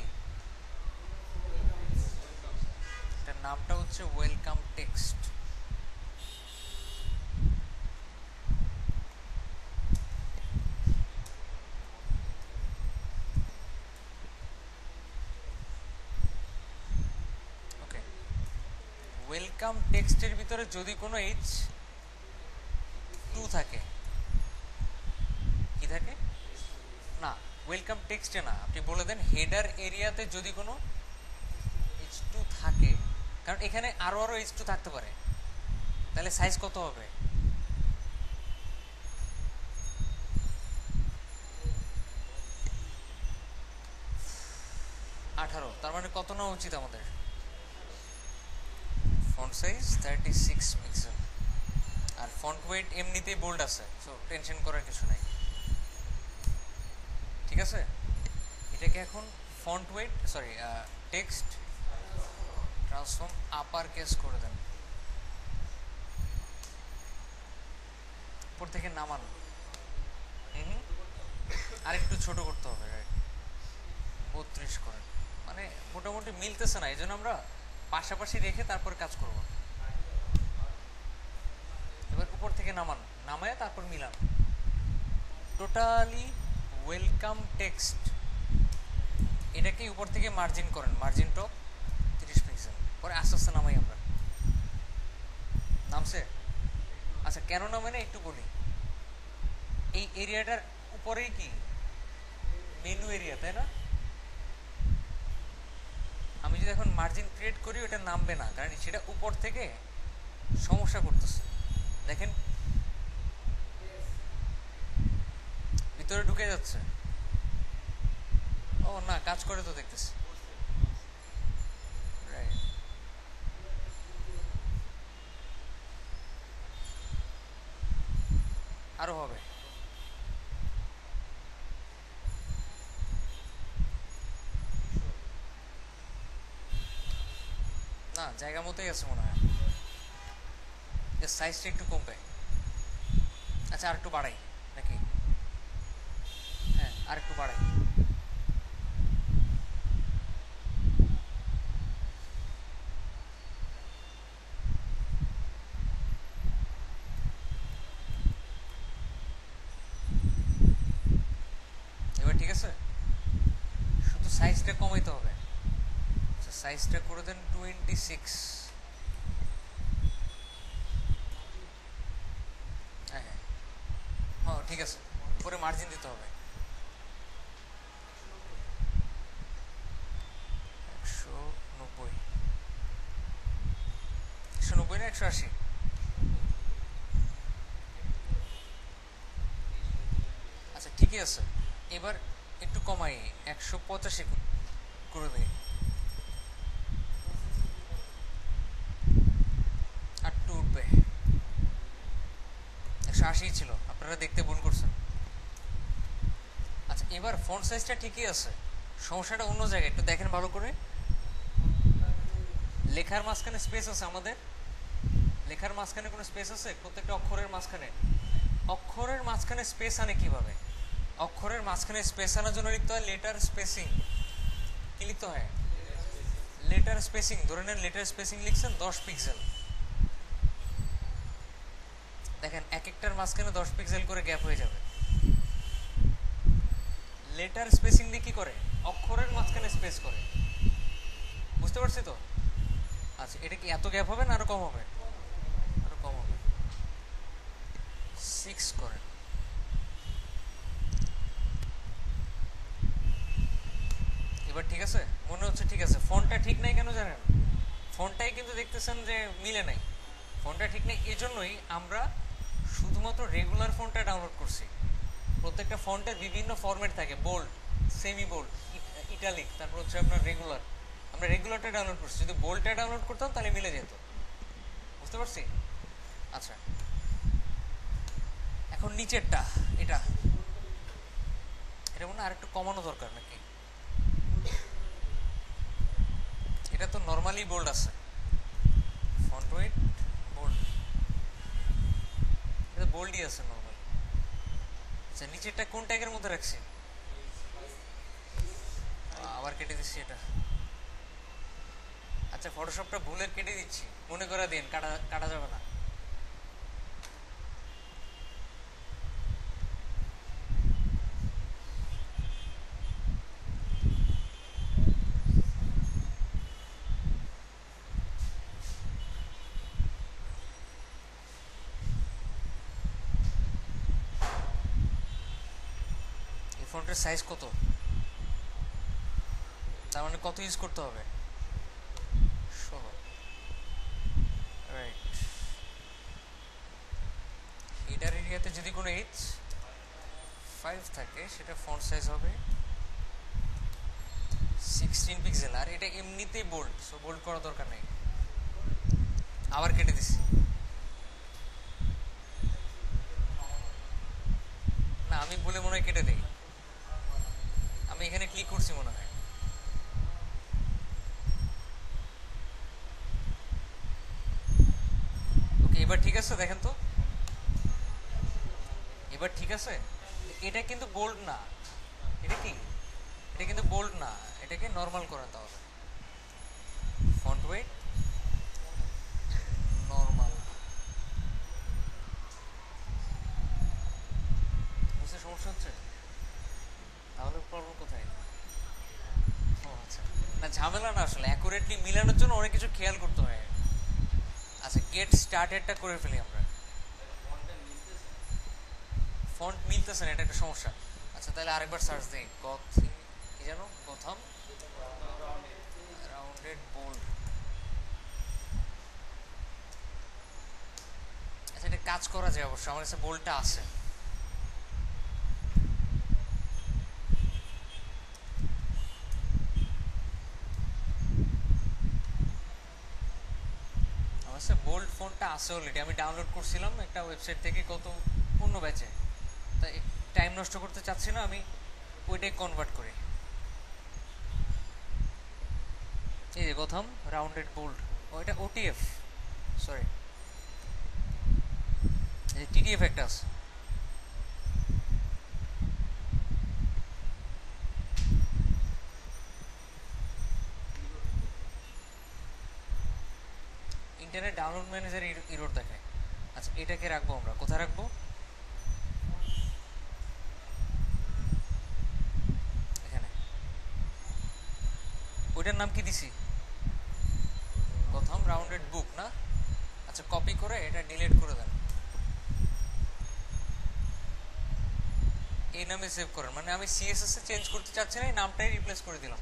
এটার নামটা হচ্ছে ওয়েলকাম টেক্সট। ওকে, ওয়েলকাম টেক্সটের ভিতরে যদি কোনো H2 থাকে, কি থাকে? না ওয়েলকাম টেক্সটে না, আপনি বলে দেন হেডার এরিয়াতে যদি কোনো H2 থাকে, কারণ এখানে আরো H2 থাকতে পারে। তাহলে সাইজ কত হবে? 18, তার মানে কত নেওয়া উচিত আমাদের? ফন্ট সাইজ 36 পিক্সেল, আর ফন্ট ওয়েট এমনিতেই বোল্ড আছে, সো টেনশন করার কিছু নাই। ঠিক আছে, এটাকে এখন font wait text transform upper case করে দেন, উপর থেকে নামান। আর একটু ছোট করতে হবে, রাইট, 32 করেন। মানে মোটামুটি মিলতেছে না, এই জন্য আমরা পাশাপাশি রেখে তারপর কাজ করব। এবার উপর থেকে নামান, নামায় তারপর মিলান। টোটালি ওয়েলকাম টেক্সট, এটাকে উপর থেকে মার্জিন করেন, মার্জিন টপ 30 পিক্সেল, পরে আস্তে আস্তে নামাই আমরা। নামছে? আচ্ছা, কেন নামে না একটু বলি। এই এরিয়াটার উপরেই কি মেনু এরিয়া, তাই না? আমি যদি এখন মার্জিন ক্রিয়েট করি, ওটা নামবে না, কারণ সেটা উপর থেকে সমস্যা করতেছে। দেখেন ভিতরে ঢুকে যাচ্ছে। ও না, কাজ করে তো দেখতেছি। আরো হবে। না, জায়গা মতোই আছে মনে হয়, সাইজটা একটু কমবে। আচ্ছা, আর একটু বাড়াই নাকি? হ্যাঁ, আর একটু বাড়াই। এবার ঠিক আছে, শুধু সাইজটা কমাইতে হবে। সাইজটা করে দেন 26। হ্যাঁ হ্যাঁ, হ্যাঁ ঠিক আছে, পরে মার্জিন দিতে হবে। 190, 190 না 180? আচ্ছা ঠিকই আছে, এবার একটু কমাই, 185 করে দিই। আর একটু উঠবে, 180 ছিল, আপনারা দেখতে ভুল করছেন। আচ্ছা, এবার ফন্ট সাইজটা ঠিকই আছে, সমস্যাটা অন্য জায়গায়, একটু দেখেন ভালো করে। লেখার মাঝখানে স্পেস আছে আমাদের? লেখার মাঝখানে কোনো স্পেস আছে? প্রত্যেকটা অক্ষরের মাঝখানে, অক্ষরের মাঝখানে স্পেস আনে কিভাবে? অক্ষরের মাঝখানে স্পেস আনার জন্য লিখতে হয় লেটার স্পেসিং। কি লিখতে হয়? Letter spacing. ধরে নেন লেটার স্পেসিং লিখছেন 10 পিক্সেল, দেখেন এক একটার মাঝখানে 10 পিক্সেল করে গ্যাপ হয়ে যাবে। লেটার স্পেসিং দিয়ে কি করে? অক্ষরের মাঝখানে স্পেস করে। বুঝতে পারছি তো? আচ্ছা, এটা কি এত গ্যাপ হবে না আরো কম হবে? আরো কম হবে, 6 করেন। এবার ঠিক আছে, মনে হচ্ছে ঠিক আছে। ফন্টটা ঠিক নাই কেন জানেন? ফন্টটাই কিন্তু দেখতেছেন যে মিলে নাই। ফন্টটা ঠিক নেই, এজন্যই আমরা শুধুমাত্র রেগুলার ফন্টটা ডাউনলোড করছি। প্রত্যেকটা ফন্টের বিভিন্ন ফরম্যাট থাকে, বোল্ড, সেমি বোল্ড, ইটালিক, তারপর হচ্ছে আপনার রেগুলার। আমরা রেগুলারটা ডাউনলোড করছি, যদি বোল্ডটা ডাউনলোড করতাম তাহলে মিলে যেত। বুঝতে পারছি? আচ্ছা, এখন নিচেরটা, এটা এটা মনে হয় আরেকটু কমানো দরকার নাকি? এটা তো নর্মালি বোল্ড আছে, ফন্ট ওয়েট বোল্ড, এটা বোল্ডই আছে নর্মাল। আচ্ছা, নিচেরটা কোন ট্যাগের মধ্যে রাখছি? আবার কেটে দিচ্ছি এটা। আচ্ছা, ফটোশপটা ভুলে কেটে দিচ্ছি, মনে করে দিন, কাটা কাটা যাবে না। এই ফন্টের সাইজ কত? তার মানে কত ইউজ করতে হবে? 16, রাইট। হেডার এরিয়াতে যদি কোনো H5 থাকে, সেটা ফন্ট সাইজ হবে 16 16 পিক্সেল, আর এটা এমনিতেই বোল্ড, সো বোল্ড করার দরকার নেই। আবার কেটে দিছি। না, আমি বলে মনে হয় কেটে দেই। আমি এখানে ক্লিক করছি মনে হয়। ওকে, এবার ঠিক আছে, দেখেন তো এবার ঠিক আছে। এটা কিন্তু বোল্ড না, এটা কি, এটা কিন্তু বোল্ড না, এটাকে নর্মাল করেন তাহলে। ফন্ট ওয়েট নর্মাল, বুঝতে সমস্যা হচ্ছে? তাহলে প্রবলেম কোথায়? ও আচ্ছা, না ঝামেলা না, আসলে অ্যাকুরেটলি মিলানোর জন্য অনেক কিছু খেয়াল করতে হয়। আচ্ছা, গেট স্টার্টেডটা করে ফেলি আমরা। ফন্ট মিলতেছে না, এটা একটা সমস্যা। আচ্ছা, তাহলে আরেকবার সার্চ দিই, কি জানো, প্রথম রাউন্ডেড বোল্ড। আচ্ছা, এটা কাজ করা যায় অবশ্য, আমার কাছে বোল্ডটা আছে। আমার কাছে বোল্ড ফন্টটা আছে অলরেডি, আমি ডাউনলোড করছিলাম একটা ওয়েবসাইট থেকে, কত অন্য ব্যাচে। তাই টাইম নষ্ট করতে চাচ্ছি না, আমি ওইটাই কনভার্ট করি। এই যে প্রথম রাউন্ডেড বোল্ড, ওইটা ওটিএফ, সরি টিডিএফ একটা আছে। ইন্টারনেট ডাউনলোড ম্যানেজার ইরোর দেখায়। আচ্ছা, এটাকে রাখবো আমরা কোথায় রাখবো? এখানে। ওইটার নাম কি দিছি? প্রথম রাউন্ডেড বুক না? আচ্ছা, কপি করে এটা ডিলিট করে দেন, এই নামে সেভ করেন। মানে আমি সিএসএস এ চেঞ্জ করতে চাচ্ছি না, এই নামটাই রিপ্লেস করে দিলাম।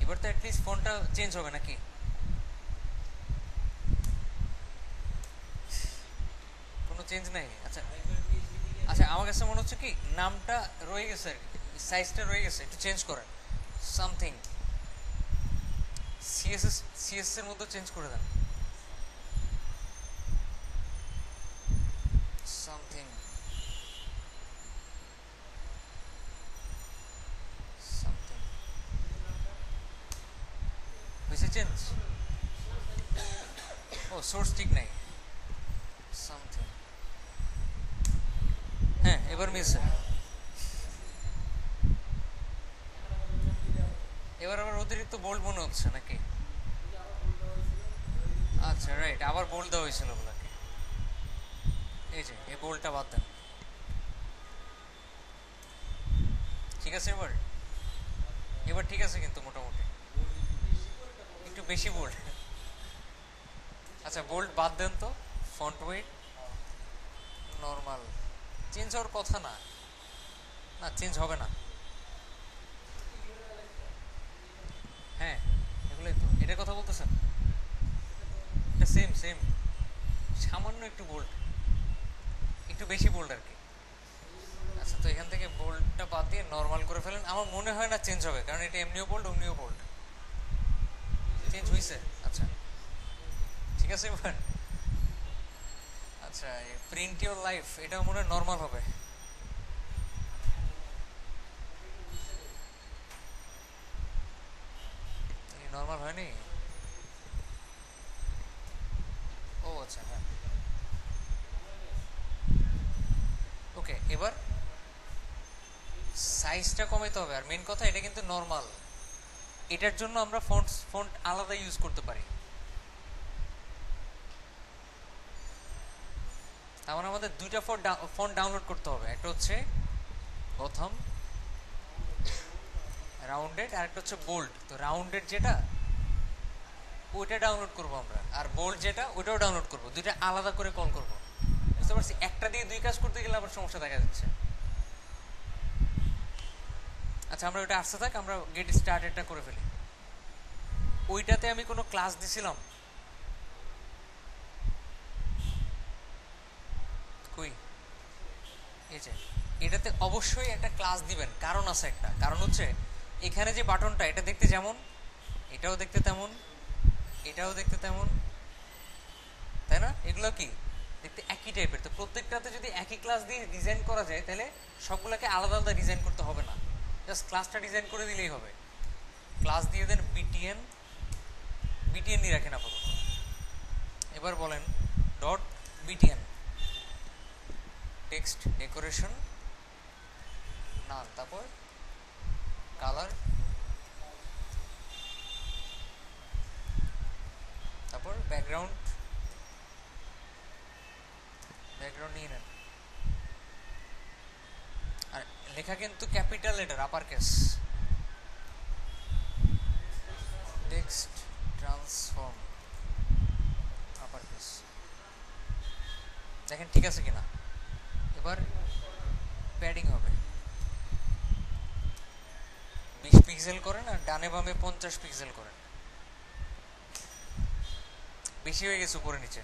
এবার তো অ্যাটলিস্ট ফোনটা চেঞ্জ হবে নাকি? কোনো চেঞ্জ নাই। আচ্ছা আচ্ছা, আমার কাছে মনে হচ্ছে কি নামটা রয়ে গেছে আর কি, সাইজটা রয়ে গেছে, একটু চেঞ্জ করেন সামথিং। সিএসএস এর মধ্যে চেঞ্জ করে দেন সামথিং সামথিং। হয়েছে চেঞ্জ? ও সোর্স ঠিক নাই, সামথিং। হ্যাঁ, এবার মিলছে। এবার আবার অতিরিক্ত বোল্ড মনে হচ্ছে নাকি? আচ্ছা রাইট, আবার বোল্ড দেওয়া হয়েছিল ওগুলাকে। এই যে এই বোল্ডটা বাদ দেন। ঠিক আছে, এবার এবার ঠিক আছে কিন্তু মোটামুটি, একটু বেশি বোল্ড। আচ্ছা, বোল্ড বাদ দেন তো। ফন্ট ওয়েট নর্মাল, চেঞ্জ হওয়ার কথা না, না চেঞ্জ হবে না। হ্যাঁ, এগুলোই তো, এটার কথা বলতেছেন? এটা সেম সেম, সামান্য একটু বোল্ড, একটু বেশি বোল্ড আর কি। আচ্ছা, তো এখান থেকে বোল্ডটা বাদ দিয়ে নর্মাল করে ফেলেন। আমার মনে হয় না চেঞ্জ হবে, কারণ এটা এমনিও বোল্ড অমনিও বোল্ড। চেঞ্জ হয়েছে? আচ্ছা ঠিক আছে এবার। আচ্ছা, প্রিন্ট ইউর লাইফ, এটা মনে হয় নর্মাল হবে। নর্মাল হয়নি? ও আচ্ছা, হ্যাঁ ওকে। এবার সাইজটা কমাইতে হবে, আর মেন কথা এটা কিন্তু নর্মাল, এটার জন্য আমরা ফন্ট আলাদা ইউজ করতে পারি। তার মানে আমাদের দুইটা ফন্ট ডাউনলোড করতে হবে, একটা হচ্ছে প্রথম রাউন্ডেড, আর একটা হচ্ছে বোল্ড। তো রাউন্ডেড যেটা ওইটা ডাউনলোড করবো আমরা, আর বোল্ড যেটা ওইটাও ডাউনলোড করবো, দুইটা আলাদা করে কল করবো। বুঝতে পারছি? একটা দিয়ে দুই কাজ করতে গেলে আবার সমস্যা দেখা যাচ্ছে। আচ্ছা, আমরা ওইটা আসতে থাক, আমরা গেট স্টার্টেডটা করে ফেলি। ওইটাতে আমি কোনো ক্লাস দিছিলাম কই? এই যে এটাতে অবশ্যই একটা ক্লাস দিবেন, কারণ আছে একটা, কারণ হচ্ছে এখানে যে বাটনটা, এটা দেখতে যেমন এটাও দেখতে তেমন, এটাও দেখতে তেমন, তাই না? এগুলো কি দেখতে একই টাইপের। তো প্রত্যেকটাতে যদি একই ক্লাস দিয়ে ডিজাইন করা যায় তাহলে সবগুলোকে আলাদা আলাদা ডিজাইন করতে হবে না, জাস্ট ক্লাসটা ডিজাইন করে দিলেই হবে। ক্লাস দিয়ে দেন বিটিএন, বিটিএন দিয়ে রাখেন আপাতত। এবার বলেন ডট বিটিএন টেক্সট ডেকোরেশন নাম, তারপর কালার, তারপর ব্যাকগ্রাউন্ড, ব্যাকগ্রাউন্ড নিয়ে নেন। আর লেখা কিন্তু capital letter, upper case. Text transform upper case, দেখেন ঠিক আছে কিনা। এবার প্যাডিং হবে 20 পিক্সেল করেন আর ডানে বামে 50 পিক্সেল করেন। বেশি হয়ে গেছে উপরে নিচে,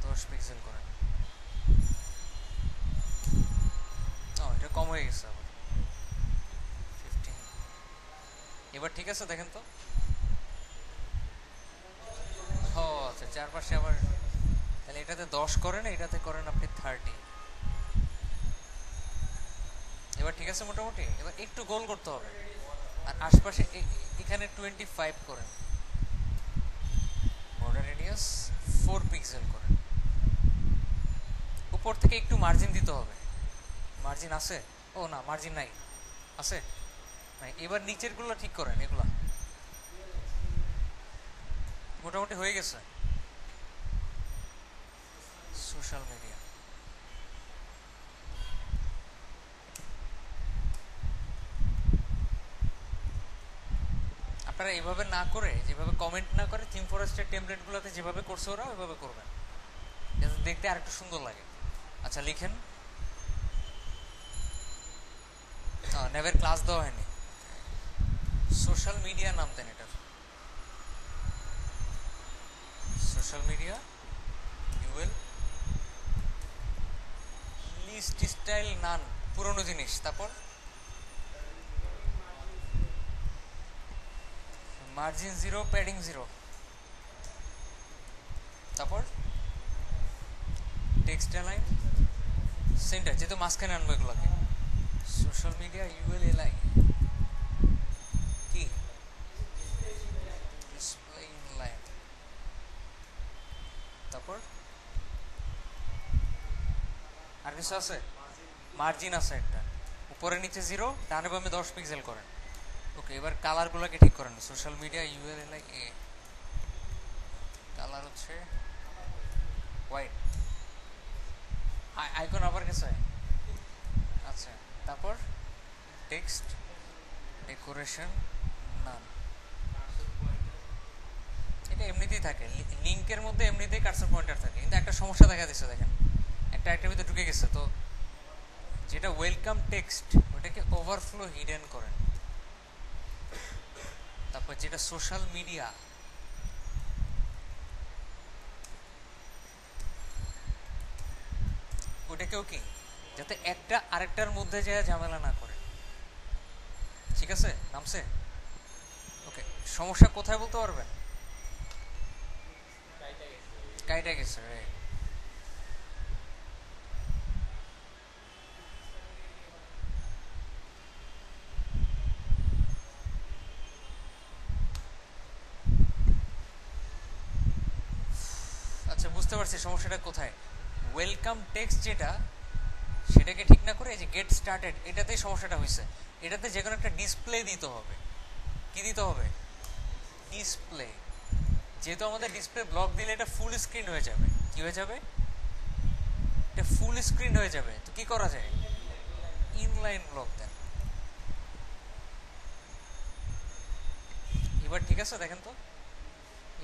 10 পিক্সেল করেন। এটা কম হয়ে গেছে আবার 15। এবার ঠিক আছে দেখেন তো। ও আচ্ছা, চারপাশে আবার, তাহলে এটাতে 10 করেন, এটাতে করেন আপনি 30। এবার ঠিক আছে মোটামুটি। এবার একটু গোল করতে হবে, আর আশপাশে এখানে 25 করেন। বর্ডার রেডিয়াস 4 পিক্সেল করেন। উপর থেকে একটু মার্জিন দিতে হবে। মার্জিন আছে? ও না, মার্জিন নাই, আছে নাই। এবার নিচের গুলো ঠিক করেন, এগুলা মোটামুটি হয়ে গেছে। সোশ্যাল মিডিয়া, আপনারা এইভাবে না করে, যেভাবে কমেন্ট না করে থিম ফরেস্টের টেমপ্লেট গুলোতে যেভাবে করছে ওরা ওইভাবে করবেন, যাতে দেখতে আর একটু সুন্দর লাগে। আচ্ছা লিখেন, নেভের ক্লাস দেওয়া হয়নি। সোশ্যাল মিডিয়া নাম দেন এটার, social media UL list style none, পুরনো জিনিস। তারপর মার্জিন 0, প্যাডিং 0। তারপর টেক্সট অ্যালাইন সেন্টার, যেহেতু মাঝখানে আনবো এগুলোকে। সোশ্যাল মিডিয়া ইউএল এলআই কি ডিসপ্লে ইনলাইন। তারপর আর কিছু আছে? মার্জিন আছে একটা, উপরে নিচে 0, ডানে বামে 10 পিক্সেল করেন। ওকে, এবার কালার গুলোকে ঠিক করেন। সোশ্যাল মিডিয়া ইউএলএলআই এ, কালার হচ্ছে হোয়াইট, আইকন আবার গেছে। আচ্ছা, তারপর টেক্সট ডেকোরেশন নাম, এটা এমনিতেই থাকে, লিংকের মধ্যে এমনিতেই কার্সর পয়েন্টার থাকে। কিন্তু একটা সমস্যা দেখা দিচ্ছে, দেখেন একটা ভিতরে ঢুকে গেছে। তো যেটা ওয়েলকাম টেক্সট ওটাকে ওভারফ্লো হিডেন করেন। তারপর যেটা সোশ্যাল মিডিয়া, ওটাকেও কি, যাতে একটা আরেকটার মধ্যে যায় ঝামেলা না করে। ঠিক আছে, নামছে? ওকে, সমস্যা কোথায় বলতে পারবেন? কাইটা গেছে। আচ্ছা, বুঝতে পারছি সমস্যাটা কোথায়। ওয়েলকাম টেক্সট যেটা, সেটাকে ঠিক না করে এই যে গেট স্টার্টেড, এটাতেই সমস্যাটা হয়েছে। এটাতে যে কোনো একটা ডিসপ্লে দিতে হবে। কি দিতে হবে? ডিসপ্লে। যেহেতু আমাদের ডিসপ্লে ব্লক দিলে এটা ফুল স্ক্রিন হয়ে যাবে। কি হয়ে যাবে? এটা ফুল স্ক্রিন হয়ে যাবে। তো কি করা যায়? ইনলাইন ব্লক দেন। এবার ঠিক আছে, দেখেন তো।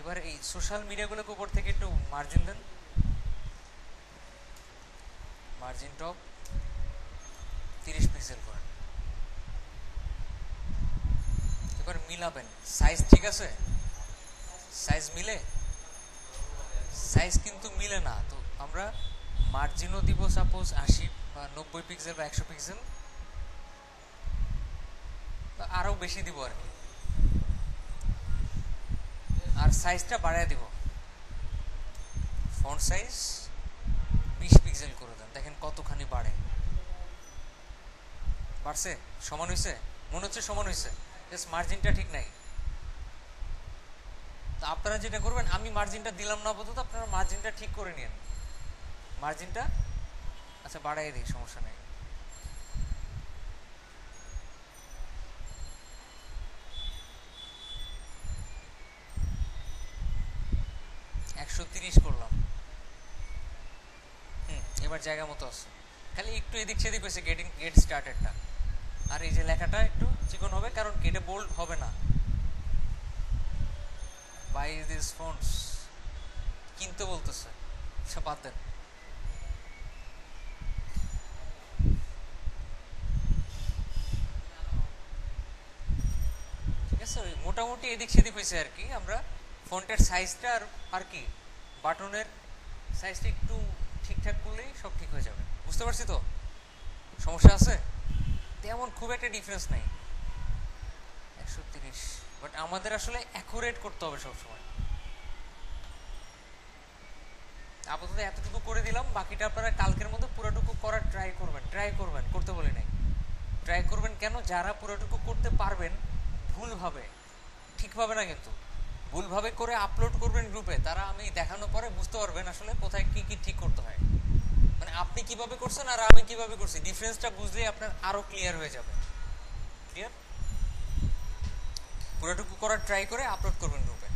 এবার এই সোশ্যাল মিডিয়াগুলোকে উপর থেকে একটু মার্জিন দেন। মার্জিন টপ 30 পিক্সেল করেন। এবার মিলাবেন, সাইজ ঠিক আছে? সাইজ মিলে? সাইজ কিন্তু মিলে না। তো আমরা মার্জিনও দিব সাপোজ 80 বা 90 পিক্সেল বা 100 পিক্সেল, আরো বেশি দিব আর কি। আর সাইজটা বাড়ায় দিব, ফন্ট সাইজ 20 পিক্সেল করে দেন, দেখেন কতখানি বাড়ে। বাড়ছে? সমান হয়েছে? মনে হচ্ছে সমান হয়েছে, জাস্ট মার্জিনটা ঠিক নাই। তো আপনারা যেটা করবেন, আমি মার্জিনটা দিলাম না আপাতত, আপনারা মার্জিনটা ঠিক করে নিন। মার্জিনটা আচ্ছা বাড়াই দিই, সমস্যা নেই। একশো 30 করলাম। এবার জায়গা মতো আছে, খালি একটু এদিক সেদিক হয়েছে গেট স্টার্টেডটা। আর এই যে লেখাটা একটু চিকন হবে, কারণ এটা বোল্ড হবে না। বাই দিস ফন্টস কিনতে বলতেছে, সব বাদ দেন। ঠিক আছে, ওই মোটামুটি এদিক সেদিক হয়েছে আর কি। আমরা ফন্টের সাইজটা আর কি বাটনের সাইজটা একটু ঠিকঠাক করলেই সব ঠিক হয়ে যাবে। বুঝতে পারছি তো? সমস্যা আছে? তেমন খুব একটা ডিফারেন্স নাই, 130। বাট আমাদের আসলে অ্যাকুরেট করতে হবে সবসময়। আপাতত এতটুকু করে দিলাম, বাকিটা আপনারা কালকের মধ্যে পুরোটুকু করার ট্রাই করবেন, করতে বলি নাই, ট্রাই করবেন। কেন? যারা পুরোটুকু করতে পারবেন ভুলভাবে, ঠিকভাবে না কিন্তু ভুলভাবে করে আপলোড করবেন গ্রুপে, তারা আমি দেখানোর পরে বুঝতে পারবেন আসলে কোথায় কি কি ঠিক করতে হয়। মানে আপনি কিভাবে করছেন আর আমি কিভাবে করছি, ডিফারেন্সটা বুঝলেই আপনার আরো ক্লিয়ার হয়ে যাবে। ক্লিয়ার? পুরোটুকু করার ট্রাই করে আপলোড করবেন গ্রুপে।